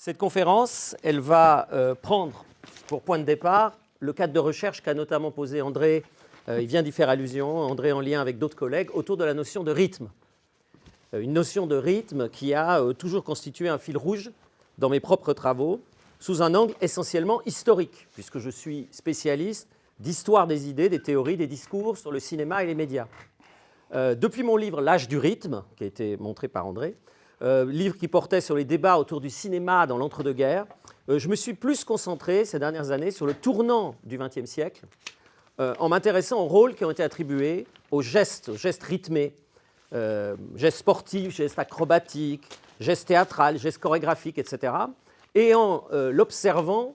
Cette conférence, elle va prendre pour point de départ le cadre de recherche qu'a notamment posé André, il vient d'y faire allusion, André en lien avec d'autres collègues, autour de la notion de rythme. Une notion de rythme qui a toujours constitué un fil rouge dans mes propres travaux, sous un angle essentiellement historique, puisque je suis spécialiste d'histoire des idées, des théories, des discours sur le cinéma et les médias. Depuis mon livre « L'âge du rythme », qui a été montré par André, livre qui portait sur les débats autour du cinéma dans l'entre-deux-guerres, je me suis plus concentré ces dernières années sur le tournant du XXe siècle, en m'intéressant aux rôles qui ont été attribués aux gestes rythmés, gestes sportifs, gestes acrobatiques, gestes théâtrales, gestes chorégraphiques, etc., et en l'observant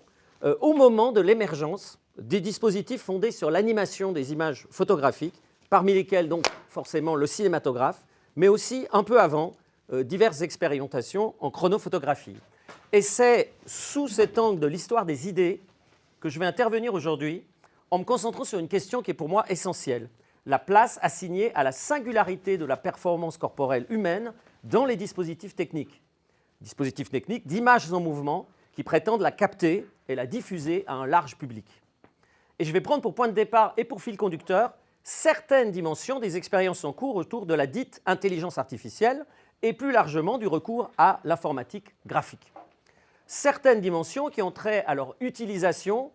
au moment de l'émergence des dispositifs fondés sur l'animation des images photographiques, parmi lesquels donc forcément le cinématographe, mais aussi un peu avant diverses expérimentations en chronophotographie. Et c'est sous cet angle de l'histoire des idées que je vais intervenir aujourd'hui en me concentrant sur une question qui est pour moi essentielle, la place assignée à la singularité de la performance corporelle humaine dans les dispositifs techniques d'images en mouvement qui prétendent la capter et la diffuser à un large public. Et je vais prendre pour point de départ et pour fil conducteur certaines dimensions des expériences en cours autour de la dite intelligence artificielle et plus largement du recours à l'informatique graphique. Certaines dimensions qui ont trait à leur utilisation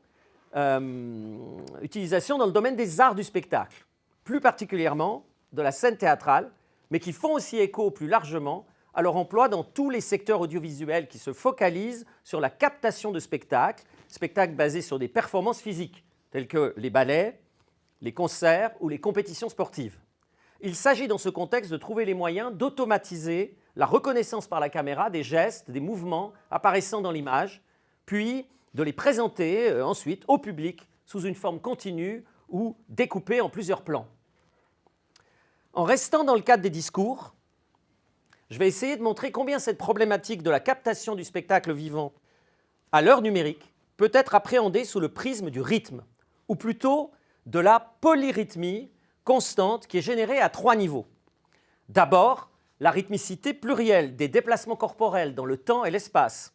dans le domaine des arts du spectacle, plus particulièrement de la scène théâtrale, mais qui font aussi écho plus largement à leur emploi dans tous les secteurs audiovisuels qui se focalisent sur la captation de spectacles basés sur des performances physiques, telles que les ballets, les concerts ou les compétitions sportives. Il s'agit dans ce contexte de trouver les moyens d'automatiser la reconnaissance par la caméra des gestes, des mouvements apparaissant dans l'image, puis de les présenter ensuite au public sous une forme continue ou découpée en plusieurs plans. En restant dans le cadre des discours, je vais essayer de montrer combien cette problématique de la captation du spectacle vivant à l'heure numérique peut être appréhendée sous le prisme du rythme, ou plutôt de la polyrythmie constante qui est générée à trois niveaux. D'abord, la rythmicité plurielle des déplacements corporels dans le temps et l'espace.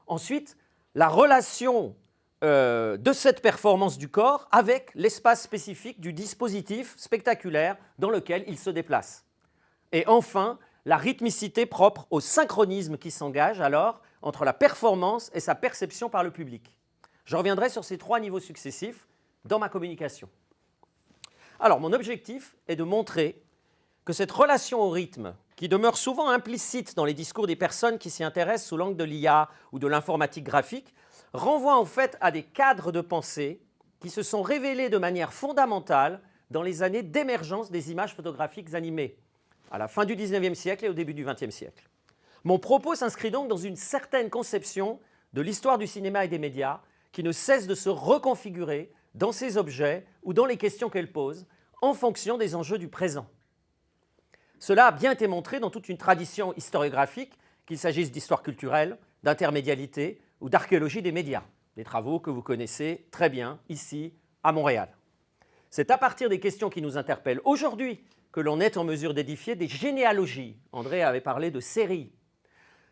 Ensuite, la relation de cette performance du corps avec l'espace spécifique du dispositif spectaculaire dans lequel il se déplace. Et enfin, la rythmicité propre au synchronisme qui s'engage alors entre la performance et sa perception par le public. Je reviendrai sur ces trois niveaux successifs dans ma communication. Alors, mon objectif est de montrer que cette relation au rythme, qui demeure souvent implicite dans les discours des personnes qui s'y intéressent sous l'angle de l'IA ou de l'informatique graphique, renvoie en fait à des cadres de pensée qui se sont révélés de manière fondamentale dans les années d'émergence des images photographiques animées, à la fin du XIXe siècle et au début du XXe siècle. Mon propos s'inscrit donc dans une certaine conception de l'histoire du cinéma et des médias qui ne cesse de se reconfigurer dans ses objets ou dans les questions qu'elle pose en fonction des enjeux du présent. Cela a bien été montré dans toute une tradition historiographique, qu'il s'agisse d'histoire culturelle, d'intermédialité ou d'archéologie des médias, des travaux que vous connaissez très bien ici à Montréal. C'est à partir des questions qui nous interpellent aujourd'hui que l'on est en mesure d'édifier des généalogies. André avait parlé de séries.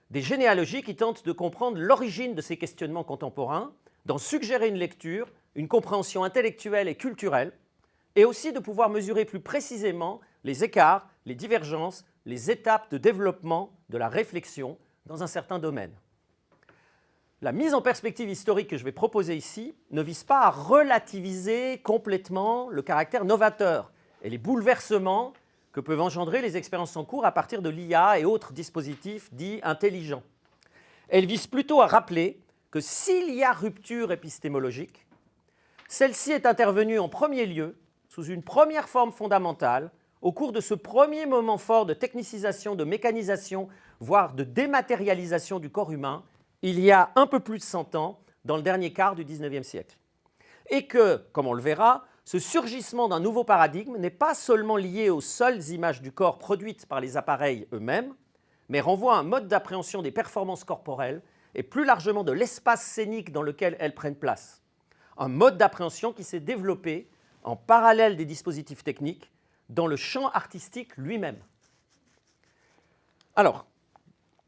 Des généalogies qui tentent de comprendre l'origine de ces questionnements contemporains, d'en suggérer une lecture, une compréhension intellectuelle et culturelle, et aussi de pouvoir mesurer plus précisément les écarts, les divergences, les étapes de développement de la réflexion dans un certain domaine. La mise en perspective historique que je vais proposer ici ne vise pas à relativiser complètement le caractère novateur et les bouleversements que peuvent engendrer les expériences en cours à partir de l'IA et autres dispositifs dits intelligents. Elle vise plutôt à rappeler que s'il y a rupture épistémologique, celle-ci est intervenue en premier lieu sous une première forme fondamentale au cours de ce premier moment fort de technicisation, de mécanisation, voire de dématérialisation du corps humain, il y a un peu plus de 100 ans, dans le dernier quart du XIXe siècle. Et que, comme on le verra, ce surgissement d'un nouveau paradigme n'est pas seulement lié aux seules images du corps produites par les appareils eux-mêmes, mais renvoie à un mode d'appréhension des performances corporelles et plus largement de l'espace scénique dans lequel elles prennent place. Un mode d'appréhension qui s'est développé en parallèle des dispositifs techniques dans le champ artistique lui-même. Alors,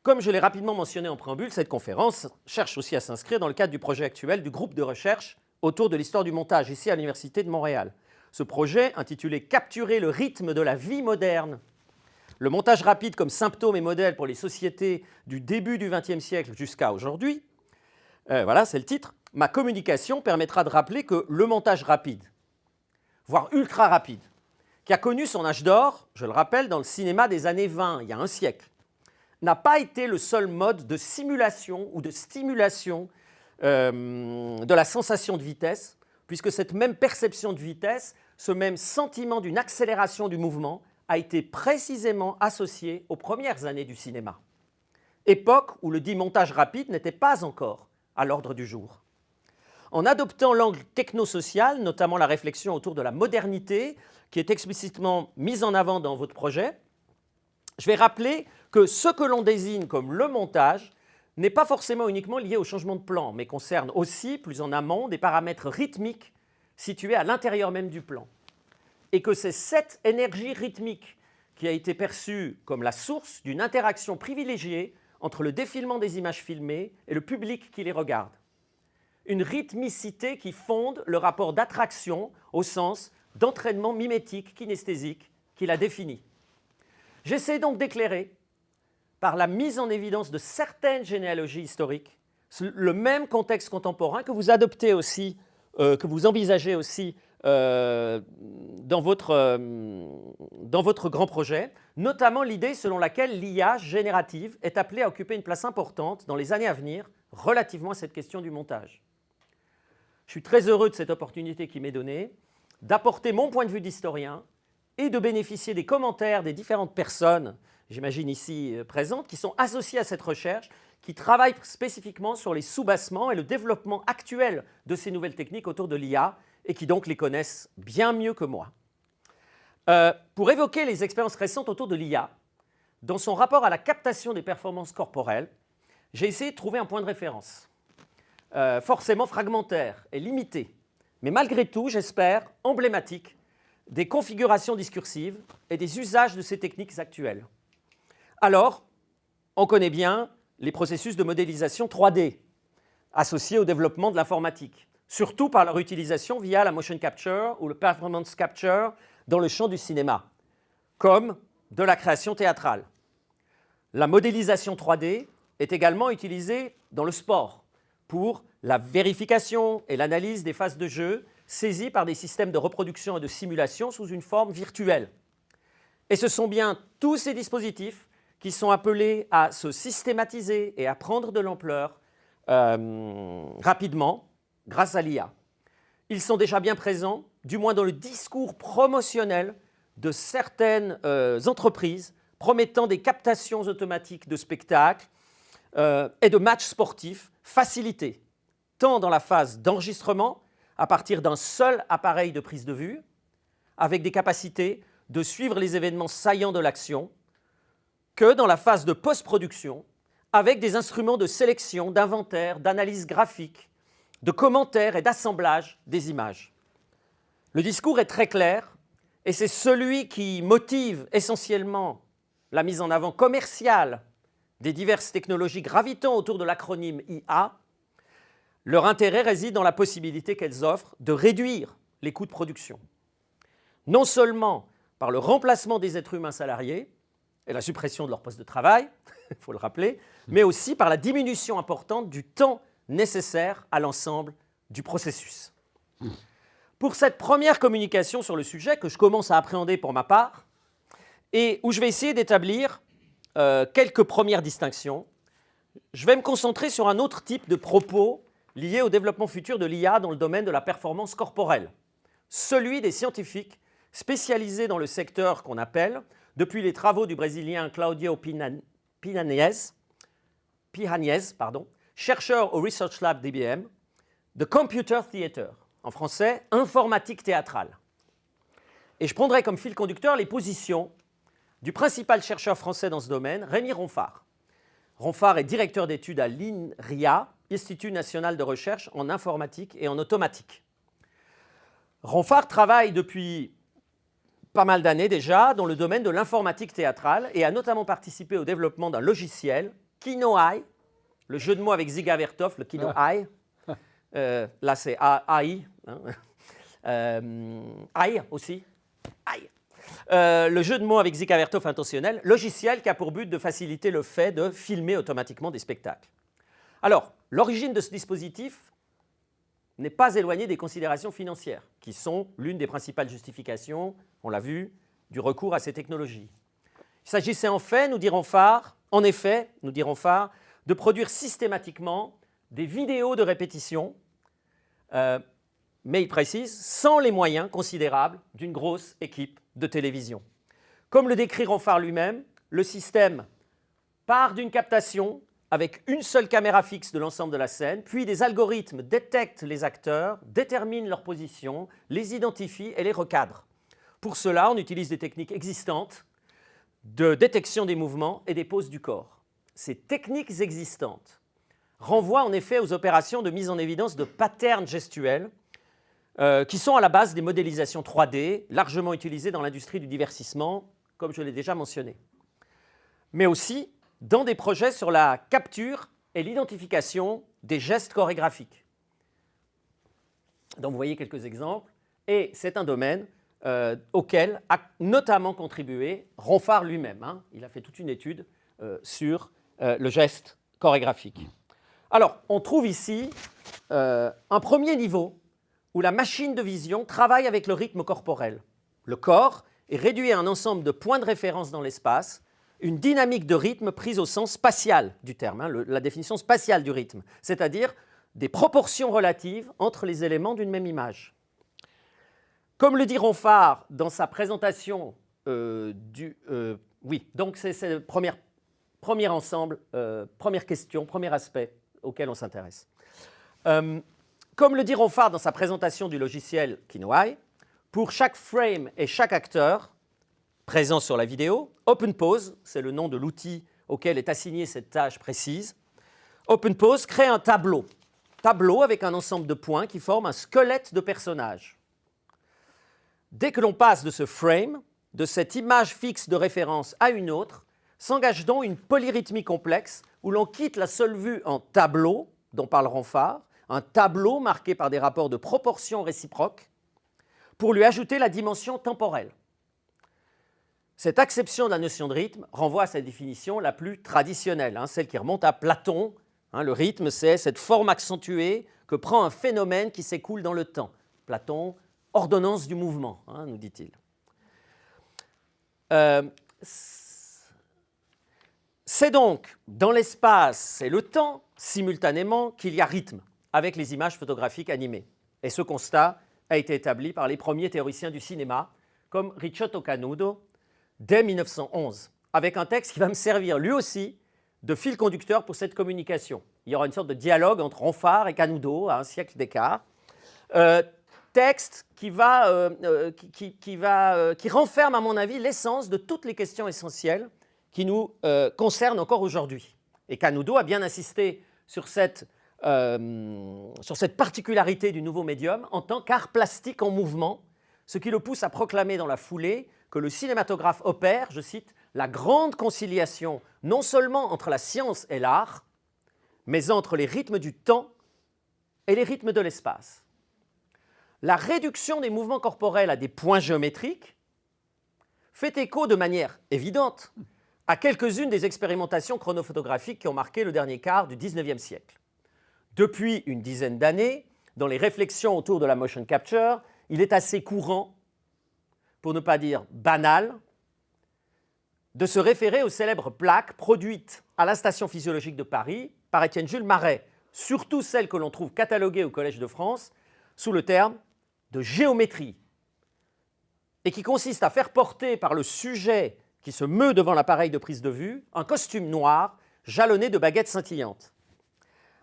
comme je l'ai rapidement mentionné en préambule, cette conférence cherche aussi à s'inscrire dans le cadre du projet actuel du groupe de recherche autour de l'histoire du montage, ici à l'Université de Montréal. Ce projet, intitulé « Capturer le rythme de la vie moderne », le montage rapide comme symptôme et modèle pour les sociétés du début du XXe siècle jusqu'à aujourd'hui, voilà, c'est le titre. Ma communication permettra de rappeler que le montage rapide, voire ultra rapide, qui a connu son âge d'or, je le rappelle, dans le cinéma des années 20, il y a un siècle, n'a pas été le seul mode de simulation ou de stimulation de la sensation de vitesse, puisque cette même perception de vitesse, ce même sentiment d'une accélération du mouvement, a été précisément associé aux premières années du cinéma. Époque où le dit montage rapide n'était pas encore à l'ordre du jour. En adoptant l'angle technosocial, notamment la réflexion autour de la modernité, qui est explicitement mise en avant dans votre projet, je vais rappeler que ce que l'on désigne comme le montage n'est pas forcément uniquement lié au changement de plan, mais concerne aussi, plus en amont, des paramètres rythmiques situés à l'intérieur même du plan. Et que c'est cette énergie rythmique qui a été perçue comme la source d'une interaction privilégiée entre le défilement des images filmées et le public qui les regarde. Une rythmicité qui fonde le rapport d'attraction au sens d'entraînement mimétique, kinesthésique, qu'il a défini. J'essaie donc d'éclairer, par la mise en évidence de certaines généalogies historiques, le même contexte contemporain que vous adoptez aussi, que vous envisagez aussi dans votre grand projet, notamment l'idée selon laquelle l'IA générative est appelée à occuper une place importante dans les années à venir relativement à cette question du montage. Je suis très heureux de cette opportunité qui m'est donnée d'apporter mon point de vue d'historien et de bénéficier des commentaires des différentes personnes, j'imagine ici présentes, qui sont associées à cette recherche, qui travaillent spécifiquement sur les soubassements et le développement actuel de ces nouvelles techniques autour de l'IA et qui donc les connaissent bien mieux que moi. Pour évoquer les expériences récentes autour de l'IA, dans son rapport à la captation des performances corporelles, j'ai essayé de trouver un point de référence, forcément fragmentaire et limité, mais malgré tout, j'espère, emblématique des configurations discursives et des usages de ces techniques actuelles. Alors, on connaît bien les processus de modélisation 3D associés au développement de l'informatique, surtout par leur utilisation via la motion capture ou le performance capture dans le champ du cinéma, comme de la création théâtrale. La modélisation 3D est également utilisée dans le sport pour la vérification et l'analyse des phases de jeu saisies par des systèmes de reproduction et de simulation sous une forme virtuelle. Et ce sont bien tous ces dispositifs qui sont appelés à se systématiser et à prendre de l'ampleur rapidement grâce à l'IA. Ils sont déjà bien présents, du moins dans le discours promotionnel de certaines entreprises promettant des captations automatiques de spectacles et de matchs sportifs facilités, tant dans la phase d'enregistrement à partir d'un seul appareil de prise de vue, avec des capacités de suivre les événements saillants de l'action, que dans la phase de post-production, avec des instruments de sélection, d'inventaire, d'analyse graphique, de commentaires et d'assemblage des images. Le discours est très clair et c'est celui qui motive essentiellement la mise en avant commerciale des diverses technologies gravitant autour de l'acronyme IA. Leur intérêt réside dans la possibilité qu'elles offrent de réduire les coûts de production. Non seulement par le remplacement des êtres humains salariés et la suppression de leur poste de travail, il faut le rappeler, mais aussi par la diminution importante du temps nécessaire à l'ensemble du processus. Pour cette première communication sur le sujet, que je commence à appréhender pour ma part, et où je vais essayer d'établir quelques premières distinctions, je vais me concentrer sur un autre type de propos lié au développement futur de l'IA dans le domaine de la performance corporelle, celui des scientifiques spécialisés dans le secteur qu'on appelle, depuis les travaux du Brésilien Claudio Pijanez, chercheur au Research Lab d'IBM, The Computer Theater, en français, informatique théâtrale. Et je prendrai comme fil conducteur les positions du principal chercheur français dans ce domaine, Rémi Ronfart. Ronfart est directeur d'études à l'INRIA, Institut national de recherche en informatique et en automatique. Ronfart travaille depuis pas mal d'années déjà dans le domaine de l'informatique théâtrale et a notamment participé au développement d'un logiciel Kinoai, le jeu de mots avec Dziga Vertov, le Kinoai. Là, c'est AI. Hein. AI aussi. AI. Le jeu de mots avec Dziga Vertov intentionnel, logiciel qui a pour but de faciliter le fait de filmer automatiquement des spectacles. Alors, l'origine de ce dispositif n'est pas éloignée des considérations financières, qui sont l'une des principales justifications, on l'a vu, du recours à ces technologies. Il s'agissait en effet, nous dirons phare, de produire systématiquement des vidéos de répétition, mais il précise, sans les moyens considérables d'une grosse équipe de télévision. Comme le décrit Ronfart lui-même, le système part d'une captation avec une seule caméra fixe de l'ensemble de la scène, puis des algorithmes détectent les acteurs, déterminent leur position, les identifient et les recadrent. Pour cela, on utilise des techniques existantes de détection des mouvements et des poses du corps. Ces techniques existantes renvoient en effet aux opérations de mise en évidence de patterns gestuels qui sont à la base des modélisations 3D, largement utilisées dans l'industrie du divertissement, comme je l'ai déjà mentionné. Mais aussi dans des projets sur la capture et l'identification des gestes chorégraphiques. Donc vous voyez quelques exemples, et c'est un domaine auquel a notamment contribué Ronfart lui-même. Hein. Il a fait toute une étude sur le geste chorégraphique. Alors, on trouve ici un premier niveau où la machine de vision travaille avec le rythme corporel. Le corps est réduit à un ensemble de points de référence dans l'espace, une dynamique de rythme prise au sens spatial du terme, hein, la définition spatiale du rythme, c'est-à-dire des proportions relatives entre les éléments d'une même image. Comme le dit Ronfart dans sa présentation donc c'est le premier ensemble, première question, premier aspect auquel on s'intéresse. Comme le dit Ronfart dans sa présentation du logiciel Kinoai, pour chaque frame et chaque acteur présent sur la vidéo, OpenPose, c'est le nom de l'outil auquel est assignée cette tâche précise, OpenPose crée un tableau avec un ensemble de points qui forment un squelette de personnage. Dès que l'on passe de ce frame, de cette image fixe de référence à une autre, s'engage donc une polyrythmie complexe où l'on quitte la seule vue en tableau, dont parle Ronfart, un tableau marqué par des rapports de proportions réciproques, pour lui ajouter la dimension temporelle. Cette acception de la notion de rythme renvoie à sa définition la plus traditionnelle, hein, celle qui remonte à Platon. Hein, le rythme, c'est cette forme accentuée que prend un phénomène qui s'écoule dans le temps. Platon, ordonnance du mouvement, hein, nous dit-il. C'est donc dans l'espace et le temps, simultanément, qu'il y a rythme avec les images photographiques animées. Et ce constat a été établi par les premiers théoriciens du cinéma, comme Ricciotto Canudo, dès 1911, avec un texte qui va me servir lui aussi de fil conducteur pour cette communication. Il y aura une sorte de dialogue entre Ronfart et Canudo à un siècle d'écart. Texte qui renferme, à mon avis, l'essence de toutes les questions essentielles qui nous concernent encore aujourd'hui. Et Canudo a bien insisté sur cette particularité du nouveau médium en tant qu'art plastique en mouvement, ce qui le pousse à proclamer dans la foulée que le cinématographe opère, je cite, la grande conciliation non seulement entre la science et l'art, mais entre les rythmes du temps et les rythmes de l'espace. La réduction des mouvements corporels à des points géométriques fait écho de manière évidente à quelques-unes des expérimentations chronophotographiques qui ont marqué le dernier quart du XIXe siècle. Depuis une dizaine d'années, dans les réflexions autour de la motion capture, il est assez courant, pour ne pas dire banal, de se référer aux célèbres plaques produites à la station physiologique de Paris par Étienne Jules Marais, surtout celles que l'on trouve cataloguées au Collège de France sous le terme de géométrie, et qui consiste à faire porter par le sujet qui se meut devant l'appareil de prise de vue un costume noir jalonné de baguettes scintillantes.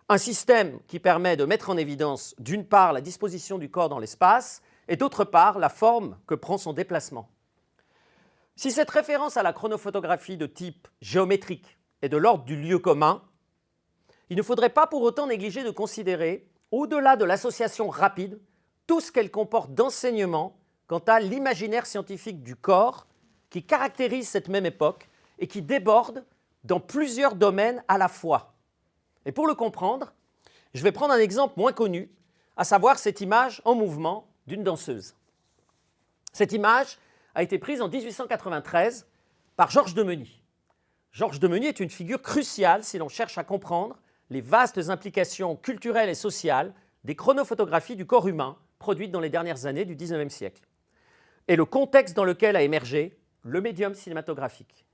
Un système qui permet de mettre en évidence d'une part la disposition du corps dans l'espace et d'autre part la forme que prend son déplacement. Si cette référence à la chronophotographie de type géométrique est de l'ordre du lieu commun, il ne faudrait pas pour autant négliger de considérer, au-delà de l'association rapide, tout ce qu'elle comporte d'enseignement quant à l'imaginaire scientifique du corps qui caractérise cette même époque et qui déborde dans plusieurs domaines à la fois. Et pour le comprendre, je vais prendre un exemple moins connu, à savoir cette image en mouvement d'une danseuse. Cette image a été prise en 1893 par Georges Demeny. Georges Demeny est une figure cruciale si l'on cherche à comprendre les vastes implications culturelles et sociales des chronophotographies du corps humain produites dans les dernières années du XIXe siècle, et le contexte dans lequel a émergé le médium cinématographique.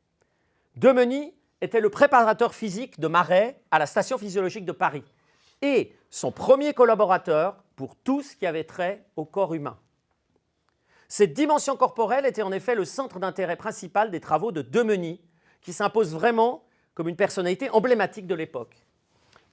Demeny était le préparateur physique de Marais à la station physiologique de Paris et son premier collaborateur pour tout ce qui avait trait au corps humain. Cette dimension corporelle était en effet le centre d'intérêt principal des travaux de Demeny, qui s'impose vraiment comme une personnalité emblématique de l'époque.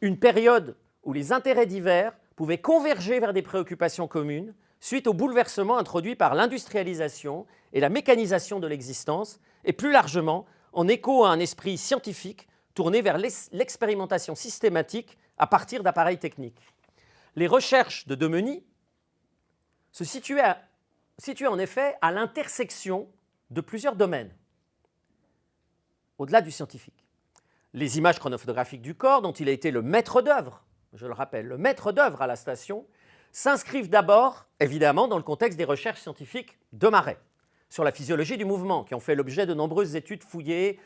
Une période où les intérêts divers pouvaient converger vers des préoccupations communes suite aux bouleversements introduits par l'industrialisation et la mécanisation de l'existence, et plus largement en écho à un esprit scientifique tourné vers l'expérimentation systématique à partir d'appareils techniques. Les recherches de Demeny se situaient en effet à l'intersection de plusieurs domaines, au-delà du scientifique. Les images chronophotographiques du corps, dont il a été le maître d'œuvre, je le rappelle, le maître d'œuvre à la station, s'inscrivent d'abord, évidemment, dans le contexte des recherches scientifiques de Marais, sur la physiologie du mouvement, qui ont fait l'objet de nombreuses études fouillées,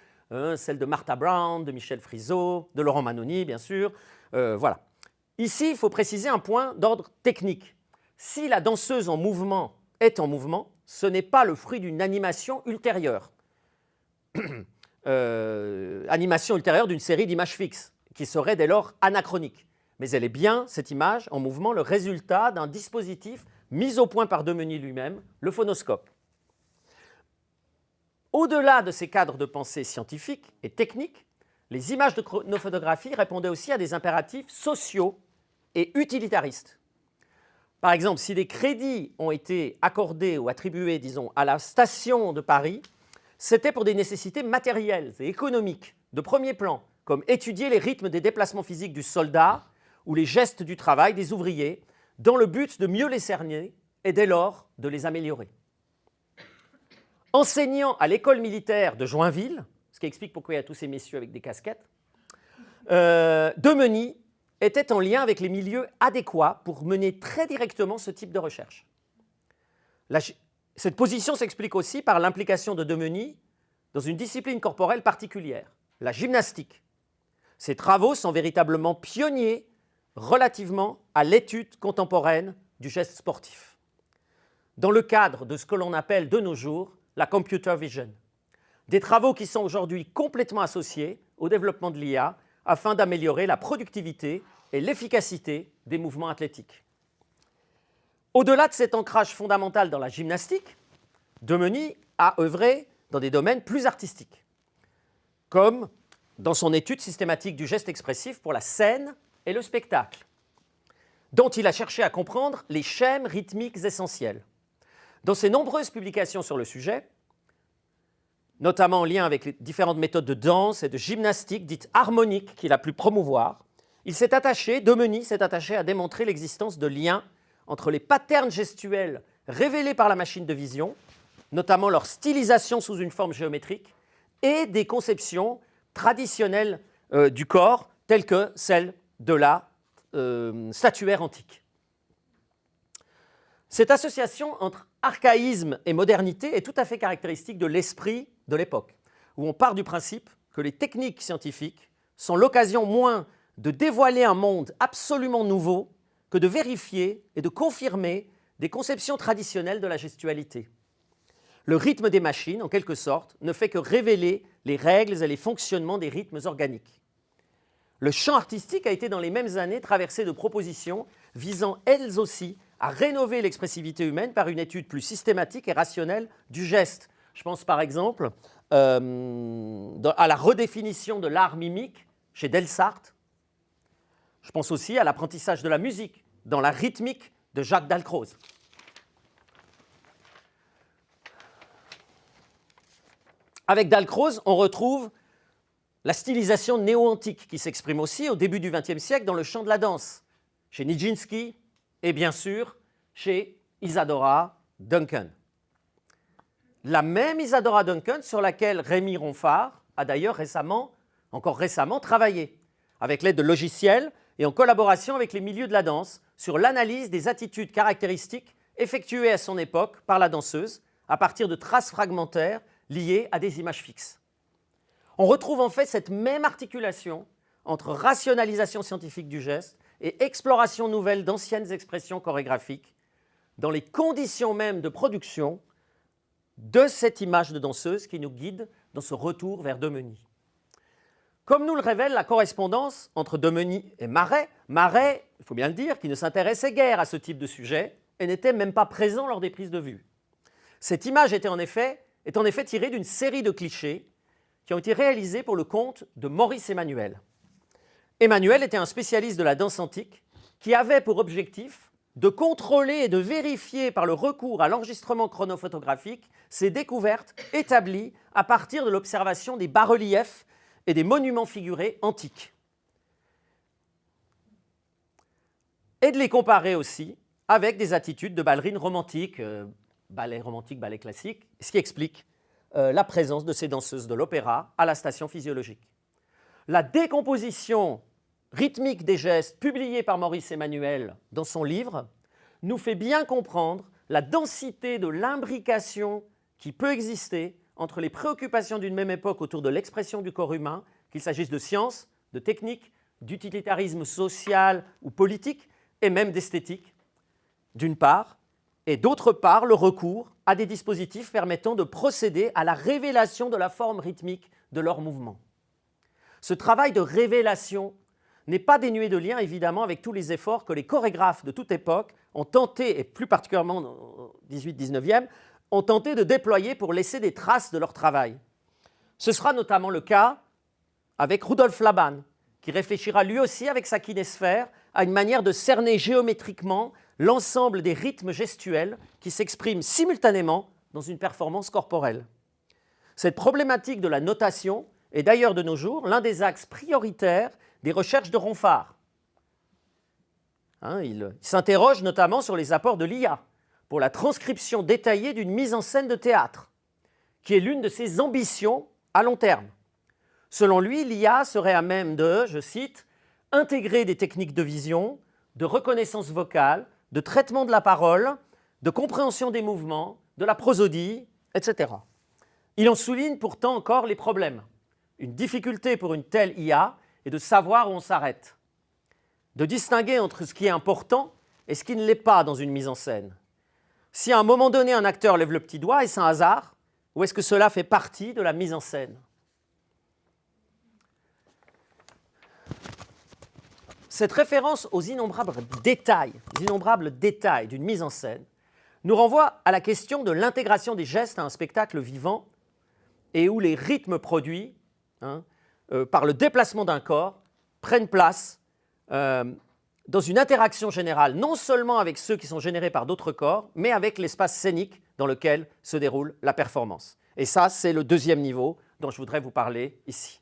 celles de Martha Brown, de Michel Friseau, de Laurent Manoni, bien sûr. Voilà. Ici, il faut préciser un point d'ordre technique. Si la danseuse en mouvement est en mouvement, ce n'est pas le fruit d'une animation ultérieure. Animation ultérieure d'une série d'images fixes, qui serait dès lors anachronique. Mais elle est bien, cette image, en mouvement, le résultat d'un dispositif mis au point par Demeny lui-même, le phonoscope. Au-delà de ces cadres de pensée scientifiques et techniques, les images de chronophotographie répondaient aussi à des impératifs sociaux et utilitaristes. Par exemple, si des crédits ont été accordés ou attribués, disons, à la station de Paris, c'était pour des nécessités matérielles et économiques de premier plan, comme étudier les rythmes des déplacements physiques du soldat ou les gestes du travail des ouvriers, dans le but de mieux les cerner et dès lors de les améliorer. Enseignant à l'école militaire de Joinville, ce qui explique pourquoi il y a tous ces messieurs avec des casquettes, Demeny était en lien avec les milieux adéquats pour mener très directement ce type de recherche. Cette position s'explique aussi par l'implication de Demeny dans une discipline corporelle particulière, la gymnastique. Ses travaux sont véritablement pionniers relativement à l'étude contemporaine du geste sportif, dans le cadre de ce que l'on appelle de nos jours la computer vision. Des travaux qui sont aujourd'hui complètement associés au développement de l'IA afin d'améliorer la productivité et l'efficacité des mouvements athlétiques. Au-delà de cet ancrage fondamental dans la gymnastique, Demeny a œuvré dans des domaines plus artistiques, comme dans son étude systématique du geste expressif pour la scène et le spectacle, dont il a cherché à comprendre les schèmes rythmiques essentiels. Dans ses nombreuses publications sur le sujet, notamment en lien avec les différentes méthodes de danse et de gymnastique dites harmoniques qu'il a pu promouvoir, Demeny s'est attaché à démontrer l'existence de liens entre les patterns gestuels révélés par la machine de vision, notamment leur stylisation sous une forme géométrique, et des conceptions traditionnelles du corps, telles que celles de la statuaire antique. Cette association entre archaïsme et modernité est tout à fait caractéristique de l'esprit de l'époque, où on part du principe que les techniques scientifiques sont l'occasion moins de dévoiler un monde absolument nouveau que de vérifier et de confirmer des conceptions traditionnelles de la gestualité. Le rythme des machines, en quelque sorte, ne fait que révéler les règles et les fonctionnements des rythmes organiques. Le champ artistique a été dans les mêmes années traversé de propositions visant elles aussi à rénover l'expressivité humaine par une étude plus systématique et rationnelle du geste. Je pense par exemple à la redéfinition de l'art mimique chez Delsart. Je pense aussi à l'apprentissage de la musique dans la rythmique de Jacques Dalcroze. Avec Dalcroze, on retrouve la stylisation néo-antique qui s'exprime aussi au début du XXe siècle dans le champ de la danse, chez Nijinsky et bien sûr chez Isadora Duncan. La même Isadora Duncan sur laquelle Rémy Ronfart a d'ailleurs récemment encore récemment, travaillé, avec l'aide de logiciels et en collaboration avec les milieux de la danse, sur l'analyse des attitudes caractéristiques effectuées à son époque par la danseuse, à partir de traces fragmentaires liées à des images fixes. On retrouve en fait cette même articulation entre rationalisation scientifique du geste et exploration nouvelle d'anciennes expressions chorégraphiques dans les conditions mêmes de production de cette image de danseuse qui nous guide dans ce retour vers Domeny. Comme nous le révèle la correspondance entre Domeny et Marais, Marais, il faut bien le dire, qui ne s'intéressait guère à ce type de sujet et n'était même pas présent lors des prises de vue. Cette image est en effet tirée d'une série de clichés qui ont été réalisés pour le compte de Maurice Emmanuel. Emmanuel était un spécialiste de la danse antique qui avait pour objectif de contrôler et de vérifier par le recours à l'enregistrement chronophotographique ces découvertes établies à partir de l'observation des bas-reliefs et des monuments figurés antiques. Et de les comparer aussi avec des attitudes de ballerines romantiques, ballet romantique, ballet classique, ce qui explique la présence de ces danseuses de l'opéra à la station physiologique. La décomposition rythmique des gestes publiée par Maurice Emmanuel dans son livre nous fait bien comprendre la densité de l'imbrication qui peut exister entre les préoccupations d'une même époque autour de l'expression du corps humain, qu'il s'agisse de science, de technique, d'utilitarisme social ou politique, et même d'esthétique, d'une part, et d'autre part, le recours à des dispositifs permettant de procéder à la révélation de la forme rythmique de leurs mouvements. Ce travail de révélation n'est pas dénué de lien, évidemment, avec tous les efforts que les chorégraphes de toute époque ont tenté, et plus particulièrement au 18-19e, ont tenté de déployer pour laisser des traces de leur travail. Ce sera notamment le cas avec Rudolf Laban, qui réfléchira lui aussi avec sa kinésphère à une manière de cerner géométriquement l'ensemble des rythmes gestuels qui s'expriment simultanément dans une performance corporelle. Cette problématique de la notation est d'ailleurs de nos jours l'un des axes prioritaires des recherches de Ronfart. Il s'interroge notamment sur les apports de l'IA pour la transcription détaillée d'une mise en scène de théâtre, qui est l'une de ses ambitions à long terme. Selon lui, l'IA serait à même de, je cite, « intégrer des techniques de vision, de reconnaissance vocale, de traitement de la parole, de compréhension des mouvements, de la prosodie, etc. » Il en souligne pourtant encore les problèmes. Une difficulté pour une telle IA est de savoir où on s'arrête, de distinguer entre ce qui est important et ce qui ne l'est pas dans une mise en scène. Si à un moment donné un acteur lève le petit doigt, est-ce un hasard ou est-ce que cela fait partie de la mise en scène? Cette référence aux innombrables détails d'une mise en scène nous renvoie à la question de l'intégration des gestes à un spectacle vivant et où les rythmes produits par le déplacement d'un corps prennent place dans une interaction générale, non seulement avec ceux qui sont générés par d'autres corps, mais avec l'espace scénique dans lequel se déroule la performance. Et ça, c'est le deuxième niveau dont je voudrais vous parler ici.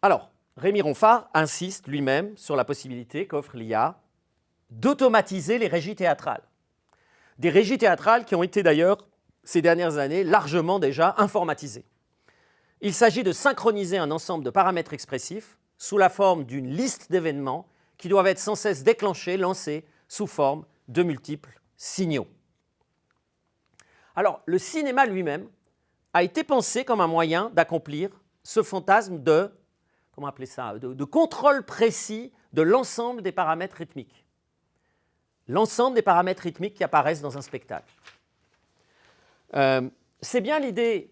Alors, Rémy Ronfart insiste lui-même sur la possibilité qu'offre l'IA d'automatiser les régies théâtrales. Des régies théâtrales qui ont été d'ailleurs, ces dernières années, largement déjà informatisées. Il s'agit de synchroniser un ensemble de paramètres expressifs sous la forme d'une liste d'événements qui doivent être sans cesse déclenchés, lancés sous forme de multiples signaux. Alors, le cinéma lui-même a été pensé comme un moyen d'accomplir ce fantasme de, comment appeler ça, de contrôle précis de l'ensemble des paramètres rythmiques. L'ensemble des paramètres rythmiques qui apparaissent dans un spectacle. C'est bien l'idée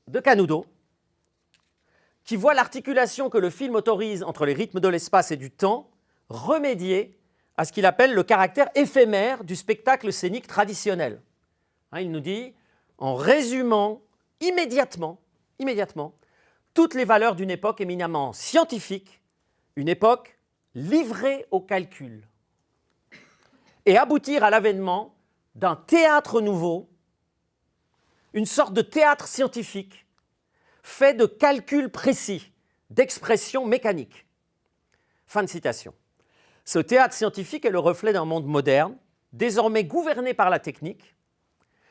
de Canudo, qui voit l'articulation que le film autorise entre les rythmes de l'espace et du temps remédier à ce qu'il appelle le caractère éphémère du spectacle scénique traditionnel. Il nous dit, en résumant immédiatement toutes les valeurs d'une époque éminemment scientifique, une époque livrée au calcul, et aboutir à l'avènement d'un théâtre nouveau, une sorte de théâtre scientifique, fait de calculs précis, d'expressions mécaniques. Fin de citation. Ce théâtre scientifique est le reflet d'un monde moderne, désormais gouverné par la technique,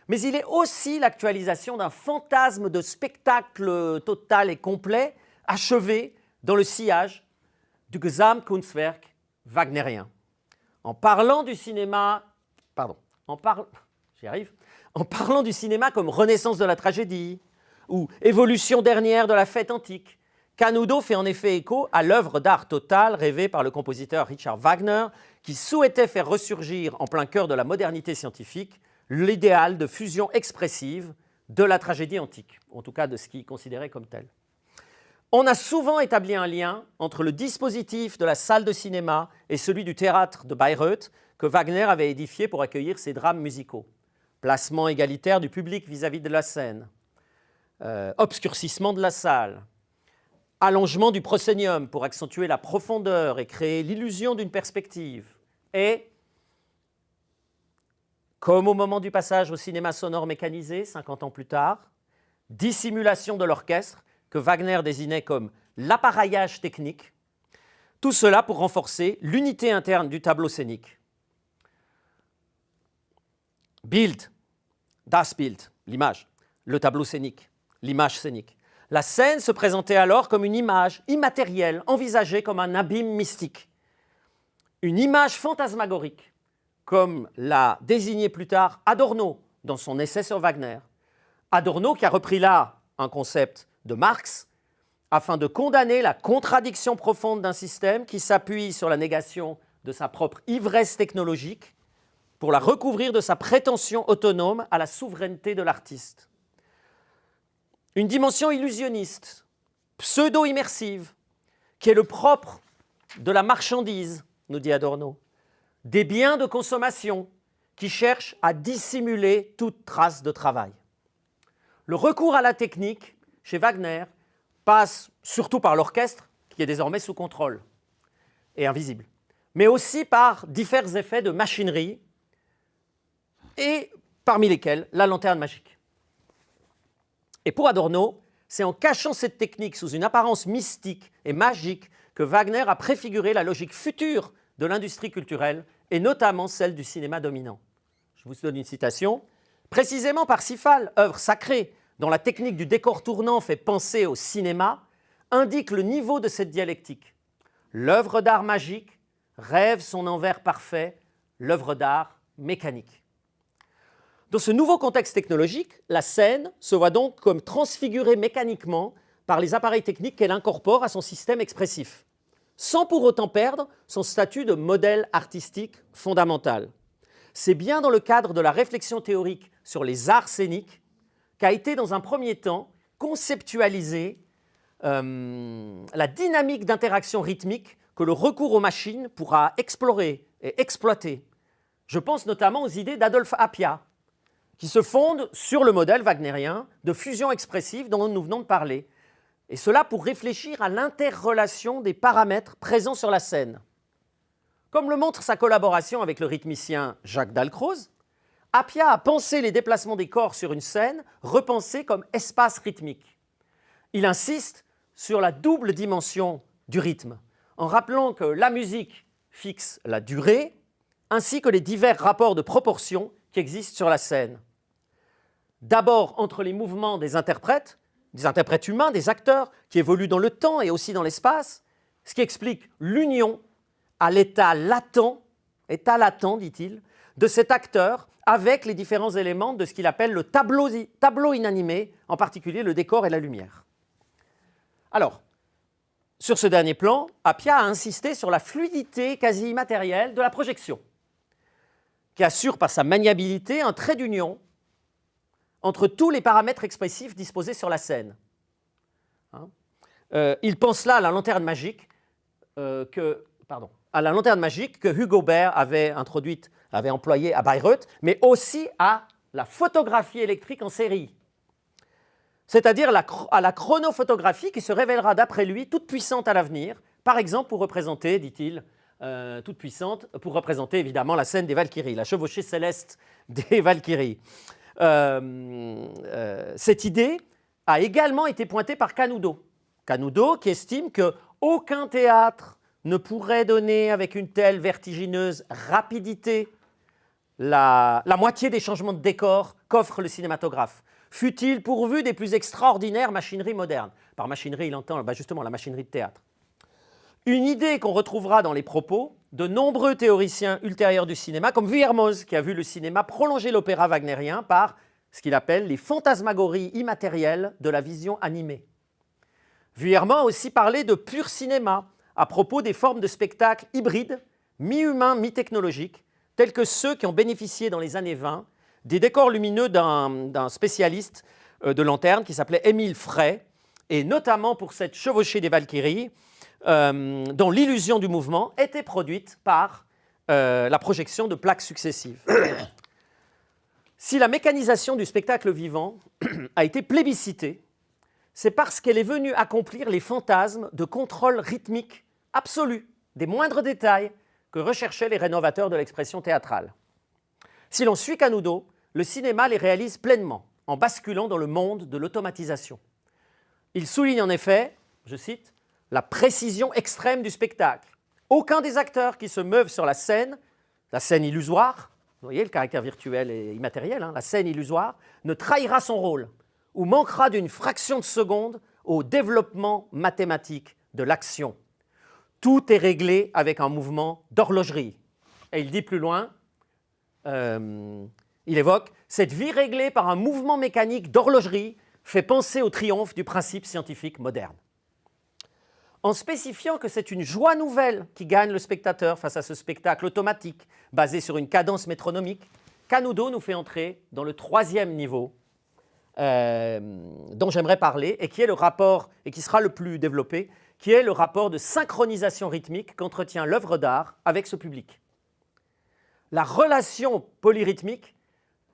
mais il est aussi l'actualisation d'un fantasme de spectacle total et complet, achevé dans le sillage du Gesamtkunstwerk wagnérien. En parlant du cinéma, en parlant du cinéma comme renaissance de la tragédie ou évolution dernière de la fête antique, Canudo fait en effet écho à l'œuvre d'art totale rêvée par le compositeur Richard Wagner, qui souhaitait faire ressurgir en plein cœur de la modernité scientifique l'idéal de fusion expressive de la tragédie antique, en tout cas de ce qu'il considérait comme tel. On a souvent établi un lien entre le dispositif de la salle de cinéma et celui du théâtre de Bayreuth que Wagner avait édifié pour accueillir ses drames musicaux. Placement égalitaire du public vis-à-vis de la scène, obscurcissement de la salle, allongement du proscénium pour accentuer la profondeur et créer l'illusion d'une perspective. Et, comme au moment du passage au cinéma sonore mécanisé, 50 ans plus tard, dissimulation de l'orchestre que Wagner désignait comme l'appareillage technique, tout cela pour renforcer l'unité interne du tableau scénique. Bild, das Bild, l'image, le tableau scénique, l'image scénique. La scène se présentait alors comme une image immatérielle, envisagée comme un abîme mystique. Une image fantasmagorique, comme l'a désigné plus tard Adorno dans son essai sur Wagner. Adorno qui a repris là un concept de Marx afin de condamner la contradiction profonde d'un système qui s'appuie sur la négation de sa propre ivresse technologique pour la recouvrir de sa prétention autonome à la souveraineté de l'artiste. Une dimension illusionniste, pseudo-immersive, qui est le propre de la marchandise, nous dit Adorno, des biens de consommation qui cherchent à dissimuler toute trace de travail. Le recours à la technique, chez Wagner, passe surtout par l'orchestre, qui est désormais sous contrôle et invisible, mais aussi par divers effets de machinerie, et parmi lesquels la lanterne magique. Et pour Adorno, c'est en cachant cette technique sous une apparence mystique et magique que Wagner a préfiguré la logique future de l'industrie culturelle, et notamment celle du cinéma dominant. Je vous donne une citation. « Précisément Parsifal, œuvre sacrée, dont la technique du décor tournant fait penser au cinéma, indique le niveau de cette dialectique. L'œuvre d'art magique rêve son envers parfait, l'œuvre d'art mécanique. » Dans ce nouveau contexte technologique, la scène se voit donc comme transfigurée mécaniquement par les appareils techniques qu'elle incorpore à son système expressif, sans pour autant perdre son statut de modèle artistique fondamental. C'est bien dans le cadre de la réflexion théorique sur les arts scéniques qu'a été dans un premier temps conceptualisée la dynamique d'interaction rythmique que le recours aux machines pourra explorer et exploiter. Je pense notamment aux idées d'Adolphe Appia, qui se fondent sur le modèle wagnérien de fusion expressive dont nous venons de parler, et cela pour réfléchir à l'interrelation des paramètres présents sur la scène. Comme le montre sa collaboration avec le rythmicien Jacques Dalcroze, Appia a pensé les déplacements des corps sur une scène repensés comme espace rythmique. Il insiste sur la double dimension du rythme, en rappelant que la musique fixe la durée, ainsi que les divers rapports de proportion qui existent sur la scène. D'abord entre les mouvements des interprètes humains, des acteurs, qui évoluent dans le temps et aussi dans l'espace, ce qui explique l'union à l'état latent, dit-il, de cet acteur avec les différents éléments de ce qu'il appelle le tableau inanimé, en particulier le décor et la lumière. Alors, sur ce dernier plan, Appia a insisté sur la fluidité quasi immatérielle de la projection, qui assure par sa maniabilité un trait d'union entre tous les paramètres expressifs disposés sur la scène. Il pense là à la lanterne magique que Hugo Bert avait employée à Bayreuth, mais aussi à la photographie électrique en série, c'est-à-dire à la chronophotographie qui se révélera d'après lui toute puissante à l'avenir, par exemple pour représenter, dit-il, toute puissante, pour représenter évidemment la scène des Valkyries, la chevauchée céleste des Valkyries. Cette idée a également été pointée par Canudo. Canudo qui estime qu'aucun théâtre ne pourrait donner avec une telle vertigineuse rapidité la moitié des changements de décor qu'offre le cinématographe, fût-il pourvu des plus extraordinaires machineries modernes. Par machinerie, il entend justement la machinerie de théâtre. Une idée qu'on retrouvera dans les propos de nombreux théoriciens ultérieurs du cinéma, comme Vuillermoz, qui a vu le cinéma prolonger l'opéra wagnérien par ce qu'il appelle les fantasmagories immatérielles de la vision animée. Vuillermoz a aussi parlé de pur cinéma à propos des formes de spectacles hybrides, mi-humains, mi-technologiques, tels que ceux qui ont bénéficié dans les années 20 des décors lumineux d'un spécialiste de lanterne qui s'appelait Émile Frey, et notamment pour cette chevauchée des Valkyries, dont l'illusion du mouvement était produite par la projection de plaques successives. Si la mécanisation du spectacle vivant a été plébiscitée, c'est parce qu'elle est venue accomplir les fantasmes de contrôle rythmique absolu des moindres détails que recherchaient les rénovateurs de l'expression théâtrale. Si l'on suit Canudo, le cinéma les réalise pleinement, en basculant dans le monde de l'automatisation. Il souligne en effet, je cite, « la précision extrême du spectacle. Aucun des acteurs qui se meuvent sur la scène illusoire, vous voyez le caractère virtuel et immatériel, la scène illusoire, ne trahira son rôle ou manquera d'une fraction de seconde au développement mathématique de l'action. Tout est réglé avec un mouvement d'horlogerie. » Et il dit plus loin, il évoque « cette vie réglée par un mouvement mécanique d'horlogerie fait penser au triomphe du principe scientifique moderne. » En spécifiant que c'est une joie nouvelle qui gagne le spectateur face à ce spectacle automatique basé sur une cadence métronomique, Canudo nous fait entrer dans le troisième niveau dont j'aimerais parler et qui est le rapport, et qui sera le plus développé, qui est le rapport de synchronisation rythmique qu'entretient l'œuvre d'art avec ce public. La relation polyrythmique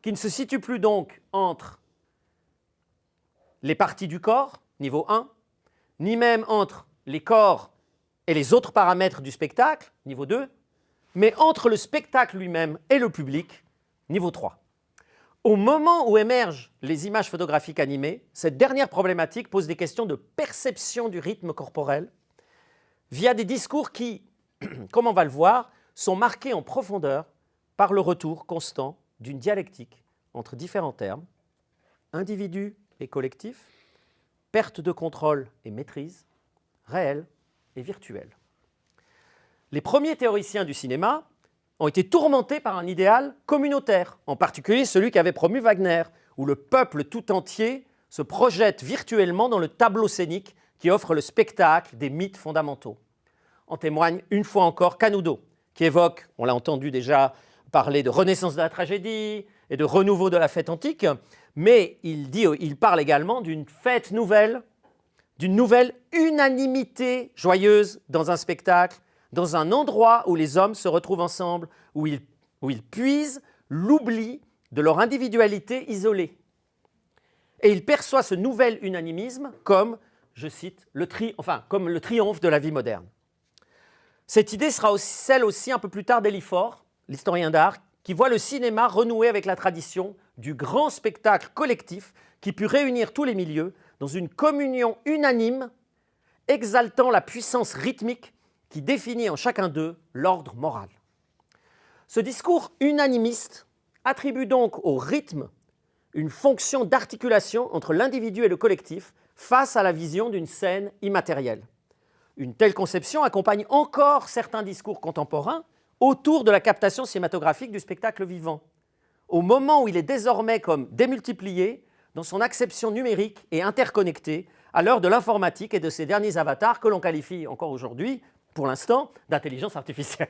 qui ne se situe plus donc entre les parties du corps, niveau 1, ni même entre les corps et les autres paramètres du spectacle, niveau 2, mais entre le spectacle lui-même et le public, niveau 3. Au moment où émergent les images photographiques animées, cette dernière problématique pose des questions de perception du rythme corporel via des discours qui, comme on va le voir, sont marqués en profondeur par le retour constant d'une dialectique entre différents termes, individu et collectif, perte de contrôle et maîtrise, réel et virtuel. Les premiers théoriciens du cinéma ont été tourmentés par un idéal communautaire, en particulier celui qu'avait promu Wagner, où le peuple tout entier se projette virtuellement dans le tableau scénique qui offre le spectacle des mythes fondamentaux. En témoigne une fois encore Canudo, qui évoque, on l'a entendu déjà parler de renaissance de la tragédie et de renouveau de la fête antique, mais il parle également d'une fête nouvelle, d'une nouvelle unanimité joyeuse dans un spectacle, dans un endroit où les hommes se retrouvent ensemble, où ils puisent l'oubli de leur individualité isolée. Et il perçoit ce nouvel unanimisme comme, je cite, comme le triomphe de la vie moderne. Cette idée sera aussi celle aussi un peu plus tard d'Eliphore, l'historien d'art, qui voit le cinéma renouer avec la tradition du grand spectacle collectif qui put réunir tous les milieux dans une communion unanime, exaltant la puissance rythmique qui définit en chacun d'eux l'ordre moral. Ce discours unanimiste attribue donc au rythme une fonction d'articulation entre l'individu et le collectif face à la vision d'une scène immatérielle. Une telle conception accompagne encore certains discours contemporains autour de la captation cinématographique du spectacle vivant, au moment où il est désormais comme démultiplié dans son acception numérique et interconnectée à l'heure de l'informatique et de ses derniers avatars que l'on qualifie encore aujourd'hui, pour l'instant, d'intelligence artificielle.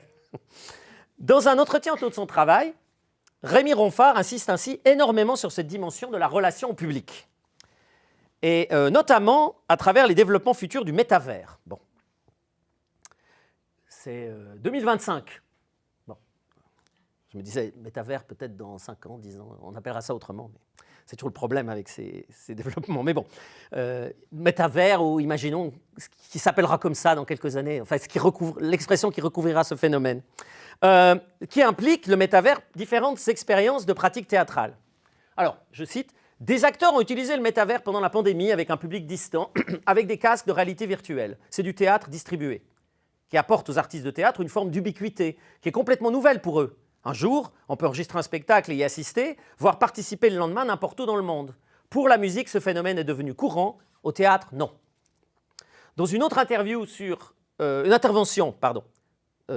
Dans un entretien autour de son travail, Rémy Ronfart insiste ainsi énormément sur cette dimension de la relation au public, et notamment à travers les développements futurs du métavers. Bon. C'est 2025. Bon. Je me disais, métavers peut-être dans 5 ans, 10 ans, on appellera ça autrement, mais c'est toujours le problème avec ces développements. Mais bon, métavers, ou imaginons ce qui s'appellera comme ça dans quelques années, enfin l'expression qui recouvrira ce phénomène, qui implique le métavers différentes expériences de pratique théâtrale. Alors, je cite, « Des acteurs ont utilisé le métavers pendant la pandémie avec un public distant, avec des casques de réalité virtuelle. C'est du théâtre distribué, qui apporte aux artistes de théâtre une forme d'ubiquité, qui est complètement nouvelle pour eux, Un jour, on peut enregistrer un spectacle et y assister, voire participer le lendemain n'importe où dans le monde. Pour la musique, ce phénomène est devenu courant. Au théâtre, non. Dans une autre interview sur... une intervention, pardon.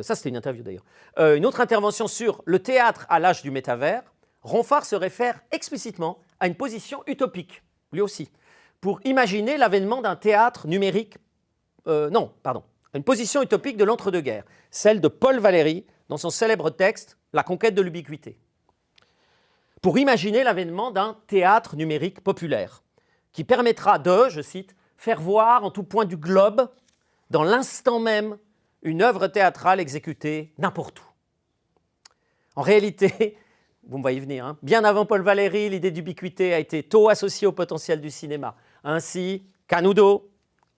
Ça, c'était une interview d'ailleurs. Une autre intervention sur le théâtre à l'âge du métavers, Ronfart se réfère explicitement à une position utopique, lui aussi, pour imaginer l'avènement d'un théâtre numérique. Une position utopique de l'entre-deux-guerres, celle de Paul Valéry dans son célèbre texte « La conquête de l'ubiquité », pour imaginer l'avènement d'un théâtre numérique populaire, qui permettra de, je cite, « faire voir en tout point du globe, dans l'instant même, une œuvre théâtrale exécutée n'importe où ». En réalité, vous me voyez venir, hein, bien avant Paul Valéry, l'idée d'ubiquité a été tôt associée au potentiel du cinéma. Ainsi, Canudo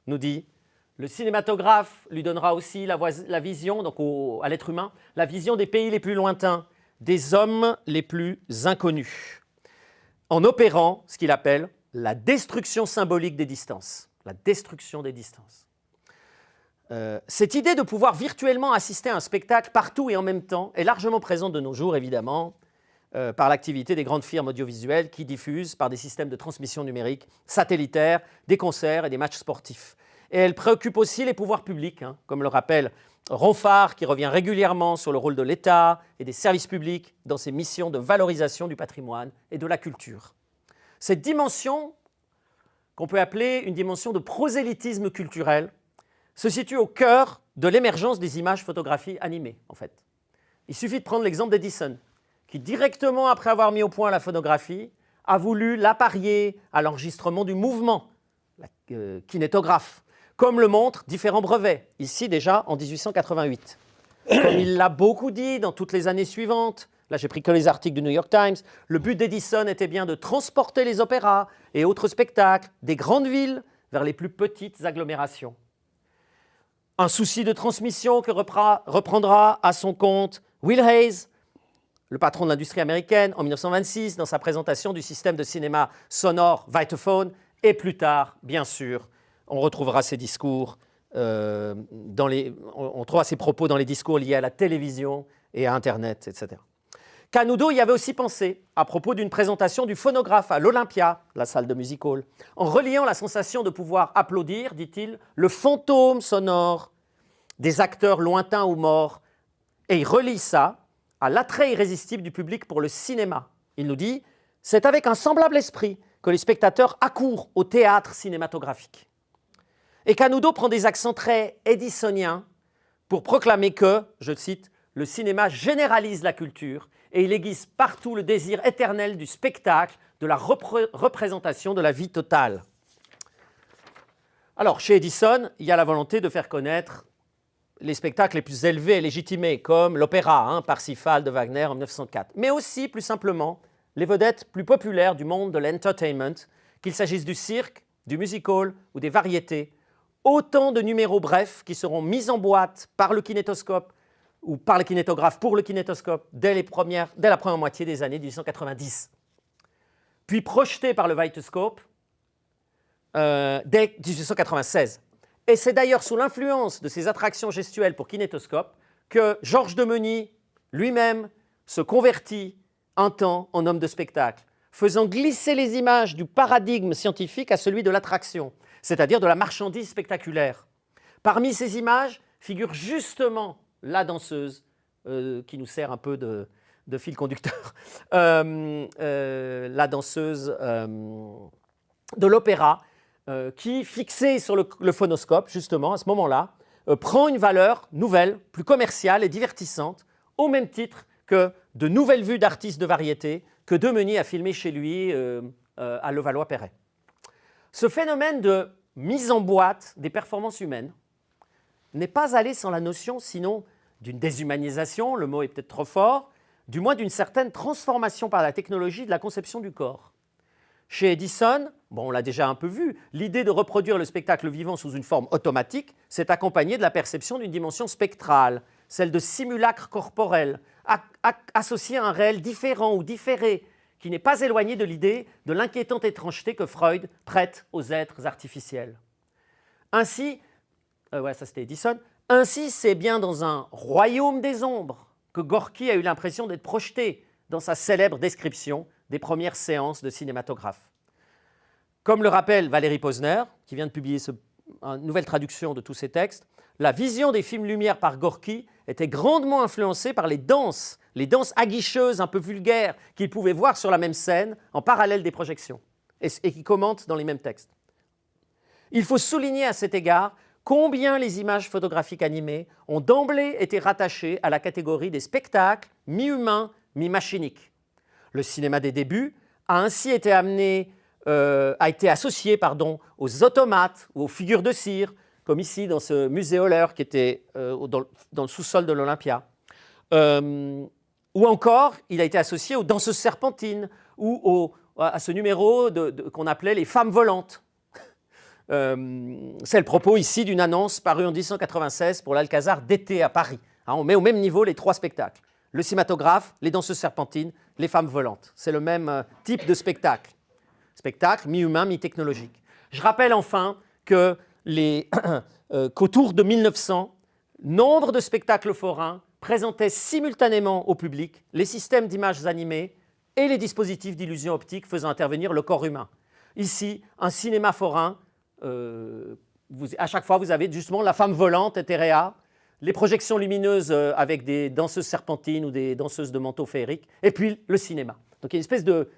nous dit « Le cinématographe lui donnera aussi la vision, donc à l'être humain, la vision des pays les plus lointains, des hommes les plus inconnus, en opérant ce qu'il appelle la destruction symbolique des distances. » La destruction des distances. Cette idée de pouvoir virtuellement assister à un spectacle partout et en même temps est largement présente de nos jours, évidemment, par l'activité des grandes firmes audiovisuelles qui diffusent par des systèmes de transmission numérique satellitaires des concerts et des matchs sportifs. Et elle préoccupe aussi les pouvoirs publics, hein, comme le rappelle Ronfart, qui revient régulièrement sur le rôle de l'État et des services publics dans ses missions de valorisation du patrimoine et de la culture. Cette dimension, qu'on peut appeler une dimension de prosélytisme culturel, se situe au cœur de l'émergence des images photographies animées, en fait. Il suffit de prendre l'exemple d'Edison, qui, directement après avoir mis au point la photographie, a voulu l'apparier à l'enregistrement du mouvement, la kinétographe, comme le montrent différents brevets, ici déjà en 1888. Comme il l'a beaucoup dit dans toutes les années suivantes, là j'ai pris que les articles du New York Times, le but d'Edison était bien de transporter les opéras et autres spectacles des grandes villes vers les plus petites agglomérations. Un souci de transmission que reprendra à son compte Will Hays, le patron de l'industrie américaine, en 1926, dans sa présentation du système de cinéma sonore Vitaphone, et plus tard, bien sûr, on retrouvera ses discours, on trouvera ses propos dans les discours liés à la télévision et à Internet, etc. Canudo y avait aussi pensé à propos d'une présentation du phonographe à l'Olympia, la salle de music hall, en reliant la sensation de pouvoir applaudir, dit-il, le fantôme sonore des acteurs lointains ou morts, et il relie ça à l'attrait irrésistible du public pour le cinéma. Il nous dit « C'est avec un semblable esprit que les spectateurs accourent au théâtre cinématographique ». Et Canudo prend des accents très édisoniens pour proclamer que, je cite, « le cinéma généralise la culture et il aiguise partout le désir éternel du spectacle, de la représentation de la vie totale ». Alors, chez Edison, il y a la volonté de faire connaître les spectacles les plus élevés et légitimés, comme l'opéra, Parsifal de Wagner en 1904, mais aussi, plus simplement, les vedettes plus populaires du monde de l'entertainment, qu'il s'agisse du cirque, du music-hall ou des variétés, autant de numéros brefs qui seront mis en boîte par le kinétoscope ou par le kinétographe pour le kinétoscope dès la première moitié des années 1890, puis projetés par le Vitascope dès 1896. Et c'est d'ailleurs sous l'influence de ces attractions gestuelles pour kinétoscope que Georges Demenys lui-même se convertit un temps en homme de spectacle, faisant glisser les images du paradigme scientifique à celui de l'attraction, c'est-à-dire de la marchandise spectaculaire. Parmi ces images figure justement la danseuse, qui nous sert un peu de fil conducteur, la danseuse de l'opéra, qui, fixée sur le phonoscope, justement, à ce moment-là, prend une valeur nouvelle, plus commerciale et divertissante, au même titre que de nouvelles vues d'artistes de variété que Demenys a filmé chez lui à Levallois-Perret. Ce phénomène de mise en boîte des performances humaines n'est pas allé sans la notion, sinon d'une déshumanisation, le mot est peut-être trop fort, du moins d'une certaine transformation par la technologie de la conception du corps. Chez Edison, bon, on l'a déjà un peu vu, l'idée de reproduire le spectacle vivant sous une forme automatique s'est accompagnée de la perception d'une dimension spectrale, celle de simulacre corporel, associée à un réel différent ou différé, qui n'est pas éloigné de l'idée de l'inquiétante étrangeté que Freud prête aux êtres artificiels. Ainsi, ça c'était Edison, ainsi c'est bien dans un royaume des ombres, que Gorky a eu l'impression d'être projeté dans sa célèbre description des premières séances de cinématographe. Comme le rappelle Valérie Posner, qui vient de publier une nouvelle traduction de tous ces textes, la vision des films Lumière par Gorky était grandement influencée par les danses aguicheuses un peu vulgaires qu'il pouvait voir sur la même scène en parallèle des projections et qui commente dans les mêmes textes. Il faut souligner à cet égard combien les images photographiques animées ont d'emblée été rattachées à la catégorie des spectacles mi-humains, mi-machiniques. Le cinéma des débuts a ainsi été associé aux automates ou aux figures de cire, comme ici dans ce musée Höller qui était dans le sous-sol de l'Olympia. Ou encore, il a été associé aux danseuses serpentines ou à ce numéro qu'on appelait les femmes volantes. C'est le propos ici d'une annonce parue en 1896 pour l'Alcazar d'été à Paris. On met au même niveau les trois spectacles. Le cinématographe, les danseuses serpentines, les femmes volantes. C'est le même type de spectacle. Spectacle mi-humain, mi-technologique. Je rappelle enfin qu'autour de 1900, nombre de spectacles forains présentaient simultanément au public les systèmes d'images animées et les dispositifs d'illusion optique faisant intervenir le corps humain. Ici, un cinéma forain, à chaque fois vous avez justement la femme volante, Etherea, les projections lumineuses avec des danseuses serpentines ou des danseuses de manteau féerique, et puis le cinéma. Donc il y a une espèce de...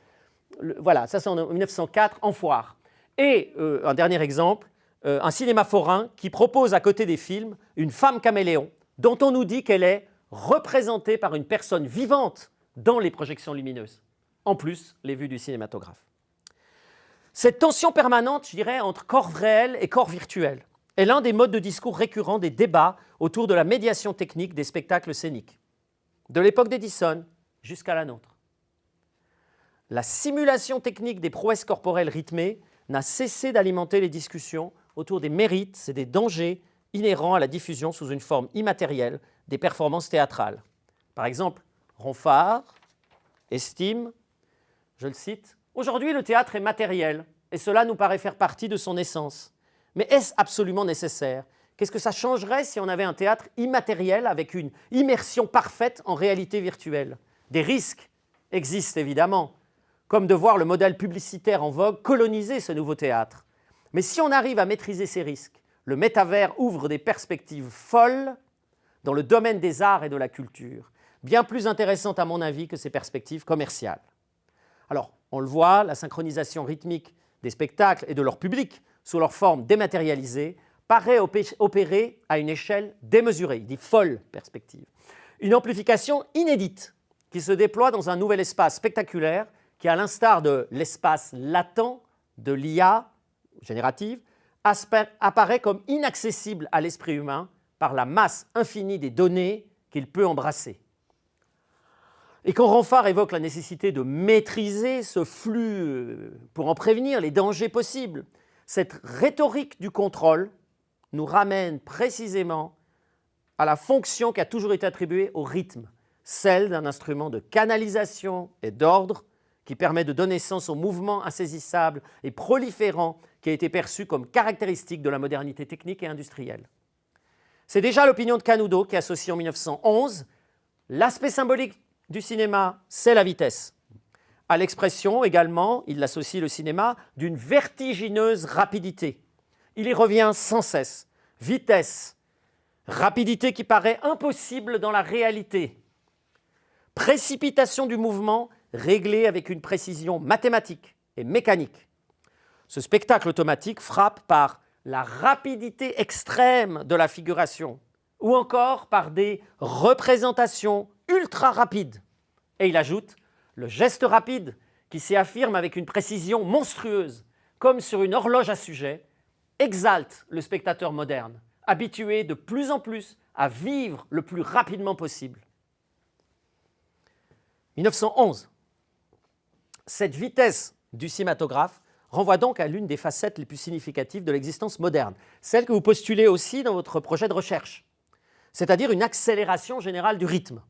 Voilà, ça c'est en 1904, en foire. Et un dernier exemple, un cinéma forain qui propose à côté des films une femme caméléon dont on nous dit qu'elle est représentée par une personne vivante dans les projections lumineuses. En plus, les vues du cinématographe. Cette tension permanente, je dirais, entre corps réel et corps virtuel est l'un des modes de discours récurrents des débats autour de la médiation technique des spectacles scéniques, de l'époque d'Edison jusqu'à la nôtre. La simulation technique des prouesses corporelles rythmées n'a cessé d'alimenter les discussions autour des mérites et des dangers inhérents à la diffusion sous une forme immatérielle des performances théâtrales. Par exemple, Ronfard estime, je le cite, « Aujourd'hui, le théâtre est matériel et cela nous paraît faire partie de son essence. Mais est-ce absolument nécessaire ? Qu'est-ce que ça changerait si on avait un théâtre immatériel avec une immersion parfaite en réalité virtuelle ? Des risques existent évidemment, comme de voir le modèle publicitaire en vogue coloniser ce nouveau théâtre. Mais si on arrive à maîtriser ces risques, le métavers ouvre des perspectives folles dans le domaine des arts et de la culture, bien plus intéressantes à mon avis que ces perspectives commerciales. » Alors, on le voit, la synchronisation rythmique des spectacles et de leur public sous leur forme dématérialisée paraît opérer à une échelle démesurée, dit folle perspective. Une amplification inédite qui se déploie dans un nouvel espace spectaculaire qui, à l'instar de l'espace latent de l'IA générative, apparaît comme inaccessible à l'esprit humain par la masse infinie des données qu'il peut embrasser. Et quand Ronfard évoque la nécessité de maîtriser ce flux pour en prévenir les dangers possibles, cette rhétorique du contrôle nous ramène précisément à la fonction qui a toujours été attribuée au rythme, celle d'un instrument de canalisation et d'ordre qui permet de donner sens au mouvement insaisissable et proliférant qui a été perçu comme caractéristique de la modernité technique et industrielle. C'est déjà l'opinion de Canudo qui associe en 1911 l'aspect symbolique du cinéma, c'est la vitesse. À l'expression également, il associe le cinéma d'une vertigineuse rapidité. Il y revient sans cesse. Vitesse, rapidité qui paraît impossible dans la réalité. Précipitation du mouvement réglée avec une précision mathématique et mécanique. Ce spectacle automatique frappe par la rapidité extrême de la figuration ou encore par des représentations ultra rapides. Et il ajoute le geste rapide qui s'y affirme avec une précision monstrueuse, comme sur une horloge à sujet, exalte le spectateur moderne, habitué de plus en plus à vivre le plus rapidement possible. 1911. Cette vitesse du cinématographe renvoie donc à l'une des facettes les plus significatives de l'existence moderne, celle que vous postulez aussi dans votre projet de recherche, c'est-à-dire une accélération générale du rythme,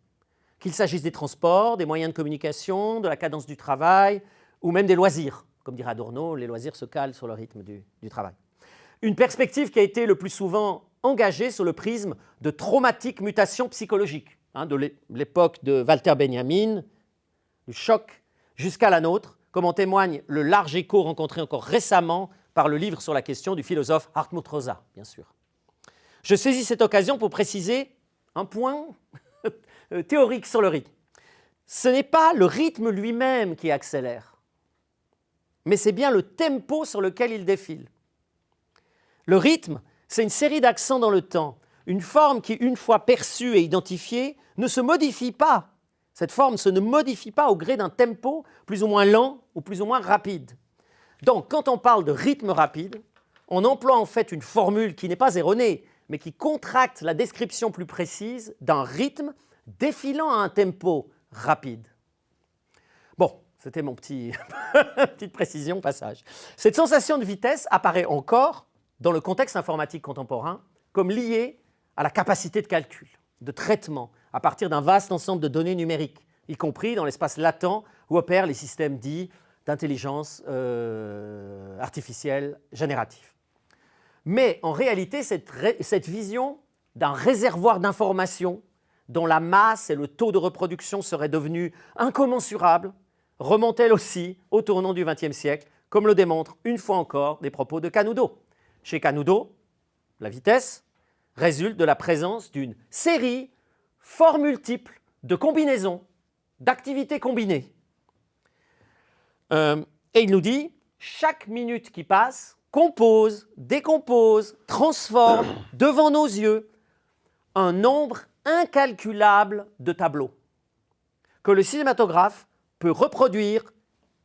qu'il s'agisse des transports, des moyens de communication, de la cadence du travail ou même des loisirs. Comme dirait Adorno, les loisirs se calent sur le rythme du travail. Une perspective qui a été le plus souvent engagée sur le prisme de traumatiques mutations psychologiques. de l'époque de Walter Benjamin, du choc, jusqu'à la nôtre, comme en témoigne le large écho rencontré encore récemment par le livre sur la question du philosophe Hartmut Rosa, bien sûr. Je saisis cette occasion pour préciser un point théorique sur le rythme. Ce n'est pas le rythme lui-même qui accélère, mais c'est bien le tempo sur lequel il défile. Le rythme, c'est une série d'accents dans le temps, une forme qui, une fois perçue et identifiée, ne se modifie pas. Cette forme ne modifie pas au gré d'un tempo plus ou moins lent ou plus ou moins rapide. Donc, quand on parle de rythme rapide, on emploie en fait une formule qui n'est pas erronée, mais qui contracte la description plus précise d'un rythme défilant à un tempo rapide. Bon, c'était mon petite précision, passage. Cette sensation de vitesse apparaît encore, dans le contexte informatique contemporain, comme liée à la capacité de calcul, de traitement, à partir d'un vaste ensemble de données numériques, y compris dans l'espace latent où opèrent les systèmes dits d'intelligence artificielle générative. Mais en réalité, cette vision d'un réservoir d'informations dont la masse et le taux de reproduction seraient devenus incommensurables remonte elle aussi au tournant du XXe siècle, comme le démontrent une fois encore des propos de Canudo. Chez Canudo, la vitesse résulte de la présence d'une série fort multiple de combinaisons, d'activités combinées. Et il nous dit, chaque minute qui passe compose, décompose, transforme devant nos yeux un nombre incalculable de tableaux que le cinématographe peut reproduire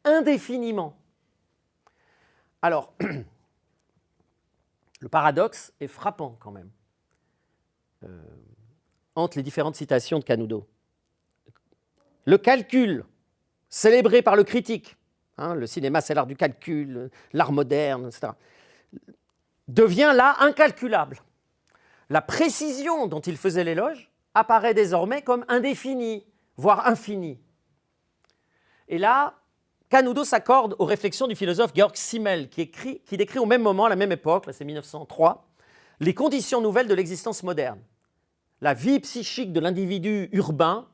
indéfiniment. Alors, le paradoxe est frappant quand même entre les différentes citations de Canudo. Le calcul, célébré par le critique, le cinéma c'est l'art du calcul, l'art moderne, etc., devient là incalculable. La précision dont il faisait l'éloge apparaît désormais comme indéfinie, voire infinie. Et là, Canudo s'accorde aux réflexions du philosophe Georg Simmel, qui décrit au même moment, à la même époque, là c'est 1903, les conditions nouvelles de l'existence moderne. La vie psychique de l'individu urbain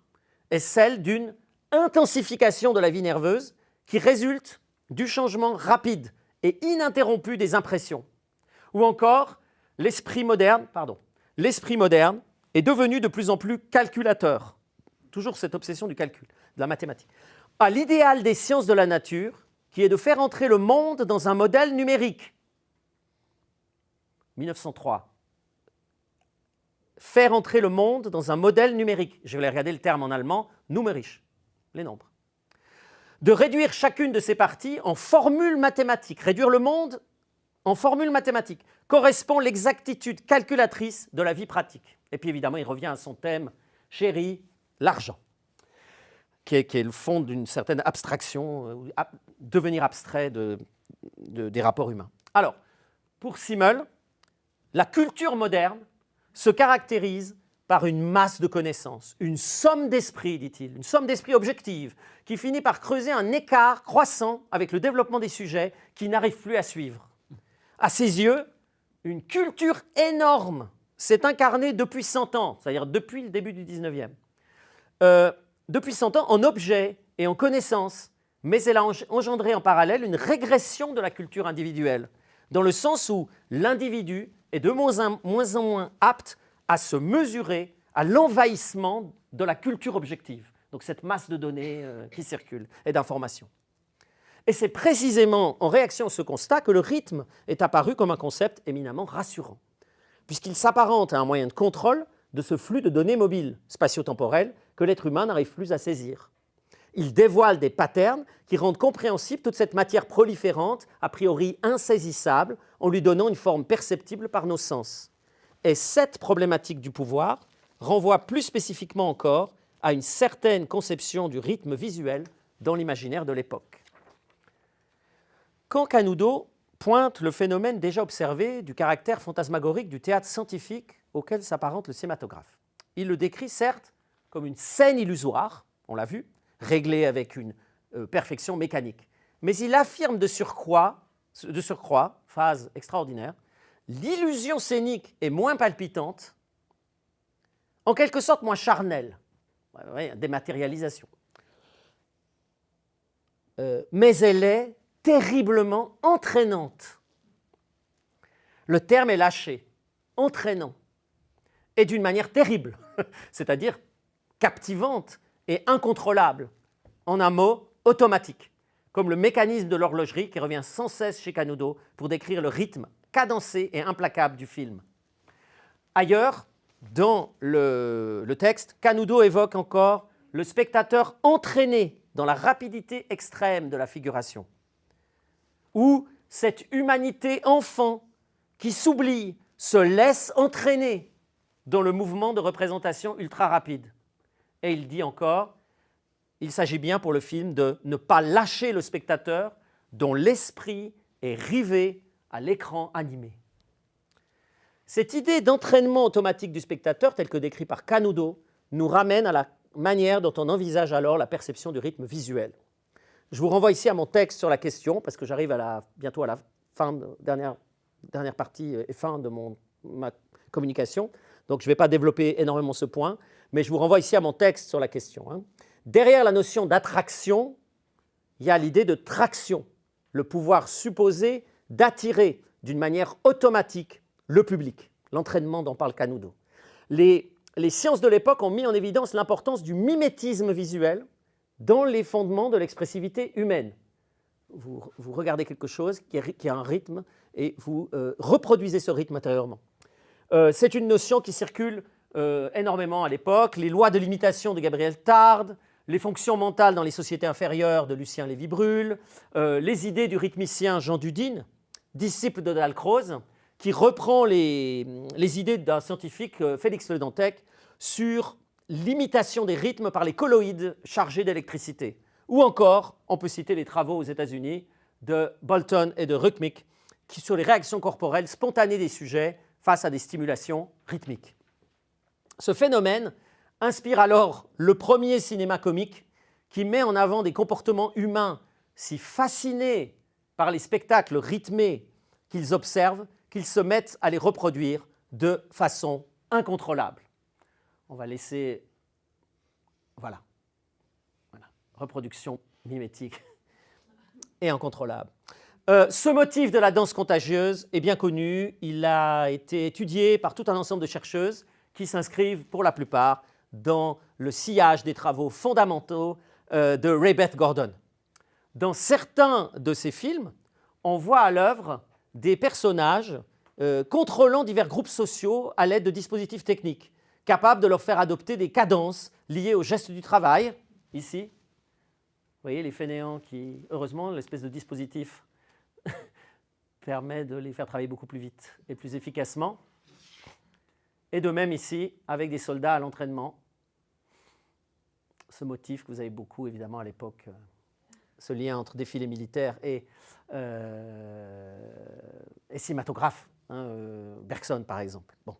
est celle d'une intensification de la vie nerveuse qui résulte du changement rapide et ininterrompu des impressions. Ou encore, l'esprit moderne est devenu de plus en plus calculateur. Toujours cette obsession du calcul, de la mathématique. À l'idéal des sciences de la nature, qui est de faire entrer le monde dans un modèle numérique. 1903. Faire entrer le monde dans un modèle numérique. Je vais regarder le terme en allemand, numerisch, les nombres. De réduire chacune de ces parties en formules mathématiques. Réduire le monde en formules mathématiques correspond l'exactitude calculatrice de la vie pratique. Et puis évidemment, il revient à son thème chéri, l'argent, qui est le fond d'une certaine abstraction, devenir abstrait des rapports humains. Alors, pour Simmel, la culture moderne se caractérise par une masse de connaissances, une somme d'esprit, dit-il, une somme d'esprit objective, qui finit par creuser un écart croissant avec le développement des sujets qui n'arrivent plus à suivre. À ses yeux, une culture énorme s'est incarnée depuis 100 ans, c'est-à-dire depuis le début du 19e. Depuis 100 ans en objets et en connaissances, mais elle a engendré en parallèle une régression de la culture individuelle, dans le sens où l'individu est de moins en moins apte à se mesurer à l'envahissement de la culture objective, donc cette masse de données qui circulent et d'informations. Et c'est précisément en réaction à ce constat que le rythme est apparu comme un concept éminemment rassurant, puisqu'il s'apparente à un moyen de contrôle de ce flux de données mobiles, spatio-temporels, que l'être humain n'arrive plus à saisir. Il dévoile des patterns qui rendent compréhensible toute cette matière proliférante, a priori insaisissable, en lui donnant une forme perceptible par nos sens. Et cette problématique du pouvoir renvoie plus spécifiquement encore à une certaine conception du rythme visuel dans l'imaginaire de l'époque. Quand Canudo pointe le phénomène déjà observé du caractère fantasmagorique du théâtre scientifique auquel s'apparente le cinématographe, il le décrit certes comme une scène illusoire, on l'a vu, réglée avec une perfection mécanique, mais il affirme de surcroît, phase extraordinaire, l'illusion scénique est moins palpitante, en quelque sorte moins charnelle, dématérialisation. Mais elle est terriblement entraînante. Le terme est lâché, entraînant, et d'une manière terrible, c'est-à-dire captivante et incontrôlable. En un mot, automatique, comme le mécanisme de l'horlogerie qui revient sans cesse chez Canudo pour décrire le rythme cadencé et implacable du film. Ailleurs, dans le texte, Canudo évoque encore le spectateur entraîné dans la rapidité extrême de la figuration, ou cette humanité enfant qui s'oublie, se laisse entraîner dans le mouvement de représentation ultra rapide. Et il dit encore, il s'agit bien pour le film de ne pas lâcher le spectateur dont l'esprit est rivé à l'écran animé. Cette idée d'entraînement automatique du spectateur, telle que décrite par Canudo, nous ramène à la manière dont on envisage alors la perception du rythme visuel. Je vous renvoie ici à mon texte sur la question, parce que j'arrive bientôt à la fin, dernière partie et fin de ma communication, donc je ne vais pas développer énormément ce point, mais je vous renvoie ici à mon texte sur la question. Derrière la notion d'attraction, il y a l'idée de traction, le pouvoir supposé d'attirer d'une manière automatique le public, l'entraînement dont parle Canudo. Les sciences de l'époque ont mis en évidence l'importance du mimétisme visuel dans les fondements de l'expressivité humaine. Vous regardez quelque chose qui a un rythme et vous reproduisez ce rythme intérieurement. C'est une notion qui circule énormément à l'époque. Les lois de l'imitation de Gabriel Tarde, les fonctions mentales dans les sociétés inférieures de Lucien Lévy-Bruhl, les idées du rythmicien Jean Dudine, disciple de Dalcroze, qui reprend les idées d'un scientifique, Félix Le Dantec, sur l'imitation des rythmes par les colloïdes chargés d'électricité. Ou encore, on peut citer les travaux aux États-Unis de Bolton et de Rukmik sur les réactions corporelles spontanées des sujets face à des stimulations rythmiques. Ce phénomène inspire alors le premier cinéma comique qui met en avant des comportements humains si fascinés par les spectacles rythmés qu'ils observent qu'ils se mettent à les reproduire de façon incontrôlable. On va laisser... Voilà. Reproduction mimétique et incontrôlable. Ce motif de la danse contagieuse est bien connu. Il a été étudié par tout un ensemble de chercheuses qui s'inscrivent pour la plupart dans le sillage des travaux fondamentaux de Ray Beth Gordon. Dans certains de ces films, on voit à l'œuvre des personnages contrôlant divers groupes sociaux à l'aide de dispositifs techniques, capables de leur faire adopter des cadences liées au geste du travail. Ici, vous voyez les fainéants qui, heureusement, l'espèce de dispositif permet de les faire travailler beaucoup plus vite et plus efficacement. Et de même ici, avec des soldats à l'entraînement. Ce motif que vous avez beaucoup, évidemment, à l'époque, ce lien entre défilé militaire et cinématographe, Bergson, par exemple. Bon.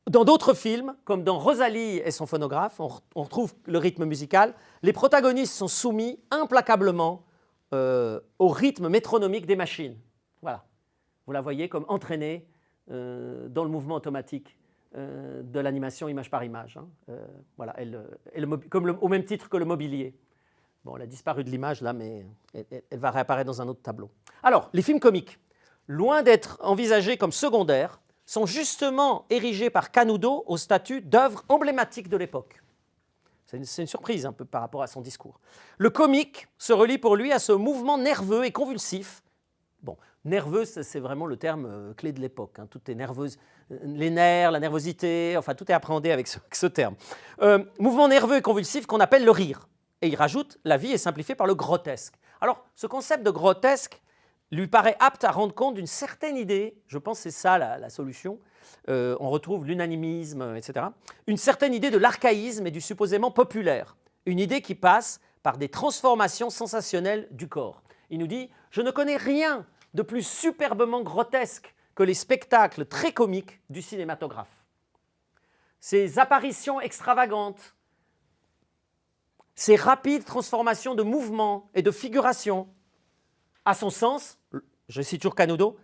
Dans d'autres films, comme dans Rosalie et son phonographe, on retrouve le rythme musical. Les protagonistes sont soumis implacablement au rythme métronomique des machines. Voilà. Vous la voyez comme entraînée dans le mouvement automatique de l'animation image par image. Voilà, au même titre que le mobilier. Bon, elle a disparu de l'image là, mais elle va réapparaître dans un autre tableau. Alors, les films comiques, loin d'être envisagés comme secondaires, sont justement érigés par Canudo au statut d'œuvre emblématique de l'époque. C'est une surprise un peu par rapport à son discours. Le comique se relie pour lui à ce mouvement nerveux et convulsif. Bon, nerveux, c'est vraiment le terme clé de l'époque. Tout est nerveuse, les nerfs, la nervosité, enfin tout est appréhendé avec ce terme. Mouvement nerveux et convulsif qu'on appelle le rire. Et il rajoute, la vie est simplifiée par le grotesque. Alors, ce concept de grotesque lui paraît apte à rendre compte d'une certaine idée, je pense que c'est ça la solution, on retrouve l'unanimisme, etc., une certaine idée de l'archaïsme et du supposément populaire, une idée qui passe par des transformations sensationnelles du corps. Il nous dit « Je ne connais rien de plus superbement grotesque que les spectacles très comiques du cinématographe. Ces apparitions extravagantes, ces rapides transformations de mouvements et de figurations, à son sens, je cite toujours Canudo,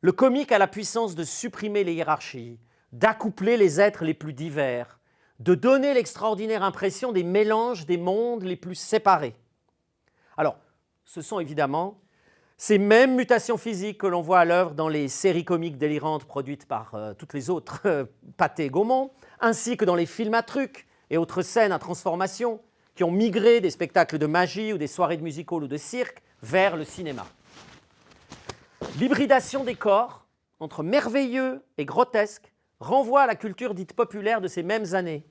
le comique a la puissance de supprimer les hiérarchies, d'accoupler les êtres les plus divers, de donner l'extraordinaire impression des mélanges des mondes les plus séparés. Alors, ce sont évidemment ces mêmes mutations physiques que l'on voit à l'œuvre dans les séries comiques délirantes produites par toutes les autres Pathé et Gaumont, ainsi que dans les films à trucs et autres scènes à transformation qui ont migré des spectacles de magie ou des soirées de music-hall ou de cirque vers le cinéma. L'hybridation des corps entre merveilleux et grotesque renvoie à la culture dite populaire de ces mêmes années.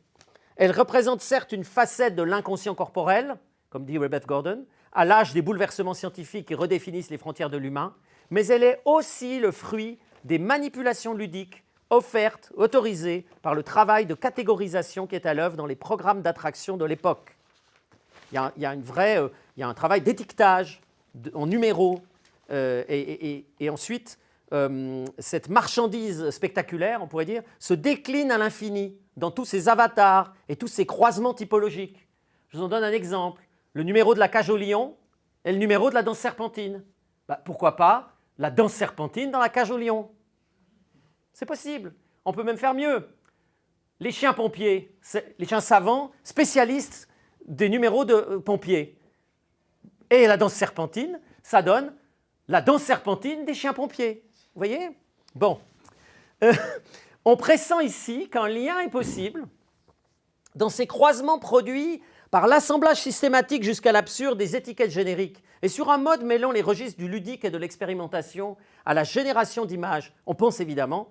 Elle représente certes une facette de l'inconscient corporel, comme dit Rebeth Gordon, à l'âge des bouleversements scientifiques qui redéfinissent les frontières de l'humain, mais elle est aussi le fruit des manipulations ludiques offertes, autorisées par le travail de catégorisation qui est à l'œuvre dans les programmes d'attraction de l'époque. Il y a un travail d'étiquetage en numéros et ensuite cette marchandise spectaculaire, on pourrait dire, se décline à l'infini dans tous ces avatars et tous ces croisements typologiques. Je vous en donne un exemple. Le numéro de la cage au lion et le numéro de la danse serpentine. Pourquoi pas la danse serpentine dans la cage au lion? C'est possible. On peut même faire mieux. Les chiens pompiers, les chiens savants, spécialistes des numéros de pompiers. Et la danse serpentine, ça donne la danse serpentine des chiens pompiers. Vous voyez? Bon. On pressent ici qu'un lien est possible dans ces croisements produits par l'assemblage systématique jusqu'à l'absurde des étiquettes génériques et sur un mode mêlant les registres du ludique et de l'expérimentation à la génération d'images. On pense évidemment,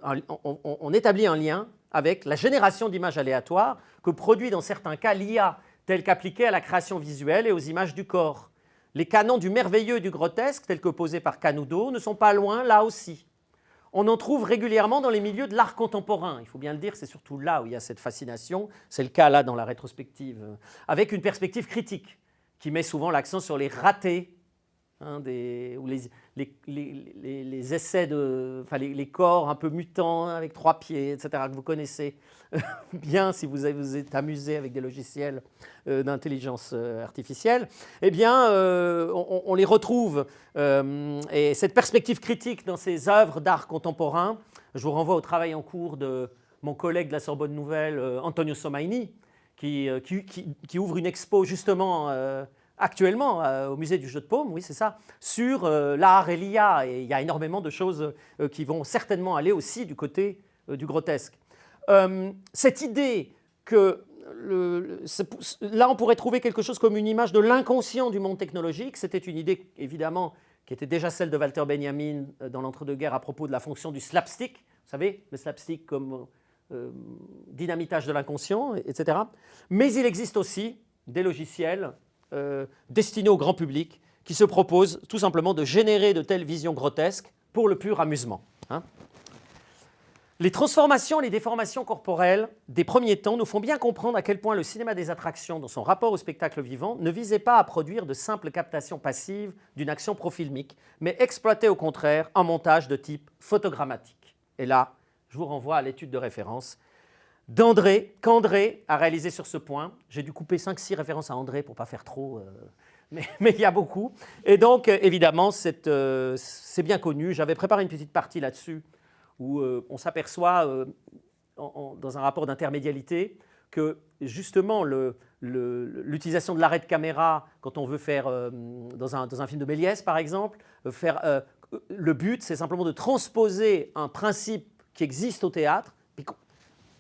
on établit un lien avec la génération d'images aléatoires que produit dans certains cas l'IA, telle qu'appliquée à la création visuelle et aux images du corps. Les canons du merveilleux et du grotesque, tels que posés par Canudo, ne sont pas loin là aussi. On en trouve régulièrement dans les milieux de l'art contemporain. Il faut bien le dire, c'est surtout là où il y a cette fascination. C'est le cas là dans la rétrospective, avec une perspective critique qui met souvent l'accent sur les ratés, ou les essais les corps un peu mutants avec 3 pieds, etc., que vous connaissez bien si vous êtes amusé avec des logiciels d'intelligence artificielle. Eh bien, on les retrouve. Et cette perspective critique dans ces œuvres d'art contemporain, je vous renvoie au travail en cours de mon collègue de la Sorbonne Nouvelle, Antonio Somaini, qui ouvre une expo justement actuellement au musée du Jeu de Paume, oui c'est ça, sur l'art et l'IA. Et il y a énormément de choses qui vont certainement aller aussi du côté du grotesque. Cette idée que là on pourrait trouver quelque chose comme une image de l'inconscient du monde technologique, c'était une idée évidemment qui était déjà celle de Walter Benjamin dans l'entre-deux-guerres à propos de la fonction du slapstick, vous savez, le slapstick comme dynamitage de l'inconscient, etc. Mais il existe aussi des logiciels destinés au grand public qui se proposent tout simplement de générer de telles visions grotesques pour le pur amusement. Les transformations et les déformations corporelles des premiers temps nous font bien comprendre à quel point le cinéma des attractions, dans son rapport au spectacle vivant, ne visait pas à produire de simples captations passives d'une action profilmique, mais exploitait au contraire un montage de type photogrammatique. Et là, je vous renvoie à l'étude de référence qu'André a réalisé sur ce point. J'ai dû couper 5-6 références à André pour ne pas faire trop, mais il y a beaucoup. Et donc, évidemment, c'est bien connu. J'avais préparé une petite partie là-dessus où on s'aperçoit, dans un rapport d'intermédialité, que justement l'utilisation de l'arrêt de caméra, quand on veut faire, dans un film de Méliès par exemple, le but c'est simplement de transposer un principe qui existe au théâtre.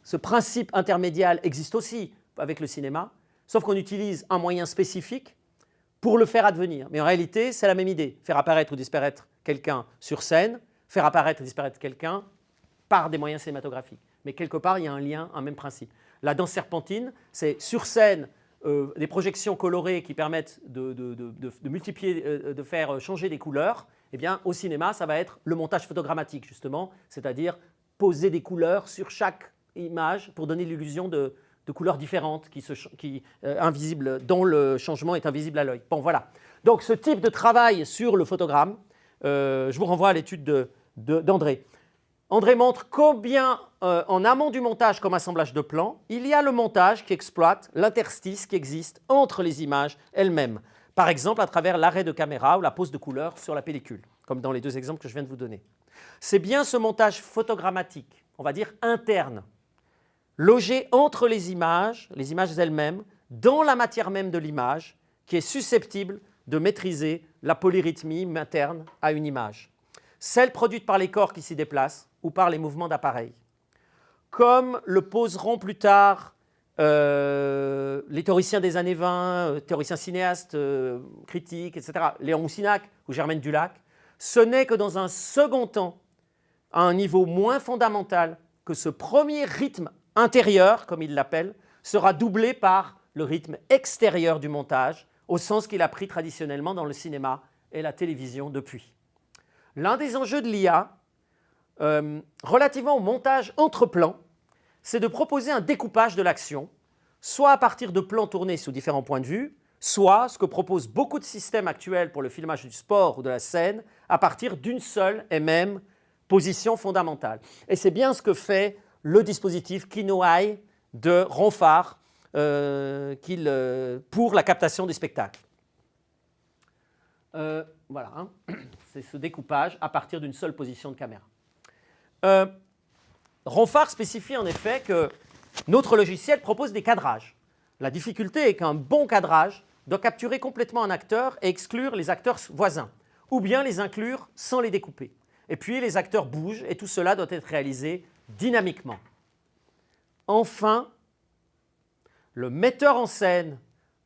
Ce principe intermédial existe aussi avec le cinéma, sauf qu'on utilise un moyen spécifique pour le faire advenir. Mais en réalité, c'est la même idée. Faire apparaître ou disparaître quelqu'un sur scène, faire apparaître et disparaître quelqu'un par des moyens cinématographiques. Mais quelque part, il y a un lien, un même principe. La danse serpentine, c'est sur scène des projections colorées qui permettent de multiplier, de faire changer des couleurs. Eh bien, au cinéma, ça va être le montage photogrammatique, justement, c'est-à-dire poser des couleurs sur chaque image pour donner l'illusion de couleurs différentes invisibles, dont le changement est invisible à l'œil. Bon, voilà. Donc, ce type de travail sur le photogramme, je vous renvoie à l'étude d'André. André montre combien, en amont du montage comme assemblage de plans, il y a le montage qui exploite l'interstice qui existe entre les images elles-mêmes. Par exemple, à travers l'arrêt de caméra ou la pose de couleurs sur la pellicule, comme dans les 2 exemples que je viens de vous donner. C'est bien ce montage photogrammatique, on va dire interne, logé entre les images elles-mêmes, dans la matière même de l'image, qui est susceptible de maîtriser la polyrythmie interne à une image, celle produite par les corps qui s'y déplacent ou par les mouvements d'appareils. Comme le poseront plus tard les théoriciens des années 20, théoriciens cinéastes, critiques, etc., Léon Moussinac ou Germaine Dulac, ce n'est que dans un second temps, à un niveau moins fondamental, que ce premier rythme intérieur, comme il l'appelle, sera doublé par le rythme extérieur du montage, au sens qu'il a pris traditionnellement dans le cinéma et la télévision depuis. L'un des enjeux de l'IA, relativement au montage entre plans, c'est de proposer un découpage de l'action, soit à partir de plans tournés sous différents points de vue, soit, ce que proposent beaucoup de systèmes actuels pour le filmage du sport ou de la scène, à partir d'une seule et même position fondamentale. Et c'est bien ce que fait le dispositif KinoEye de Ronfart pour la captation des spectacles. Voilà, hein. C'est ce découpage à partir d'une seule position de caméra. Ronfart spécifie en effet que notre logiciel propose des cadrages. La difficulté est qu'un bon cadrage doit capturer complètement un acteur et exclure les acteurs voisins, ou bien les inclure sans les découper. Et puis les acteurs bougent et tout cela doit être réalisé dynamiquement. Enfin, le metteur en scène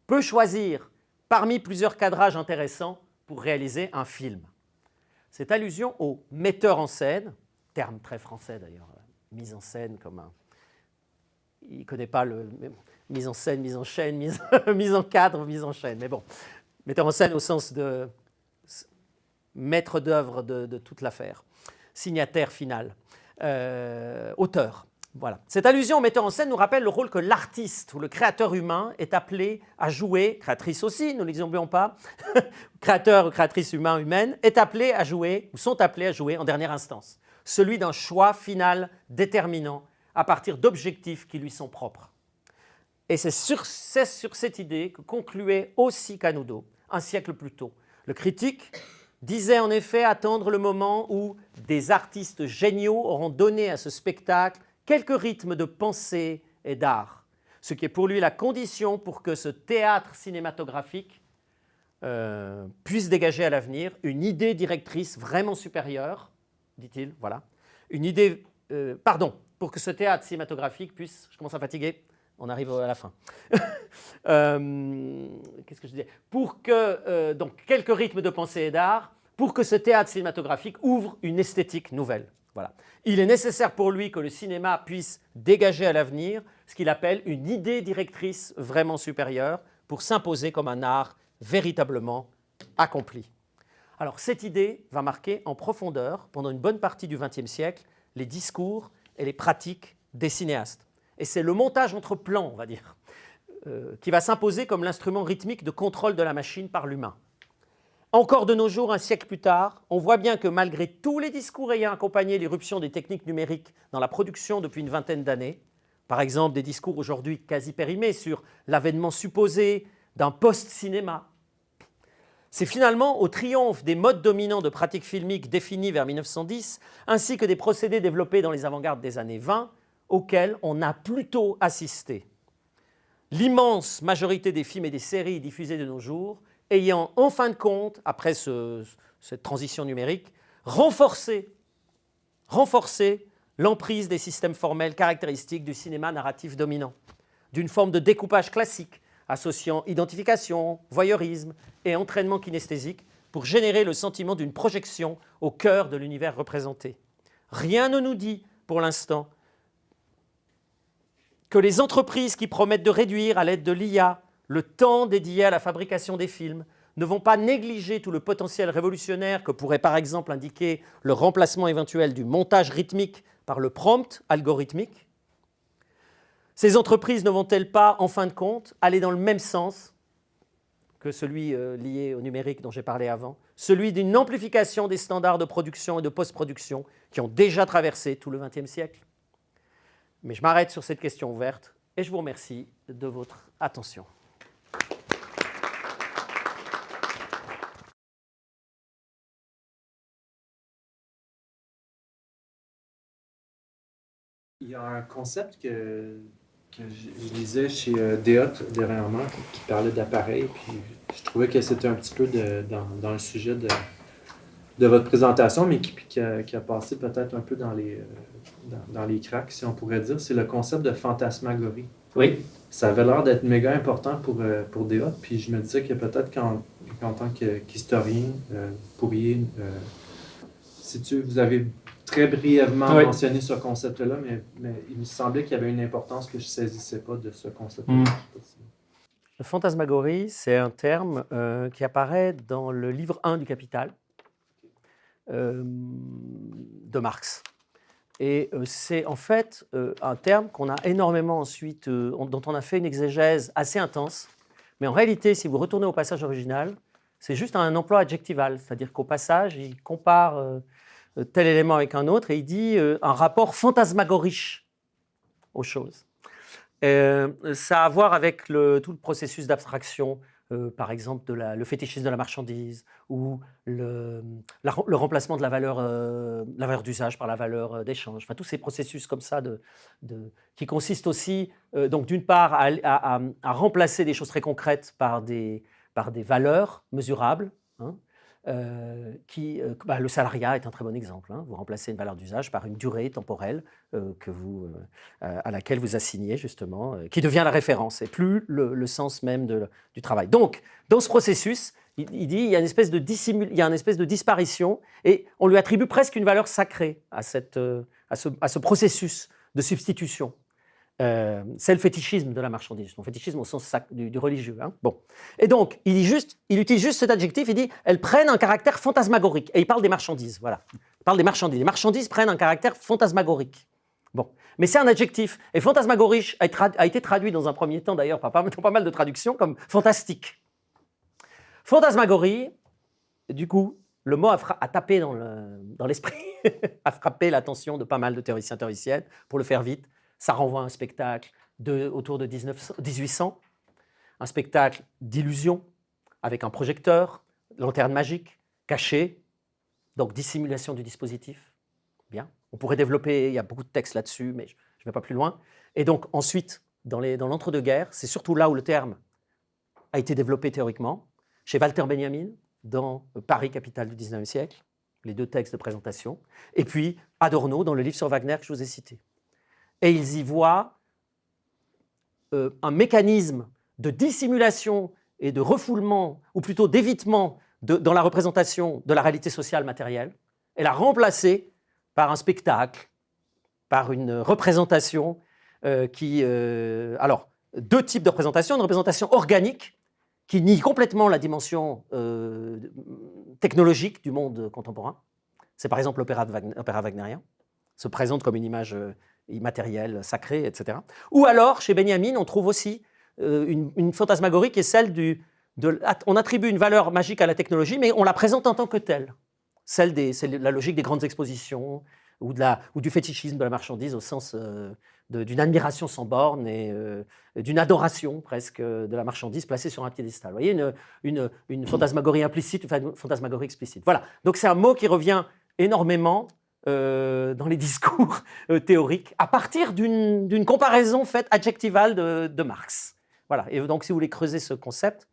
peut choisir parmi plusieurs cadrages intéressants pour réaliser un film. Cette allusion au metteur en scène, terme très français d'ailleurs, mise en scène comme un... Il ne connaît pas le mise en scène, mise en chaîne, mise en cadre, mise en chaîne. Mais bon, metteur en scène au sens de maître d'œuvre de toute l'affaire, signataire final, auteur. Voilà. Cette allusion au metteur en scène nous rappelle le rôle que l'artiste ou le créateur humain est appelé à jouer, créatrice aussi, ne l'oublions pas, créateur ou créatrice humaine, est appelé à jouer, ou sont appelés à jouer en dernière instance, celui d'un choix final déterminant à partir d'objectifs qui lui sont propres. Et c'est sur cette idée que concluait aussi Canudo, un siècle plus tôt. Le critique disait en effet attendre le moment où des artistes géniaux auront donné à ce spectacle quelques rythmes de pensée et d'art, ce qui est pour lui la condition pour que ce théâtre cinématographique puisse dégager à l'avenir une idée directrice vraiment supérieure, dit-il, voilà, une idée, pour que ce théâtre cinématographique puisse, je commence à fatiguer, on arrive à la fin. Qu'est-ce que je disais? Pour que, donc, quelques rythmes de pensée et d'art, pour que ce théâtre cinématographique ouvre une esthétique nouvelle. Voilà. Il est nécessaire pour lui que le cinéma puisse dégager à l'avenir ce qu'il appelle une idée directrice vraiment supérieure pour s'imposer comme un art véritablement accompli. Alors cette idée va marquer en profondeur, pendant une bonne partie du XXe siècle, les discours et les pratiques des cinéastes. Et c'est le montage entre plans, on va dire, qui va s'imposer comme l'instrument rythmique de contrôle de la machine par l'humain. Encore de nos jours, un siècle plus tard, on voit bien que malgré tous les discours ayant accompagné l'irruption des techniques numériques dans la production depuis une vingtaine d'années, par exemple des discours aujourd'hui quasi périmés sur l'avènement supposé d'un post-cinéma, c'est finalement au triomphe des modes dominants de pratique filmique définis vers 1910, ainsi que des procédés développés dans les avant-gardes des années 20, auxquels on a plutôt assisté. L'immense majorité des films et des séries diffusés de nos jours ayant, en fin de compte, après cette transition numérique, renforcé l'emprise des systèmes formels caractéristiques du cinéma narratif dominant, d'une forme de découpage classique associant identification, voyeurisme et entraînement kinesthésique pour générer le sentiment d'une projection au cœur de l'univers représenté. Rien ne nous dit, pour l'instant, que les entreprises qui promettent de réduire à l'aide de l'IA le temps dédié à la fabrication des films ne vont pas négliger tout le potentiel révolutionnaire que pourrait par exemple indiquer le remplacement éventuel du montage rythmique par le prompt algorithmique. Ces entreprises ne vont-elles pas, en fin de compte, aller dans le même sens que celui lié au numérique dont j'ai parlé avant, celui d'une amplification des standards de production et de post-production qui ont déjà traversé tout le XXe siècle? Mais je m'arrête sur cette question ouverte et je vous remercie de votre attention. Il y a un concept que je lisais chez Deot dernièrement, qui parlait d'appareils, puis je trouvais que c'était un petit peu dans le sujet de votre présentation, mais qui a passé peut-être un peu dans les cracks, si on pourrait dire. C'est le concept de fantasmagorie. Oui. Ça avait l'air d'être méga important pour Deot, puis je me disais que peut-être qu'en tant qu'historien, vous pourriez... vous avez très brièvement mentionné ce concept-là, mais il me semblait qu'il y avait une importance que je ne saisissais pas de ce concept-là. Le fantasmagorie, c'est un terme qui apparaît dans le livre 1 du Capital de Marx. Et c'est en fait un terme qu'on a énormément ensuite, dont on a fait une exégèse assez intense. Mais en réalité, si vous retournez au passage original, c'est juste un emploi adjectival, c'est-à-dire qu'au passage, il compare tel élément avec un autre et il dit un rapport fantasmagorique aux choses. Ça a à voir avec tout le processus d'abstraction, par exemple le fétichisme de la marchandise ou le remplacement de la valeur d'usage par la valeur d'échange. Enfin, tous ces processus comme ça qui consistent aussi, donc d'une part, à remplacer des choses très concrètes par des valeurs mesurables. Hein, le salariat est un très bon exemple. Hein. Vous remplacez une valeur d'usage par une durée temporelle à laquelle vous assignez justement, qui devient la référence et plus le sens même du travail. Donc, dans ce processus, il dit il y a une espèce de disparition et on lui attribue presque une valeur sacrée à ce processus de substitution. C'est le fétichisme de la marchandise, le fétichisme au sens du religieux. Hein. Bon. Et donc, il utilise juste cet adjectif, il dit « elles prennent un caractère fantasmagorique ». Et il parle des marchandises, voilà. Il parle des marchandises. Les marchandises prennent un caractère fantasmagorique. Bon. Mais c'est un adjectif. Et fantasmagorique a été traduit dans un premier temps, d'ailleurs, dans pas mal de traductions, comme fantastique. Fantasmagorie, du coup, le mot a tapé dans l'esprit, a frappé l'attention de pas mal de théoriciens, théoriciennes, pour le faire vite. Ça renvoie à un spectacle autour de 1800, un spectacle d'illusion avec un projecteur, lanterne magique, cachée, donc dissimulation du dispositif. Bien. On pourrait développer, il y a beaucoup de textes là-dessus, mais je ne vais pas plus loin. Et donc ensuite, dans l'entre-deux-guerres, c'est surtout là où le terme a été développé théoriquement, chez Walter Benjamin, dans Paris, capitale du XIXe siècle, les deux textes de présentation, et puis Adorno, dans le livre sur Wagner que je vous ai cité. Et ils y voient un mécanisme de dissimulation et de refoulement, ou plutôt d'évitement dans la représentation de la réalité sociale matérielle, et la remplacer par un spectacle, par une représentation alors, deux types de représentation. Une représentation organique, qui nie complètement la dimension technologique du monde contemporain. C'est par exemple l'opéra wagnérien, se présente comme une image immatérielle, sacrée, etc. Ou alors, chez Benjamin, on trouve aussi une fantasmagorie qui est celle on attribue une valeur magique à la technologie, mais on la présente en tant que telle. C'est la logique des grandes expositions ou du fétichisme de la marchandise au sens d'une admiration sans borne et d'une adoration presque de la marchandise placée sur un piédestal. Vous voyez, une fantasmagorie implicite, une fantasmagorie explicite. Voilà, donc c'est un mot qui revient énormément dans les discours théoriques à partir d'une comparaison faite adjectivale de Marx. Voilà, et donc si vous voulez creuser ce concept,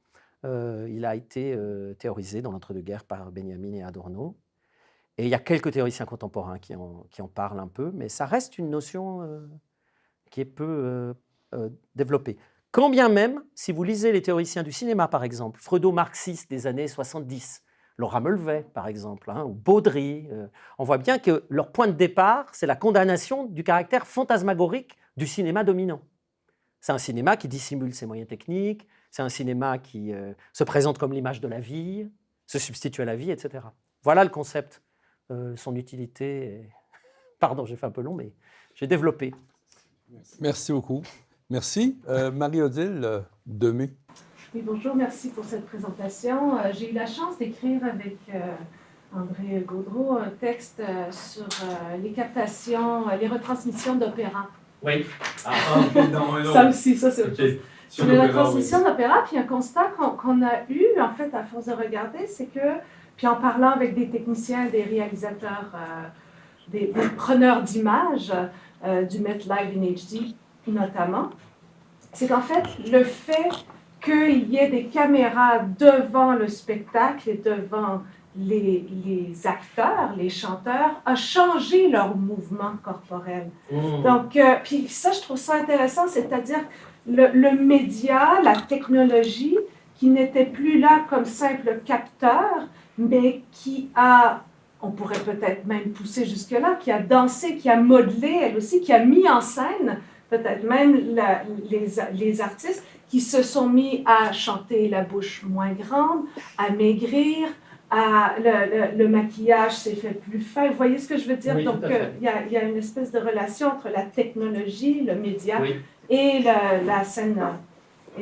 il a été théorisé dans l'entre-deux-guerres par Benjamin et Adorno. Et il y a quelques théoriciens contemporains qui en parlent un peu, mais ça reste une notion qui est peu développée. Quand bien même, si vous lisez les théoriciens du cinéma, par exemple, freudo-marxistes des années 70, Laura Mulvey, par exemple, hein, ou Baudry, on voit bien que leur point de départ, c'est la condamnation du caractère fantasmagorique du cinéma dominant. C'est un cinéma qui dissimule ses moyens techniques, c'est un cinéma qui se présente comme l'image de la vie, se substitue à la vie, etc. Voilà le concept, son utilité. Pardon, j'ai fait un peu long, mais j'ai développé. Merci beaucoup. Merci. Marie-Odile Demut. Oui, bonjour, merci pour cette présentation. J'ai eu la chance d'écrire avec André Gaudreault un texte sur les captations, les retransmissions d'opéra. Oui. Ça aussi, ça c'est autre chose. Sur les retransmissions d'opéra, puis un constat qu'on a eu, en fait, à force de regarder, c'est que, puis en parlant avec des techniciens, des réalisateurs des preneurs d'images du Met Live in HD notamment, c'est qu'en fait, le fait qu'il y ait des caméras devant le spectacle et devant les acteurs, les chanteurs, a changé leur mouvement corporel. Donc, puis ça, je trouve ça intéressant, c'est-à-dire le média, la technologie, qui n'était plus là comme simple capteur, mais qui a, on pourrait peut-être même pousser jusque-là, qui a dansé, qui a modelé, elle aussi, qui a mis en scène, peut-être même les artistes, qui se sont mis à chanter la bouche moins grande, à maigrir, le maquillage s'est fait plus fin. Vous voyez ce que je veux dire? Oui, donc, il y a une espèce de relation entre la technologie, le média, et la scène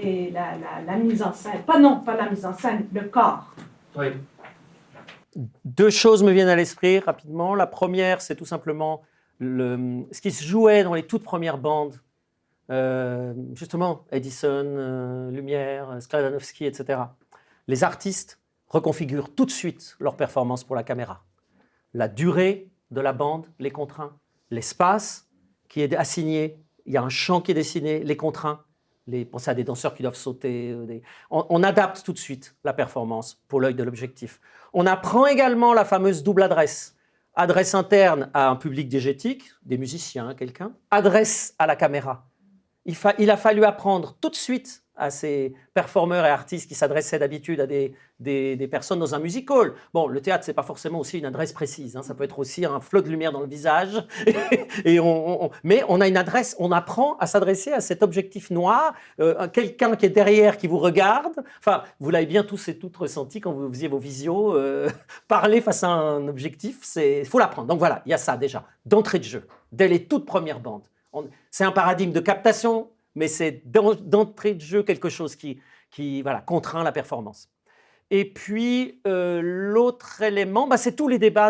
et la mise en scène. Pas la mise en scène, le corps. Oui. Deux choses me viennent à l'esprit rapidement. La première, c'est tout simplement ce qui se jouait dans les toutes premières bandes. Justement, Edison, Lumière, Skladanowski, etc. Les artistes reconfigurent tout de suite leur performance pour la caméra. La durée de la bande les contraint, l'espace qui est assigné, il y a un champ qui est dessiné, les contraint. Pensez à des danseurs qui doivent sauter. On adapte tout de suite la performance pour l'œil de l'objectif. On apprend également la fameuse double adresse. Adresse interne à un public diégétique, des musiciens, quelqu'un. Adresse à la caméra. Il a fallu apprendre tout de suite à ces performeurs et artistes qui s'adressaient d'habitude à des personnes dans un music hall. Bon, le théâtre, ce n'est pas forcément aussi une adresse précise, hein, ça peut être aussi un flot de lumière dans le visage. Mais on a une adresse, on apprend à s'adresser à cet objectif noir, quelqu'un qui est derrière, qui vous regarde. Enfin, vous l'avez bien tous et toutes ressenti quand vous faisiez vos visios. Parler face à un objectif, il faut l'apprendre. Donc voilà, il y a ça déjà, d'entrée de jeu, dès les toutes premières bandes. C'est un paradigme de captation, mais c'est d'entrée de jeu quelque chose qui contraint la performance. Et puis, l'autre élément, c'est tous les débats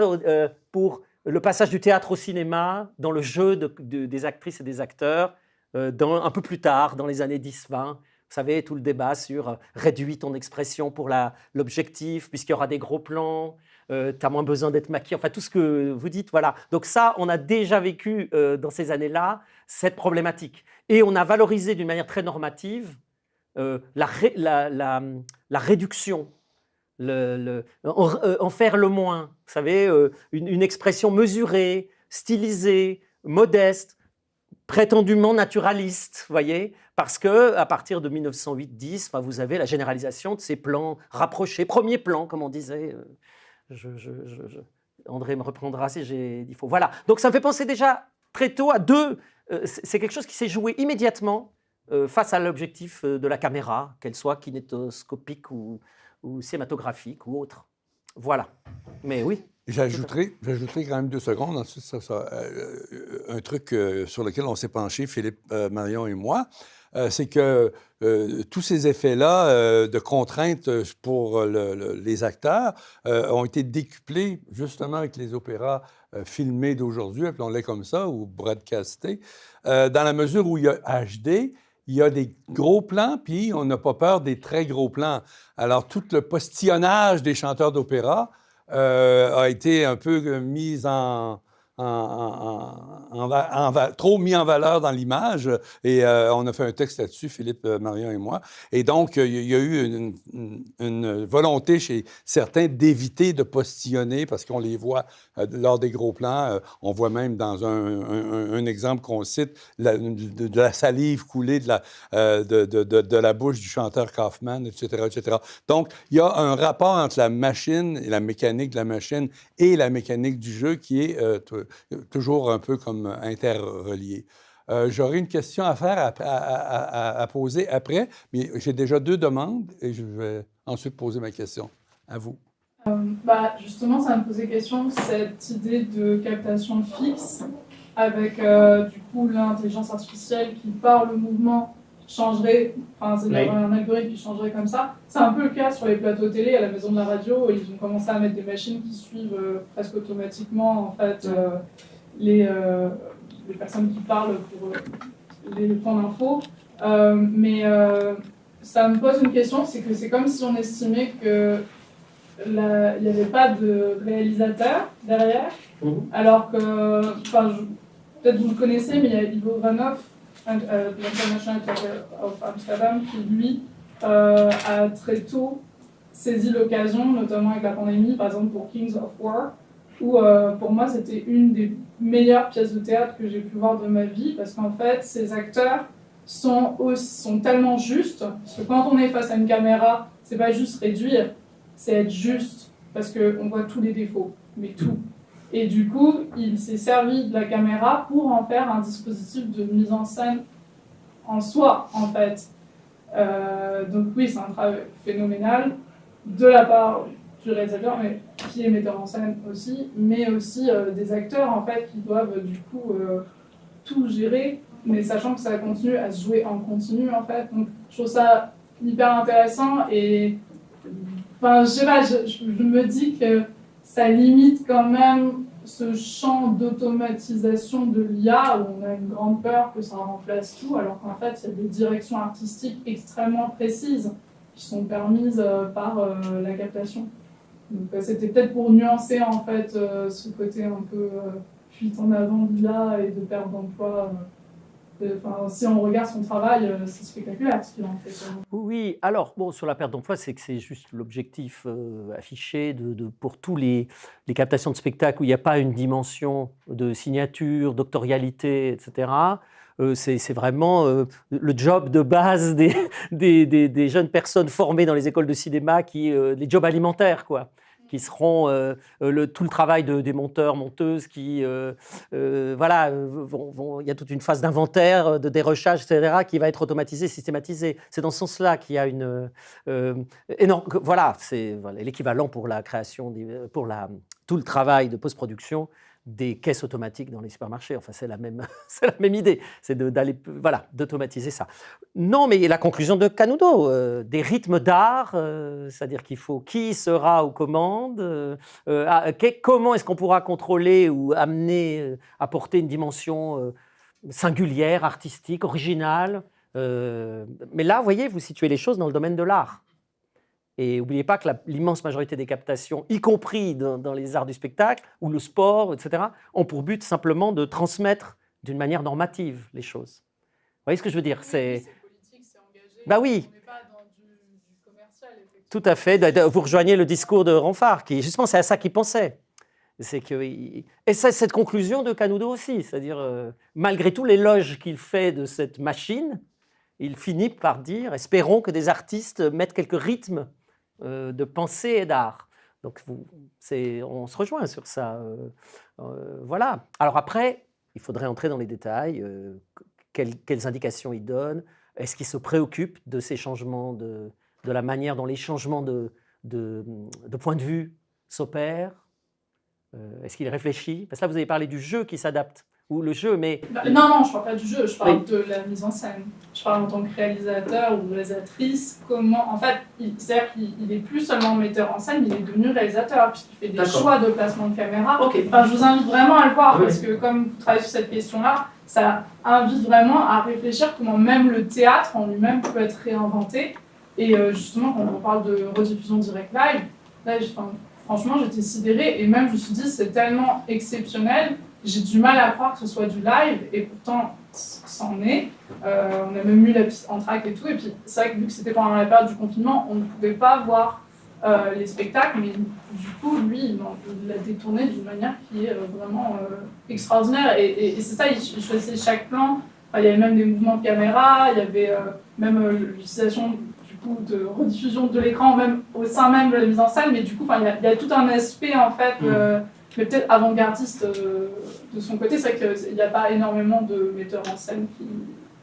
pour le passage du théâtre au cinéma, dans le jeu des actrices et des acteurs, un peu plus tard, dans les années 10-20. Vous savez, tout le débat sur réduis ton expression pour l'objectif, puisqu'il y aura des gros plans, tu as moins besoin d'être maquillé, enfin tout ce que vous dites, voilà. Donc ça, on a déjà vécu dans ces années-là cette problématique. Et on a valorisé d'une manière très normative la réduction, en faire le moins. Vous savez, une expression mesurée, stylisée, modeste, prétendument naturaliste, voyez, parce qu'à partir de 1908-10, vous avez la généralisation de ces plans rapprochés, premier plan, comme on disait. André me reprendra si j'ai dit faux. Voilà, donc ça me fait penser déjà très tôt à c'est quelque chose qui s'est joué immédiatement face à l'objectif de la caméra, qu'elle soit kinétoscopique ou cinématographique ou autre. Voilà, mais oui. J'ajouterai quand même 2 secondes, ensuite un truc sur lequel on s'est penché, Philippe, Marion et moi, c'est que tous ces effets-là de contraintes pour les acteurs ont été décuplés justement avec les opéras filmés d'aujourd'hui, appelons-les comme ça, ou broadcastés, dans la mesure où il y a HD, il y a des gros plans, puis on n'a pas peur des très gros plans. Alors, tout le postillonnage des chanteurs d'opéra a été un peu mis trop mis en valeur dans l'image, et on a fait un texte là-dessus, Philippe, Marion et moi. Et donc, il y a eu une volonté chez certains d'éviter de postillonner parce qu'on les voit lors des gros plans. On voit même dans un exemple qu'on cite de la salive coulée de la bouche du chanteur Kaufman, etc., etc. Donc, il y a un rapport entre la machine et la mécanique de la machine et la mécanique du jeu qui est toujours un peu comme interrelié. J'aurais une question à faire, à poser après, mais j'ai déjà 2 demandes et je vais ensuite poser ma question. À vous. Justement, ça me posait question, cette idée de captation fixe avec du coup l'intelligence artificielle qui, par le mouvement, changerait, c'est-à-dire un algorithme qui changerait comme ça. C'est un peu le cas sur les plateaux télé, à la maison de la radio, ils ont commencé à mettre des machines qui suivent presque automatiquement en fait les personnes qui parlent pour les points d'info. Mais ça me pose une question, c'est que c'est comme si on estimait que il n'y avait pas de réalisateur derrière, alors que, peut-être vous le connaissez, mais il y a Ivo Vanov, de l'International Theatre of Amsterdam, qui lui a très tôt saisi l'occasion, notamment avec la pandémie, par exemple pour Kings of War, où pour moi c'était une des meilleures pièces de théâtre que j'ai pu voir de ma vie, parce qu'en fait ces acteurs sont tellement justes, parce que quand on est face à une caméra, c'est pas juste réduire, c'est être juste, parce qu'on voit tous les défauts, mais tout. Et du coup, il s'est servi de la caméra pour en faire un dispositif de mise en scène en soi, en fait. Donc oui, c'est un travail phénoménal de la part du réalisateur, mais qui est metteur en scène aussi, mais aussi des acteurs, en fait, qui doivent du coup tout gérer, mais sachant que ça continue à se jouer en continu, en fait. Donc je trouve ça hyper intéressant et enfin, je sais pas, je me dis que ça limite quand même ce champ d'automatisation de l'IA où on a une grande peur que ça remplace tout, alors qu'en fait, il y a des directions artistiques extrêmement précises qui sont permises par la captation. Donc c'était peut-être pour nuancer en fait ce côté un peu fuite en avant de l'IA et de perte d'emploi. Si on regarde son travail, c'est spectaculaire ce qu'il en fait. Oui, alors, bon, sur la perte d'emploi, c'est que c'est juste l'objectif affiché pour tous les captations de spectacles où il n'y a pas une dimension de signature, doctorialité, etc. C'est vraiment le job de base des jeunes personnes formées dans les écoles de cinéma, les jobs alimentaires, quoi, qui seront tout le travail des monteurs, monteuses, qui, voilà, il y a toute une phase d'inventaire, de dérochage, etc., qui va être automatisée, systématisée. C'est dans ce sens-là qu'il y a une énorme... Voilà, c'est l'équivalent pour la création, tout le travail de post-production des caisses automatiques dans les supermarchés. Enfin, c'est la même idée, c'est d'automatiser ça. Non, mais la conclusion de Canudo, des rythmes d'art, c'est-à-dire qu'il faut qui sera aux commandes, comment est-ce qu'on pourra contrôler ou amener, apporter une dimension singulière, artistique, originale. Mais là, vous voyez, vous situez les choses dans le domaine de l'art. Et n'oubliez pas que l'immense majorité des captations, y compris dans les arts du spectacle ou le sport, etc., ont pour but simplement de transmettre d'une manière normative les choses. Vous voyez ce que je veux dire? C'est politique, c'est engagé. Bah oui. On n'est pas dans du commercial, effectivement. Tout à fait. Vous rejoignez le discours de Renfart, qui justement c'est à ça qu'il pensait. Et c'est cette conclusion de Canudo aussi, c'est-à-dire malgré tout l'éloge qu'il fait de cette machine, il finit par dire espérons que des artistes mettent quelques rythmes de pensée et d'art. Donc, on se rejoint sur ça. Voilà. Alors après, il faudrait entrer dans les détails. Quelles indications il donne? Est-ce qu'il se préoccupe de ces changements, de la manière dont les changements de point de vue s'opèrent? Est-ce qu'il réfléchit? Parce que là, vous avez parlé du jeu qui s'adapte. Ou le jeu, mais... Non, je ne parle pas du jeu, je parle de la mise en scène. Je parle en tant que réalisateur ou réalisatrice, comment... En fait, c'est-à-dire qu'il est plus seulement metteur en scène, il est devenu réalisateur, puisqu'il fait des choix de placement de caméra. Enfin, je vous invite vraiment à le voir, parce que comme vous travaillez sur cette question-là, ça invite vraiment à réfléchir comment même le théâtre en lui-même peut être réinventé. Et justement, quand on parle de rediffusion direct live, là, franchement, j'étais sidérée, et même je me suis dit, c'est tellement exceptionnel. J'ai du mal à croire que ce soit du live, et pourtant, c'en est. On a même eu la piste en track et tout, et puis c'est vrai que vu que c'était pendant la période du confinement, on ne pouvait pas voir les spectacles, mais du coup, lui, il l'a détourné d'une manière qui est vraiment extraordinaire. Et c'est ça, il choisissait chaque plan. Enfin, il y avait même des mouvements de caméra, il y avait même l'utilisation du coup de rediffusion de l'écran, même au sein même de la mise en scène, mais du coup, il y a tout un aspect en fait. Mais peut-être avant-gardiste de son côté, c'est vrai qu'il n'y a pas énormément de metteurs en scène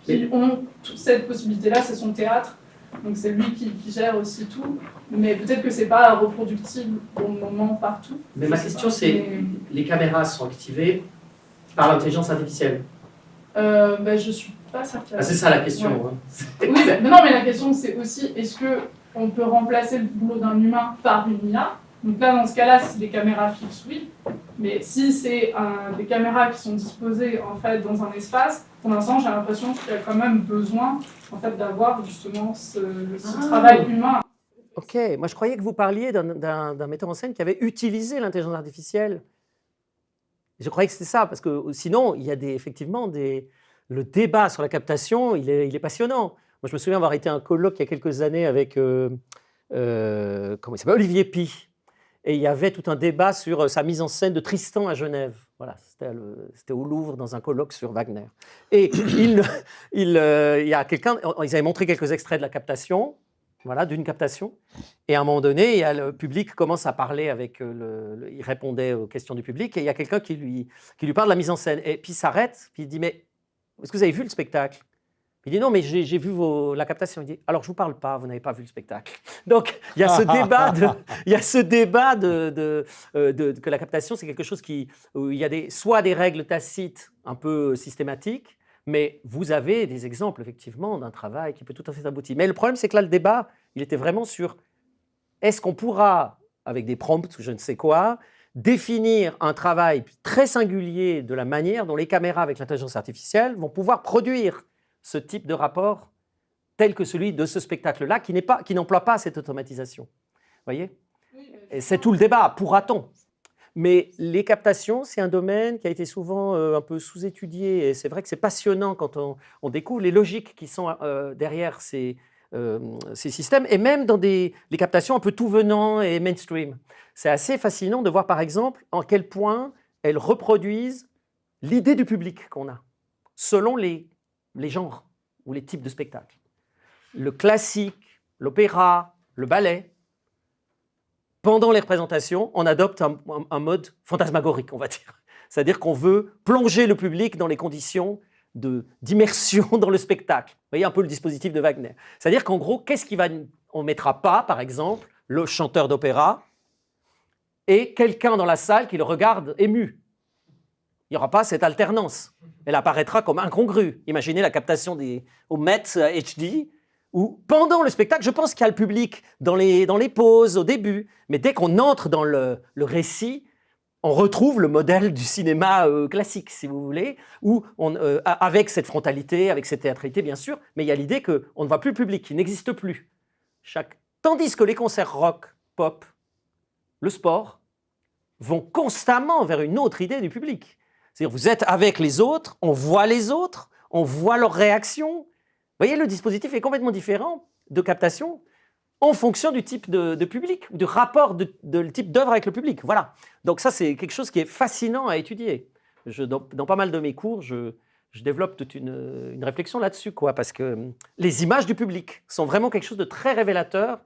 qui ont toute cette possibilité-là, c'est son théâtre, donc c'est lui qui gère aussi tout, mais peut-être que c'est pas reproductible pour le moment partout. Mais ma question c'est, les caméras sont activées par l'intelligence artificielle? Je suis pas certaine. Ah, c'est ça la question. Ouais. Hein. Oui, mais non, mais la question c'est aussi, est-ce qu'on peut remplacer le boulot d'un humain par une IA? Donc là, dans ce cas-là, c'est des caméras fixes, oui. Mais si c'est des caméras qui sont disposées en fait dans un espace, pour l'instant, j'ai l'impression qu'il y a quand même besoin en fait d'avoir justement ce travail humain. Ok, moi je croyais que vous parliez d'un metteur en scène qui avait utilisé l'intelligence artificielle. Je croyais que c'était ça, parce que sinon, il y a effectivement le débat sur la captation, il est passionnant. Moi, je me souviens avoir été à un colloque il y a quelques années avec comment il s'appelle, Olivier Py. Et il y avait tout un débat sur sa mise en scène de Tristan à Genève. Voilà, c'était au Louvre dans un colloque sur Wagner. Et il y a quelqu'un, ils avaient montré quelques extraits de la captation, voilà, d'une captation. Et à un moment donné, le public commence à parler avec il répondait aux questions du public, et il y a quelqu'un qui lui parle de la mise en scène. Et puis il s'arrête, puis il dit, mais est-ce que vous avez vu le spectacle? Il dit, non, mais j'ai vu la captation. Il dit, alors je ne vous parle pas, vous n'avez pas vu le spectacle. Donc il y a ce débat, que la captation, c'est quelque chose où il y a soit des règles tacites un peu systématiques, mais vous avez des exemples, effectivement, d'un travail qui peut tout à fait aboutir. Mais le problème, c'est que là, le débat, il était vraiment sur est-ce qu'on pourra, avec des prompts, je ne sais quoi, définir un travail très singulier de la manière dont les caméras avec l'intelligence artificielle vont pouvoir produire ce type de rapport tel que celui de ce spectacle-là, qui n'emploie pas cette automatisation. Vous voyez ? Et c'est tout le débat, pourra-t-on ? Mais les captations, c'est un domaine qui a été souvent un peu sous-étudié, et c'est vrai que c'est passionnant quand on découvre les logiques qui sont derrière ces systèmes, et même dans les captations un peu tout venant et mainstream. C'est assez fascinant de voir, par exemple, en quel point elles reproduisent l'idée du public qu'on a, selon les genres ou les types de spectacles. Le classique, l'opéra, le ballet, pendant les représentations, on adopte un mode fantasmagorique, on va dire. C'est-à-dire qu'on veut plonger le public dans les conditions d'immersion dans le spectacle. Vous voyez un peu le dispositif de Wagner. C'est-à-dire qu'en gros, on ne mettra pas, par exemple, le chanteur d'opéra et quelqu'un dans la salle qui le regarde ému. Il n'y aura pas cette alternance. Elle apparaîtra comme incongrue. Imaginez la captation au Met HD, où pendant le spectacle, je pense qu'il y a le public dans les pauses, au début, mais dès qu'on entre dans le récit, on retrouve le modèle du cinéma classique, si vous voulez, où avec cette frontalité, avec cette théâtralité, bien sûr, mais il y a l'idée qu'on ne voit plus le public, qui n'existe plus. Tandis que les concerts rock, pop, le sport, vont constamment vers une autre idée du public. C'est-à-dire, vous êtes avec les autres, on voit leurs réactions. Vous voyez, le dispositif est complètement différent de captation en fonction du type de public, du rapport de type d'œuvre avec le public. Voilà. Donc ça, c'est quelque chose qui est fascinant à étudier. Dans pas mal de mes cours, je développe toute une réflexion là-dessus, parce que les images du public sont vraiment quelque chose de très révélateur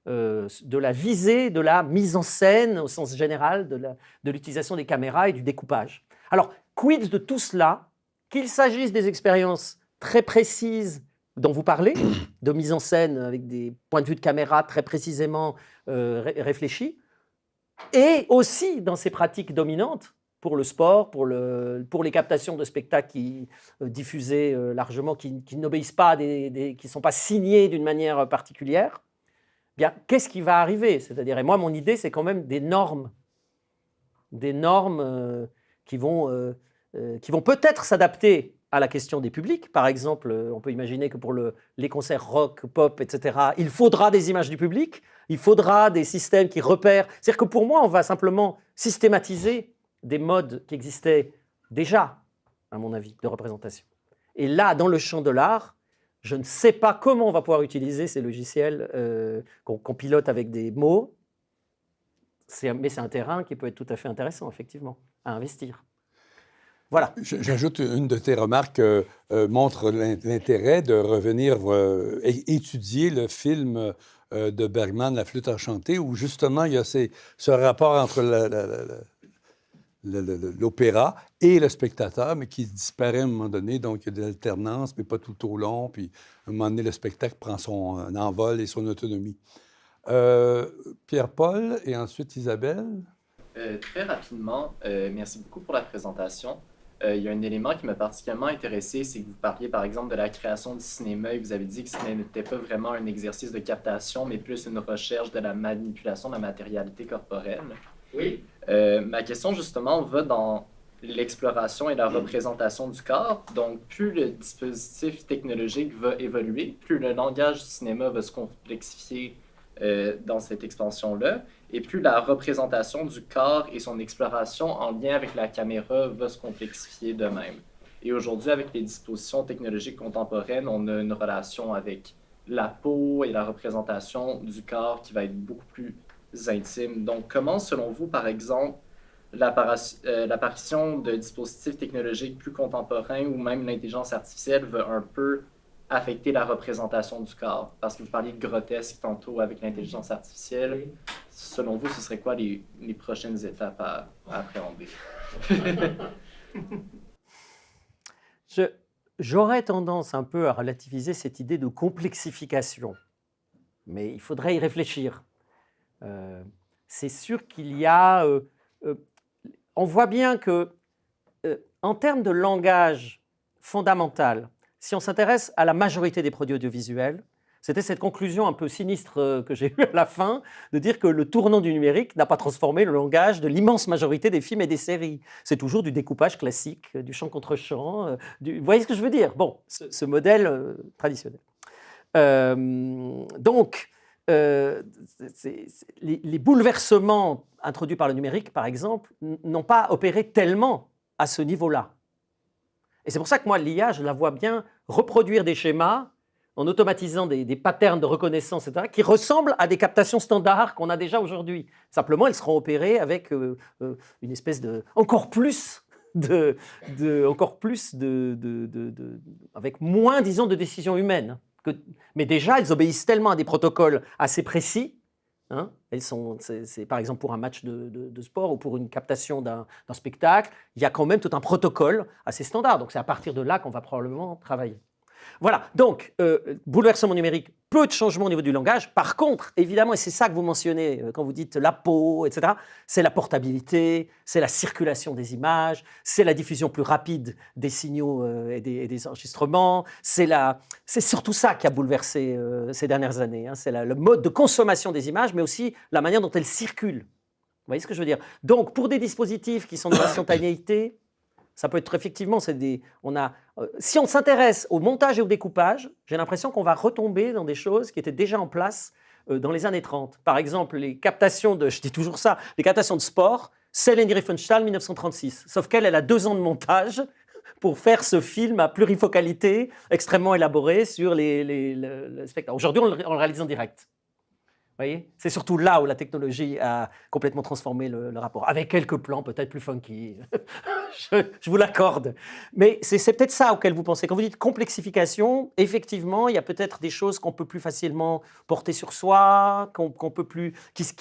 de la visée, de la mise en scène au sens général, de l'utilisation des caméras et du découpage. Alors, quid de tout cela, qu'il s'agisse des expériences très précises dont vous parlez, de mise en scène avec des points de vue de caméra très précisément réfléchis, et aussi dans ces pratiques dominantes pour le sport, pour les captations de spectacles diffusés largement, qui n'obéissent pas, qui ne sont pas signés d'une manière particulière. Bien, qu'est-ce qui va arriver ? C'est-à-dire, et moi, mon idée, c'est quand même des normes qui vont peut-être s'adapter à la question des publics. Par exemple, on peut imaginer que pour les concerts rock, pop, etc., il faudra des images du public, il faudra des systèmes qui repèrent. C'est-à-dire que pour moi, on va simplement systématiser des modes qui existaient déjà, à mon avis, de représentation. Et là, dans le champ de l'art, je ne sais pas comment on va pouvoir utiliser ces logiciels qu'on pilote avec des mots, mais c'est un terrain qui peut être tout à fait intéressant, effectivement, à investir. Voilà. J'ajoute, une de tes remarques montre l'intérêt de revenir étudier le film de Bergman, La flûte enchantée, où justement il y a ce rapport entre l'opéra et le spectateur, mais qui disparaît à un moment donné. Donc, il y a de l'alternance, mais pas tout au long. Puis, à un moment donné, le spectacle prend son envol et son autonomie. Pierre-Paul et ensuite Isabelle. Très rapidement, merci beaucoup pour la présentation. Il y a un élément qui m'a particulièrement intéressé, c'est que vous parliez par exemple de la création du cinéma et vous avez dit que ce n'était pas vraiment un exercice de captation, mais plus une recherche de la manipulation de la matérialité corporelle. Oui. Ma question justement va dans l'exploration et la représentation du corps. Donc, plus le dispositif technologique va évoluer, plus le langage du cinéma va se complexifier dans cette expansion-là. Et plus la représentation du corps et son exploration en lien avec la caméra va se complexifier de même. Et aujourd'hui, avec les dispositions technologiques contemporaines, on a une relation avec la peau et la représentation du corps qui va être beaucoup plus intime. Donc, comment, selon vous, par exemple, l'apparition de dispositifs technologiques plus contemporains ou même l'intelligence artificielle va un peu affecter la représentation du corps? Parce que vous parliez de grotesque tantôt avec l'intelligence artificielle. Selon vous, ce serait quoi les prochaines étapes à appréhender? J'aurais tendance un peu à relativiser cette idée de complexification, mais il faudrait y réfléchir. C'est sûr qu'il y a... on voit bien que, en termes de langage fondamental, si on s'intéresse à la majorité des produits audiovisuels, c'était cette conclusion un peu sinistre que j'ai eue à la fin, de dire que le tournant du numérique n'a pas transformé le langage de l'immense majorité des films et des séries. C'est toujours du découpage classique, du champ contre champ. Vous voyez ce que je veux dire? Bon, ce modèle traditionnel. Donc, les bouleversements introduits par le numérique, par exemple, n'ont pas opéré tellement à ce niveau-là. Et c'est pour ça que moi, l'IA, je la vois bien reproduire des schémas en automatisant des patterns de reconnaissance, etc., qui ressemblent à des captations standards qu'on a déjà aujourd'hui. Simplement, elles seront opérées avec une espèce de... avec moins, disons, de décisions humaines. Mais déjà, elles obéissent tellement à des protocoles assez précis. Hein, c'est par exemple pour un match de sport ou pour une captation d'un spectacle, il y a quand même tout un protocole assez standard. Donc c'est à partir de là qu'on va probablement travailler. Voilà, donc bouleversement numérique, peu de changements au niveau du langage. Par contre, évidemment, et c'est ça que vous mentionnez quand vous dites la peau, etc., c'est la portabilité, c'est la circulation des images, c'est la diffusion plus rapide des signaux et des enregistrements, c'est surtout ça qui a bouleversé ces dernières années. Hein, c'est le mode de consommation des images, mais aussi la manière dont elles circulent. Vous voyez ce que je veux dire? Donc, pour des dispositifs qui sont de l'instantanéité, ça peut être effectivement, si on s'intéresse au montage et au découpage, j'ai l'impression qu'on va retomber dans des choses qui étaient déjà en place dans les années 30. Par exemple, les captations je dis toujours ça, les captations de sport, c'est Leni Riefenstahl 1936. Sauf qu'elle a 2 ans de montage pour faire ce film à plurifocalité extrêmement élaboré sur le spectacle. Aujourd'hui, on le réalise en direct. Vous voyez, c'est surtout là où la technologie a complètement transformé le rapport, avec quelques plans peut-être plus funky, je vous l'accorde. Mais c'est peut-être ça auquel vous pensez. Quand vous dites complexification, effectivement, il y a peut-être des choses qu'on peut plus facilement porter sur soi, qu'on peut plus,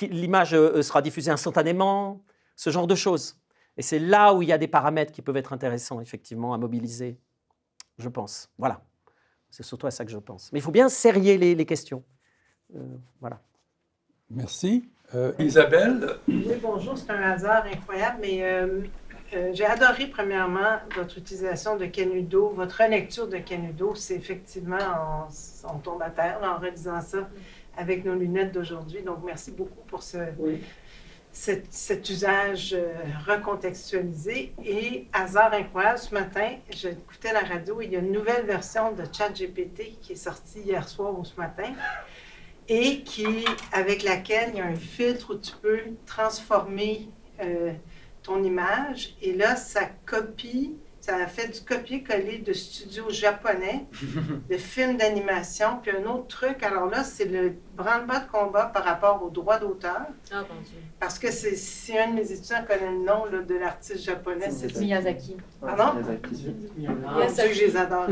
l'image sera diffusée instantanément, ce genre de choses. Et c'est là où il y a des paramètres qui peuvent être intéressants, effectivement, à mobiliser, je pense. Voilà, c'est surtout à ça que je pense. Mais il faut bien serrer les questions. Voilà. Merci. Isabelle? Oui, bonjour, c'est un hasard incroyable, mais j'ai adoré premièrement votre utilisation de Canudo, votre relecture de Canudo. C'est effectivement, on tombe à terre en relisant ça avec nos lunettes d'aujourd'hui. Donc, merci beaucoup pour cet usage recontextualisé. Et hasard incroyable, ce matin, j'écoutais la radio et il y a une nouvelle version de ChatGPT qui est sortie hier soir ou ce matin. Et avec laquelle il y a un filtre où tu peux transformer ton image. Et là, ça a fait du copier-coller de studios japonais, de films d'animation. Puis un autre truc, alors là, c'est le branle-bas de combat par rapport aux droits d'auteur. Ah, mon Dieu. Parce que si un de mes étudiants connaît le nom là, de l'artiste japonais, c'est Miyazaki. Pardon? Miyazaki. Je les adore.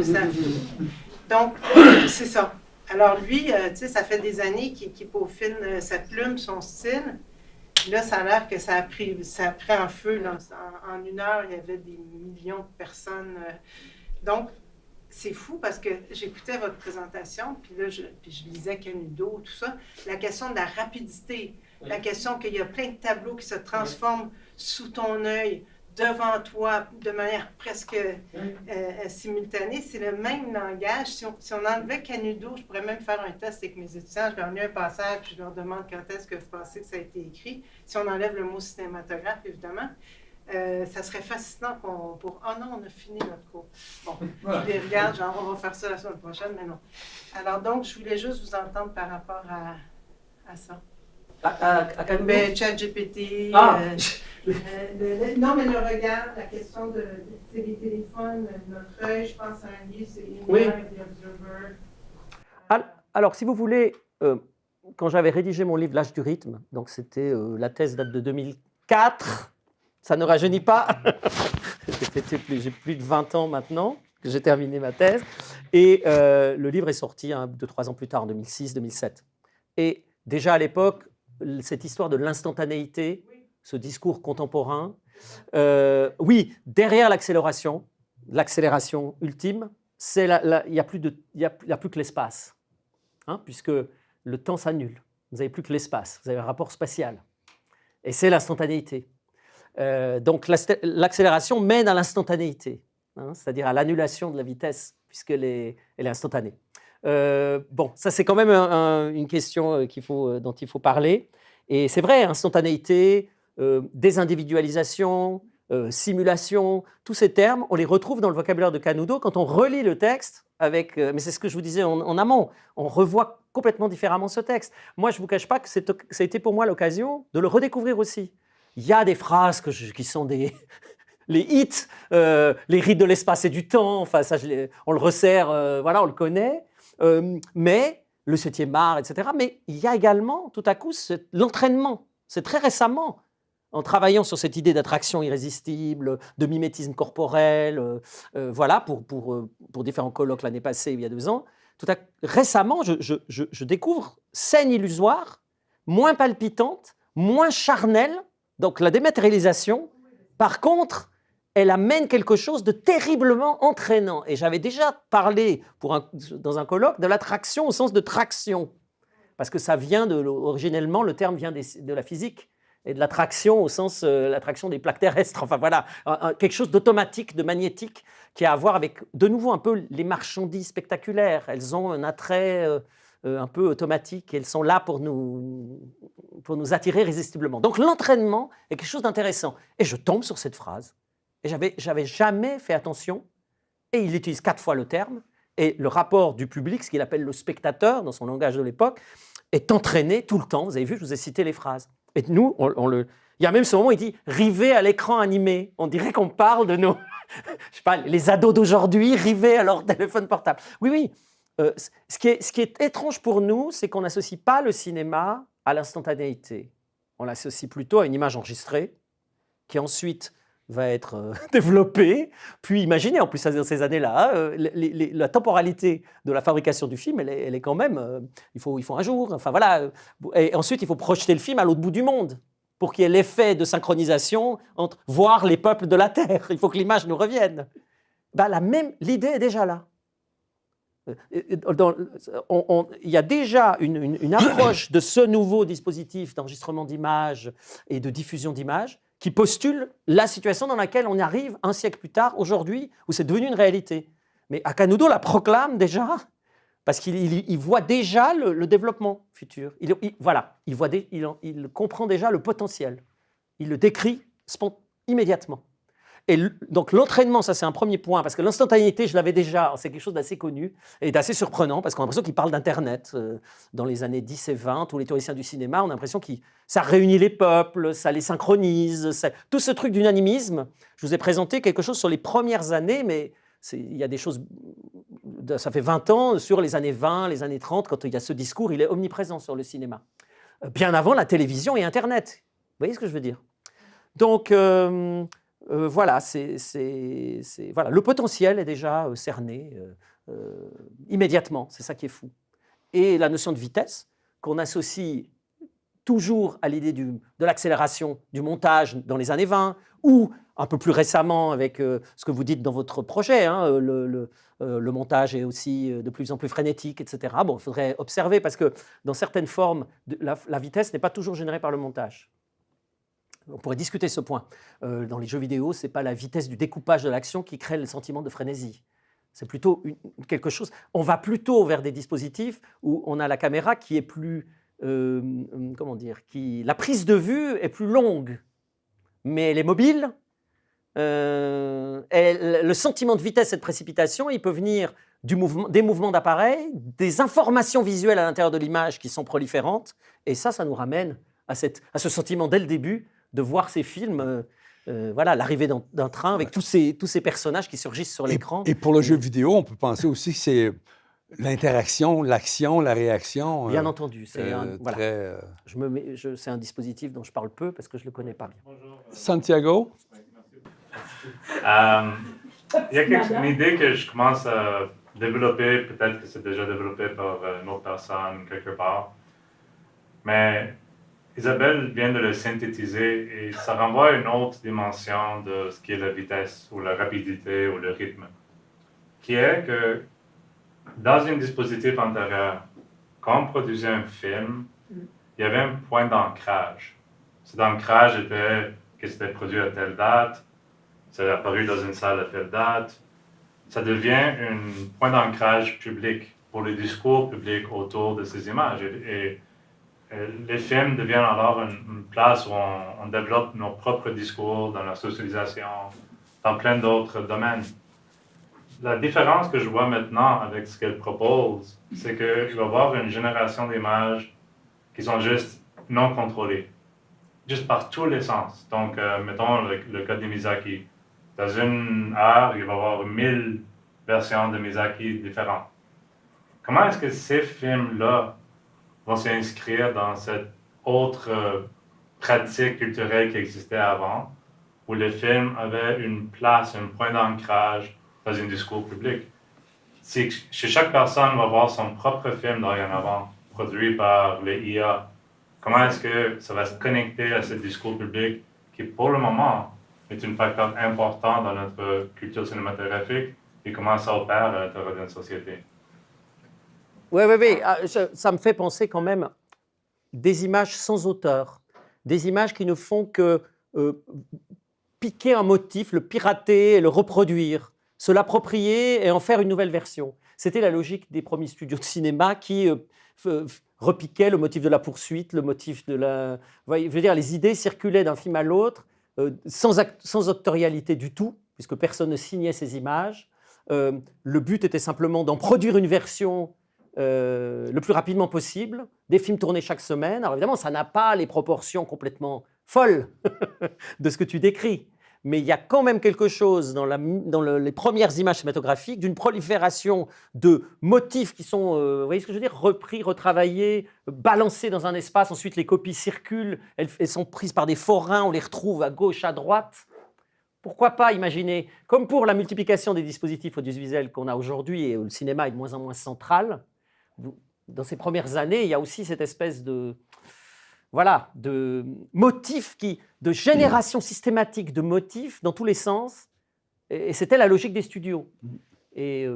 Donc, c'est ça. Alors lui, tu sais, ça fait des années qu'il peaufine sa plume, son style. Là, ça a l'air que ça a pris en feu. Là. En 1 heure, il y avait des millions de personnes. Donc, c'est fou parce que j'écoutais votre présentation, puis là, je lisais Canudo, tout ça. La question de la rapidité, la question qu'il y a plein de tableaux qui se transforment sous ton œil, devant toi, de manière presque simultanée. C'est le même langage. Si on enlevait Canudo, je pourrais même faire un test avec mes étudiants. Je leur mets un passage, puis je leur demande quand est-ce que vous pensez que ça a été écrit. Si on enlève le mot cinématographe, évidemment, ça serait fascinant pour... Oh non, on a fini notre cours. Bon, je les regarde, genre, on va faire ça la semaine prochaine, mais non. Alors donc, je voulais juste vous entendre par rapport à ça? À Canoudo? Ben, ChatGPT. Ah. Non, mais le regard, la question de les téléphones, notre œil, je pense à un livre, c'est Oui. Inner and the Observer. Alors, si vous voulez, quand j'avais rédigé mon livre L'âge du rythme, donc c'était la thèse date de 2004, ça ne rajeunit pas. J'ai plus de 20 ans maintenant que j'ai terminé ma thèse. Et le livre est sorti 2-3 ans plus tard, en 2006-2007. Et déjà à l'époque, cette histoire de l'instantanéité, ce discours contemporain, oui, derrière l'accélération ultime, il n'y a plus que l'espace, hein, puisque le temps s'annule. Vous n'avez plus que l'espace, vous avez un rapport spatial. Et c'est l'instantanéité. Donc l'accélération mène à l'instantanéité, hein, c'est-à-dire à l'annulation de la vitesse, puisqu'elle est instantanée. Bon, ça c'est quand même une question dont il faut parler. Et c'est vrai, instantanéité, désindividualisation, simulation, tous ces termes, on les retrouve dans le vocabulaire de Canoudo quand on relit le texte avec, mais c'est ce que je vous disais en amont, on revoit complètement différemment ce texte. Moi, je ne vous cache pas que ça a été pour moi l'occasion de le redécouvrir aussi. Il y a des phrases qui sont les hits, les rites de l'espace et du temps, enfin, ça, on le resserre, voilà, on le connaît, mais le 7e art, etc. Mais il y a également, tout à coup, l'entraînement. C'est très récemment, en travaillant sur cette idée d'attraction irrésistible, de mimétisme corporel, voilà, pour différents colloques l'année passée, il y a 2 ans, récemment, je découvre scène illusoire, moins palpitante, moins charnelle. Donc la dématérialisation, par contre, elle amène quelque chose de terriblement entraînant. Et j'avais déjà parlé dans un colloque de l'attraction au sens de traction, parce que ça vient originellement, le terme vient de la physique, et de l'attraction au sens l'attraction des plaques terrestres. Enfin voilà, quelque chose d'automatique, de magnétique, qui a à voir avec, de nouveau, un peu les marchandises spectaculaires. Elles ont un attrait un peu automatique, et elles sont là pour nous attirer irrésistiblement. Donc l'entraînement est quelque chose d'intéressant. Et je tombe sur cette phrase, et j'avais jamais fait attention, et il utilise 4 fois le terme, et le rapport du public, ce qu'il appelle le spectateur, dans son langage de l'époque, est entraîné tout le temps. Vous avez vu, je vous ai cité les phrases. Et nous, il y a même ce moment où il dit « rivés à l'écran animé ». On dirait qu'on parle de nos, je sais pas, les ados d'aujourd'hui rivés à leur téléphone portable. Oui, oui. Ce qui est étrange pour nous, c'est qu'on n'associe pas le cinéma à l'instantanéité. On l'associe plutôt à une image enregistrée qui ensuite va être développée. Puis imaginez, en plus, dans ces années-là, la temporalité de la fabrication du film, elle est quand même... il faut un jour, enfin voilà. Et ensuite, il faut projeter le film à l'autre bout du monde pour qu'il y ait l'effet de synchronisation entre voir les peuples de la Terre. Il faut que l'image nous revienne. L'idée est déjà là. Il y a déjà une approche de ce nouveau dispositif d'enregistrement d'images et de diffusion d'images qui postule la situation dans laquelle on arrive un siècle plus tard, aujourd'hui, où c'est devenu une réalité. Mais Canoudo la proclame déjà, parce qu'il voit déjà le développement futur. Il comprend déjà le potentiel. Il le décrit immédiatement. Et donc l'entraînement, ça c'est un premier point, parce que l'instantanéité, je l'avais déjà, c'est quelque chose d'assez connu et d'assez surprenant, parce qu'on a l'impression qu'il parle d'Internet. Dans les années 10 et 20, tous les théoriciens du cinéma, on a l'impression que ça réunit les peuples, ça les synchronise, tout ce truc d'unanimisme. Je vous ai présenté quelque chose sur les premières années, mais il y a des choses, ça fait 20 ans, sur les années 20, les années 30, quand il y a ce discours, il est omniprésent sur le cinéma. Bien avant la télévision et Internet. Vous voyez ce que je veux dire? Donc... voilà, voilà, le potentiel est déjà cerné immédiatement, c'est ça qui est fou. Et la notion de vitesse, qu'on associe toujours à l'idée de l'accélération du montage dans les années 20, ou un peu plus récemment avec ce que vous dites dans votre projet, hein, le montage est aussi de plus en plus frénétique, etc. Bon, il faudrait observer, parce que dans certaines formes, la vitesse n'est pas toujours générée par le montage. On pourrait discuter ce point. Dans les jeux vidéo, ce n'est pas la vitesse du découpage de l'action qui crée le sentiment de frénésie. C'est plutôt quelque chose... On va plutôt vers des dispositifs où on a la caméra qui est plus... comment dire, la prise de vue est plus longue, mais elle est mobile. Le sentiment de vitesse et de précipitation, il peut venir des mouvements d'appareil, des informations visuelles à l'intérieur de l'image qui sont proliférantes. Et ça nous ramène à ce sentiment dès le début de voir ces films, voilà, l'arrivée d'un train avec tous ces personnages qui surgissent sur l'écran. Et pour le jeu vidéo, on peut penser aussi que c'est l'interaction, l'action, la réaction. Bien entendu, c'est très, c'est un dispositif dont je parle peu parce que je ne le connais pas bien. Bonjour. Santiago? Il y a une idée que je commence à développer, peut-être que c'est déjà développé par une autre personne quelque part, mais Isabelle vient de le synthétiser et ça renvoie à une autre dimension de ce qui est la vitesse ou la rapidité ou le rythme, qui est que dans un dispositif antérieur, quand on produisait un film, il y avait un point d'ancrage. Cet ancrage était que c'était produit à telle date, c'est apparu dans une salle à telle date. Ça devient un point d'ancrage public pour le discours public autour de ces images. Et les films deviennent alors une place où on développe nos propres discours dans la socialisation, dans plein d'autres domaines. La différence que je vois maintenant avec ce qu'elle propose, c'est qu'il va y avoir une génération d'images qui sont juste non contrôlées, juste par tous les sens. Donc, mettons le cas de Miyazaki. Dans une heure, il va y avoir 1000 versions de Miyazaki différentes. Comment est-ce que ces films-là vont s'inscrire dans cette autre pratique culturelle qui existait avant, où les films avaient une place, un point d'ancrage dans un discours public? Si chaque personne va voir son propre film dorénavant, produit par les IA, comment est-ce que ça va se connecter à ce discours public qui, pour le moment, est un facteur important dans notre culture cinématographique et comment ça opère à l'intérieur d'une société? Oui, ça me fait penser quand même des images sans auteur, des images qui ne font que piquer un motif, le pirater, le reproduire, se l'approprier et en faire une nouvelle version. C'était la logique des premiers studios de cinéma qui repiquaient le motif de la poursuite, le motif de la... Je veux dire, les idées circulaient d'un film à l'autre, sans autorialité du tout, puisque personne ne signait ces images. Le but était simplement d'en produire une version le plus rapidement possible, des films tournés chaque semaine. Alors évidemment, ça n'a pas les proportions complètement folles de ce que tu décris, mais il y a quand même quelque chose dans les premières images cinématographiques d'une prolifération de motifs qui sont, vous voyez ce que je veux dire, repris, retravaillés, balancés dans un espace. Ensuite, les copies circulent, elles sont prises par des forains, on les retrouve à gauche, à droite. Pourquoi pas imaginer, comme pour la multiplication des dispositifs audiovisuels qu'on a aujourd'hui et où le cinéma est de moins en moins central, dans ces premières années, il y a aussi cette espèce de motifs, de génération systématique de motifs dans tous les sens. Et c'était la logique des studios. Et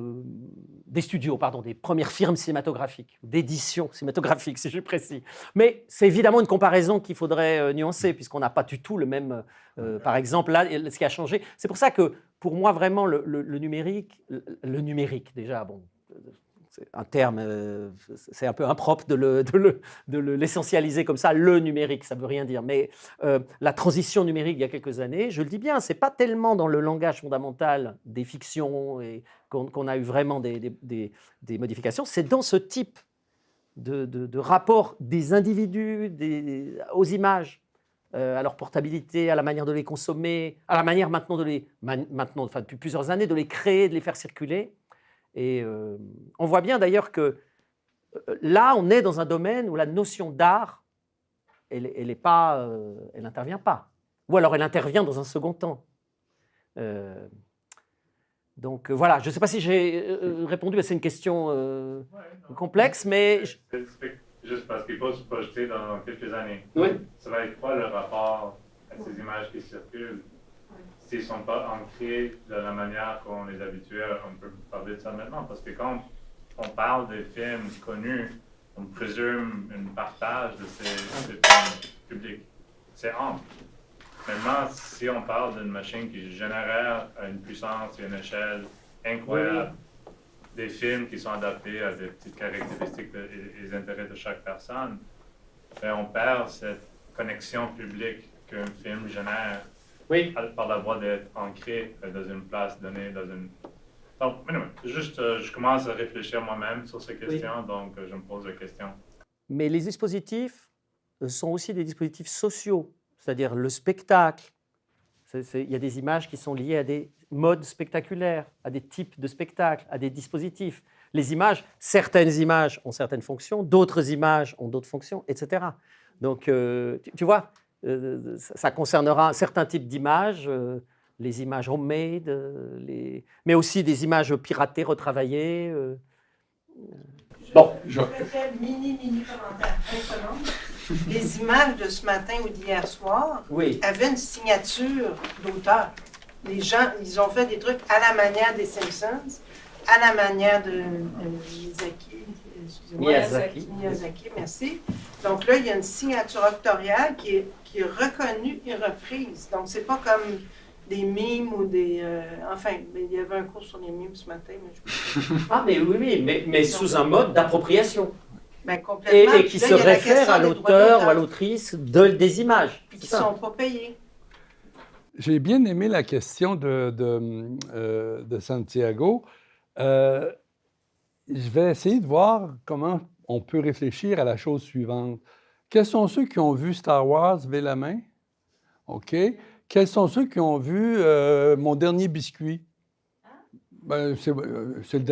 des premières firmes cinématographiques, d'édition cinématographique, si je suis précis. Mais c'est évidemment une comparaison qu'il faudrait nuancer, puisqu'on n'a pas du tout le même... par exemple, là, ce qui a changé. C'est pour ça que, pour moi, vraiment, le numérique, déjà, bon... C'est un terme, c'est un peu impropre de l'essentialiser comme ça, le numérique, ça ne veut rien dire. Mais la transition numérique il y a quelques années, je le dis bien, ce n'est pas tellement dans le langage fondamental des fictions et qu'on a eu vraiment des modifications, c'est dans ce type de rapport des individus aux images, à leur portabilité, à la manière de les consommer, à la manière maintenant depuis plusieurs années, de les créer, de les faire circuler. Et on voit bien d'ailleurs que là, on est dans un domaine où la notion d'art, elle n'intervient pas. Ou alors elle intervient dans un second temps. Donc voilà, je ne sais pas si j'ai répondu, c'est une question complexe, mais... Juste parce qu'il faut se projeter dans quelques années. Oui. Ça va être quoi le rapport à ces images qui circulent? S'ils ne sont pas ancrés de la manière qu'on les habituait, on peut parler de ça maintenant. Parce que quand on parle des films connus, on présume un partage de ces films publics. C'est ample. Maintenant, si on parle d'une machine qui génère à une puissance et une échelle incroyable des films qui sont adaptés à des petites caractéristiques et des intérêts de chaque personne, bien, on perd cette connexion publique qu'un film génère. Oui. Par la voie d'être ancré dans une place donnée, Donc, anyway, juste, je commence à réfléchir moi-même sur ces questions, donc je me pose la question. Mais les dispositifs sont aussi des dispositifs sociaux, c'est-à-dire le spectacle. Il y a des images qui sont liées à des modes spectaculaires, à des types de spectacles, à des dispositifs. Les images, certaines images ont certaines fonctions, d'autres images ont d'autres fonctions, etc. Donc, tu vois, ça concernera un certain type d'images, les images homemade, mais aussi des images piratées, retravaillées. Bon. Je fais mini commentaire. 1 seconde. Les images de ce matin ou d'hier soir avaient une signature d'auteur. Les gens, ils ont fait des trucs à la manière des Simpsons, à la manière de Miyazaki, merci. Donc là, il y a une signature octoriale qui est reconnue et reprise. Donc, c'est pas comme des mimes ou des... enfin, il y avait un cours sur les mimes ce matin. Mais oui, mais sous un mode d'appropriation. Ben, complètement. Et qui se réfère à l'auteur ou à l'autrice des images. Puis qui ne sont pas payés. J'ai bien aimé la question de Santiago. Je vais essayer de voir comment on peut réfléchir à la chose suivante. Quels sont ceux qui ont vu Star Wars? Levez la main. OK. Quels sont ceux qui ont vu Mon dernier biscuit? Ben, c'est le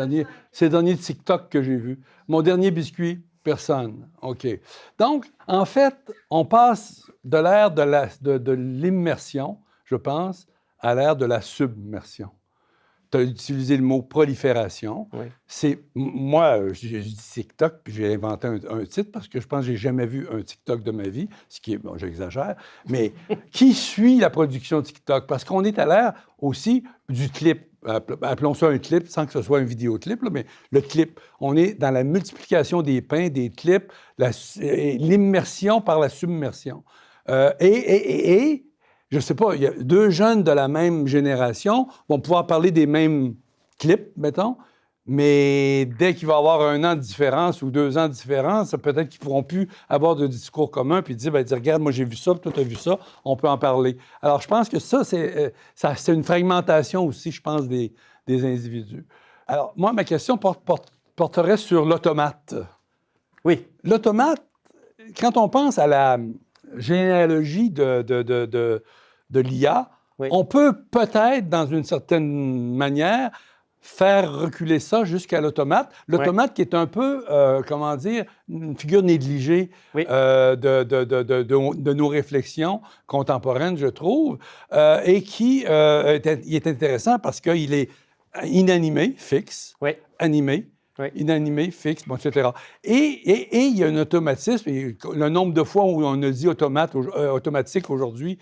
dernier TikTok que j'ai vu. Mon dernier biscuit? Personne. OK. Donc, en fait, on passe de l'ère de l'immersion, je pense, à l'ère de la submersion. Tu as utilisé le mot prolifération. Oui. Moi, je dis TikTok, puis j'ai inventé un titre parce que je pense que je n'ai jamais vu un TikTok de ma vie, ce qui est, bon, j'exagère, mais qui suit la production TikTok? Parce qu'on est à l'ère aussi du clip. Appelons ça un clip, sans que ce soit un vidéoclip, là, mais le clip. On est dans la multiplication des pains, des clips, l'immersion par la submersion. Et je ne sais pas, il y a 2 jeunes de la même génération vont pouvoir parler des mêmes clips, mettons, mais dès qu'il va y avoir 1 an de différence ou 2 ans de différence, peut-être qu'ils ne pourront plus avoir de discours commun puis dire, regarde, moi j'ai vu ça, toi tu as vu ça, on peut en parler. Alors, je pense que ça, c'est une fragmentation aussi, je pense, des individus. Alors, moi, ma question porterait sur l'automate. Oui. L'automate, quand on pense à la généalogie de l'IA, oui, on peut peut-être, dans une certaine manière, faire reculer ça jusqu'à l'automate. L'automate qui est un peu, comment dire, une figure négligée de nos réflexions contemporaines, je trouve, et qui il est intéressant parce qu'il est inanimé, fixe, animé, inanimé, fixe, bon, etc. Et il y a un automatisme, et le nombre de fois où on a dit automatique aujourd'hui,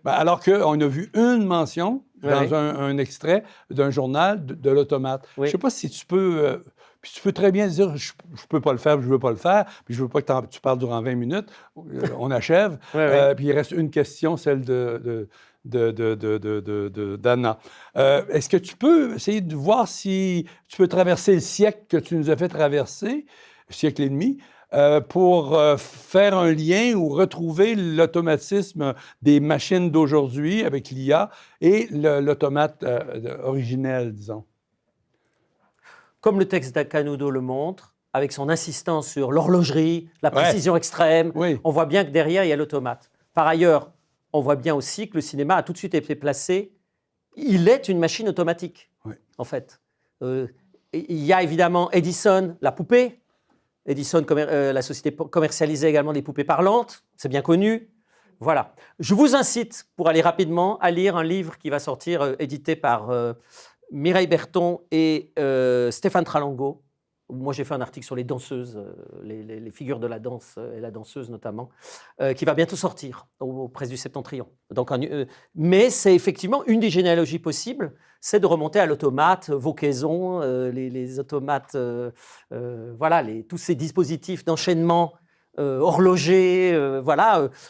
alors qu'on a vu une mention dans un extrait d'un journal de l'automate. Je ne sais pas si tu peux... puis tu peux très bien dire, je ne peux pas le faire, je ne veux pas le faire, puis je ne veux pas que tu parles durant 20 minutes. On achève. Puis il reste une question, celle d'Anna. Est-ce que tu peux essayer de voir si tu peux traverser le siècle que tu nous as fait traverser, le siècle et demi, pour faire un lien ou retrouver l'automatisme des machines d'aujourd'hui avec l'IA et l'automate originel, disons? Comme le texte d'Akanudo le montre, avec son insistance sur l'horlogerie, la précision extrême, on voit bien que derrière, il y a l'automate. Par ailleurs, on voit bien aussi que le cinéma a tout de suite été placé. Il est une machine automatique, en fait. Il y a évidemment Edison, la poupée. Edison, la société commercialisait également des poupées parlantes, c'est bien connu. Voilà. Je vous incite, pour aller rapidement, à lire un livre qui va sortir, édité par Mireille Berton et Stéphane Tralango. Moi, j'ai fait un article sur les danseuses, les figures de la danse et la danseuse notamment, qui va bientôt sortir aux presses du Septentrion. Donc, mais c'est effectivement une des généalogies possibles, c'est de remonter à l'automate, Vaucaison, les automates, voilà, tous ces dispositifs d'enchaînement horloger,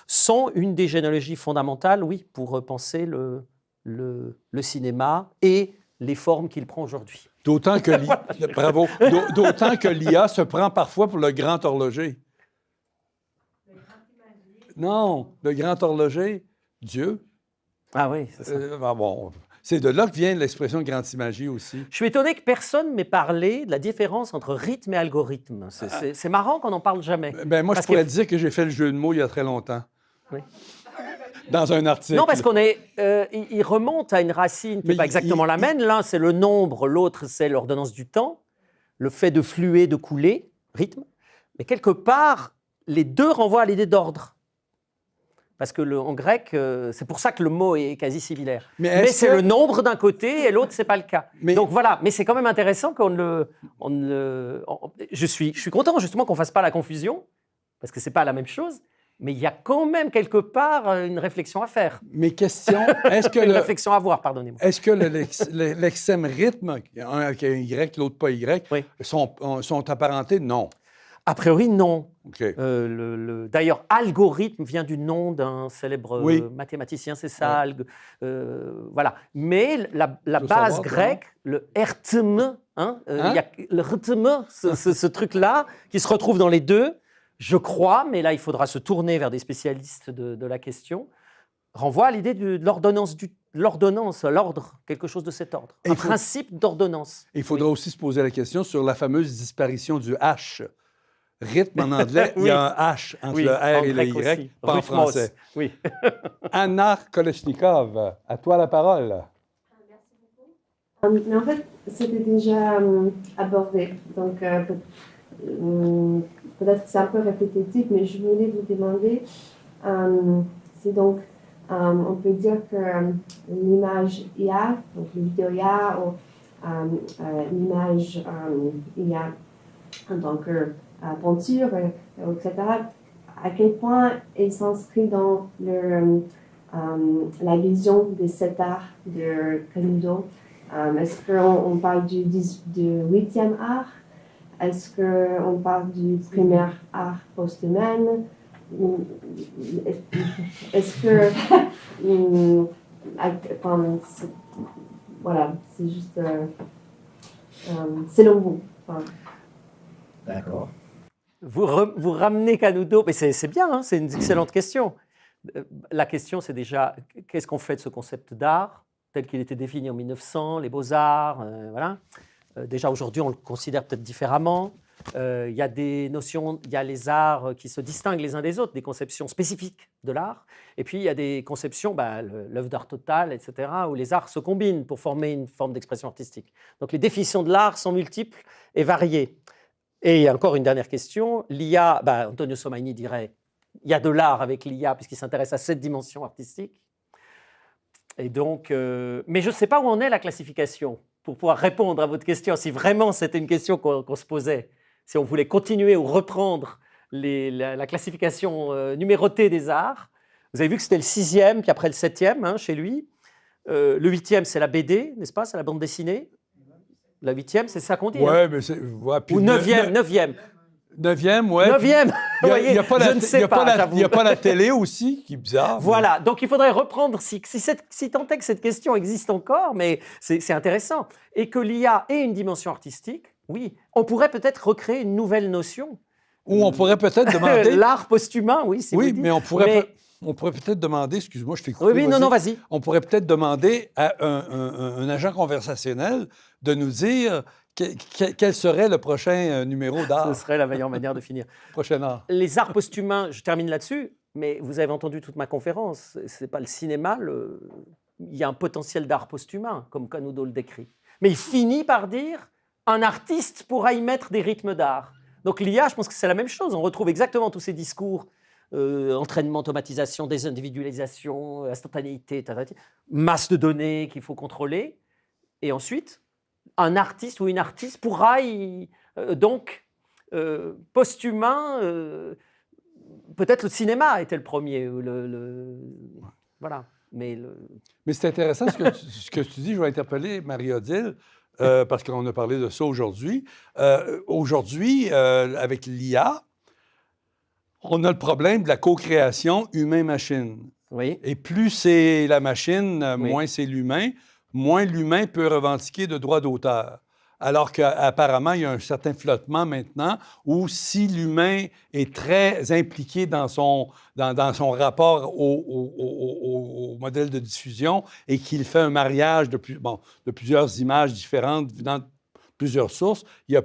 sont une des généalogies fondamentales, oui, pour penser le cinéma et les formes qu'il prend aujourd'hui. D'autant que l'IA se prend parfois pour le grand horloger. Non, le grand horloger, Dieu. Ah oui, c'est ça. Bon, C'est de là que vient l'expression grandimagie aussi. Je suis étonné que personne m'ait parlé de la différence entre rythme et algorithme. C'est marrant qu'on n'en parle jamais. Ben moi, Parce je pourrais que- te dire que j'ai fait le jeu de mots il y a très longtemps. Oui. Dans un article. Non, parce il remonte à une racine qui Mais n'est pas exactement la même. L'un, c'est le nombre, l'autre, c'est l'ordonnance du temps, le fait de fluer, de couler, rythme. Mais quelque part, les deux renvoient à l'idée d'ordre. Parce que en grec, c'est pour ça que le mot est quasi similaire. Mais c'est le nombre d'un côté et l'autre, c'est pas le cas. Donc voilà, mais c'est quand même intéressant je suis content justement qu'on fasse pas la confusion, parce que c'est pas la même chose. Mais il y a quand même quelque part une réflexion à faire. Mes questions, est-ce que une réflexion à voir, pardonnez-moi. Est-ce que l'extrême rythme, un avec un Y, l'autre pas Y, Oui. sont apparentés? Non. A priori, non. OK. D'ailleurs, algorithme vient du nom d'un célèbre mathématicien, c'est ça. Voilà. Mais la base grecque, le ertm, il y a le rtm, ce truc-là, qui se retrouve dans les deux, je crois, mais là, il faudra se tourner vers des spécialistes de la question, renvoie à l'idée de l'ordonnance, l'ordre, quelque chose de cet ordre. Un principe d'ordonnance. Il faudra aussi se poser la question sur la fameuse disparition du H. Rythme en anglais, il y a un H entre le R et le Y, aussi. pas en français. Oui. Anna Kolesnikov, à toi la parole. Merci beaucoup. Mais en fait, c'était déjà abordé. Donc, peut-être que c'est un peu répétitif, mais je voulais vous demander, c'est donc, on peut dire que l'image IA, donc le vidéo IA, ou l'image IA en tant que peinture, etc., à quel point elle s'inscrit dans la vision de cet art de Canudo. Est-ce qu'on parle du 8e art? Est-ce qu'on parle du premier art post-humain? Est-ce que... voilà, c'est juste... selon vous. D'accord. Vous ramenez Canudo, mais c'est bien, hein, c'est une excellente question. La question, c'est déjà, qu'est-ce qu'on fait de ce concept d'art, tel qu'il était défini en 1900, les beaux-arts, voilà. Déjà, aujourd'hui, on le considère peut-être différemment. Il y a des notions, il y a les arts qui se distinguent les uns des autres, des conceptions spécifiques de l'art. Et puis, il y a des conceptions, l'œuvre d'art totale, etc., où les arts se combinent pour former une forme d'expression artistique. Donc, les définitions de l'art sont multiples et variées. Et encore une dernière question. L'IA, Antonio Somaini dirait, il y a de l'art avec l'IA puisqu'il s'intéresse à cette dimension artistique. Et donc, mais je ne sais pas où en est la classification pour pouvoir répondre à votre question. Si vraiment c'était une question qu'on se posait, si on voulait continuer ou reprendre la classification numérotée des arts, vous avez vu que c'était le 6e, puis après le 7e chez lui. Le 8e, c'est la BD, n'est-ce pas? C'est la bande dessinée. La 8e, c'est ça qu'on dit. Oui, mais c'est... Ouais, ou 9e, 9e. 9e, oui. 9e, il n'y a pas la j'avoue. télé aussi, qui est bizarre. Voilà, donc il faudrait reprendre, si tant est que cette question existe encore, mais c'est intéressant, et que l'IA ait une dimension artistique, oui, on pourrait peut-être recréer une nouvelle notion. Ou on pourrait peut-être demander... L'art post-humain, oui, si vous dites. Mais on pourrait peut-être demander, excuse-moi, je t'ai coupé. Oui, non, vas-y. On pourrait peut-être demander à un agent conversationnel de nous dire quel serait le prochain numéro d'art. Ce serait la meilleure manière de finir. Prochain art. Les arts post-humains, je termine là-dessus, mais vous avez entendu toute ma conférence, c'est pas le cinéma, il y a un potentiel d'art post-humain, comme Canudo le décrit. Mais il finit par dire, un artiste pourra y mettre des rythmes d'art. Donc l'IA, je pense que c'est la même chose, on retrouve exactement tous ces discours, entraînement, automatisation, désindividualisation, instantanéité, masse de données qu'il faut contrôler, et ensuite, un artiste ou une artiste pourra post-humain, peut-être le cinéma était le premier. Voilà. Mais c'est intéressant ce que tu dis. Je vais interpeller Marie-Odile, parce qu'on a parlé de ça aujourd'hui. Aujourd'hui, avec l'IA, on a le problème de la co-création humain-machine. Oui. Et plus c'est la machine, moins c'est l'humain. Moins l'humain peut revendiquer de droits d'auteur. alors qu'apparemment, il y a un certain flottement maintenant où si l'humain est très impliqué dans son rapport au modèle de diffusion et qu'il fait un mariage de plusieurs images différentes venant de plusieurs sources, il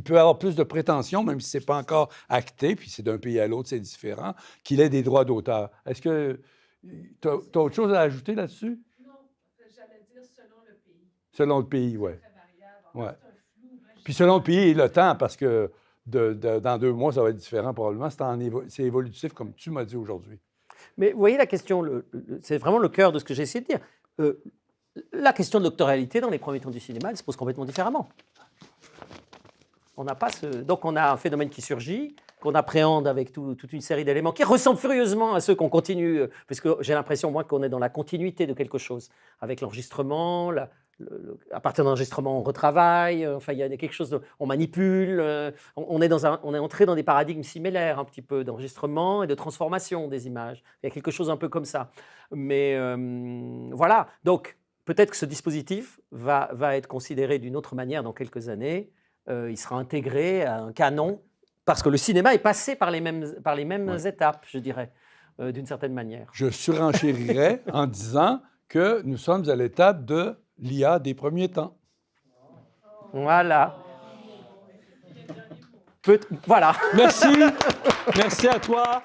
peut avoir plus de prétention, même si ce n'est pas encore acté, puis c'est d'un pays à l'autre, c'est différent, qu'il ait des droits d'auteur. Est-ce que tu as autre chose à ajouter là-dessus? Non, j'allais dire selon le pays. Selon le pays, oui. C'est très variable. Ouais. Puis selon le pays et le temps, parce que dans 2 mois, ça va être différent probablement. C'est évolutif, comme tu m'as dit aujourd'hui. Mais vous voyez la question, c'est vraiment le cœur de ce que j'ai essayé de dire. La question de l'octorialité dans les premiers temps du cinéma, elle se pose complètement différemment. On n'a pas Donc on a un phénomène qui surgit, qu'on appréhende avec toute une série d'éléments qui ressemblent furieusement à ceux qu'on continue, parce que j'ai l'impression, moi, qu'on est dans la continuité de quelque chose, avec l'enregistrement, à partir de l'enregistrement, on retravaille, enfin, il y a quelque chose, on manipule, on est entré dans des paradigmes similaires, un petit peu, d'enregistrement et de transformation des images. Il y a quelque chose un peu comme ça. Mais voilà, donc peut-être que ce dispositif va être considéré d'une autre manière dans quelques années. Il sera intégré à un canon, parce que le cinéma est passé par les mêmes étapes, je dirais, d'une certaine manière. Je surenchérirais en disant que nous sommes à l'étape de l'IA des premiers temps. Voilà. Voilà. Merci. Merci à toi.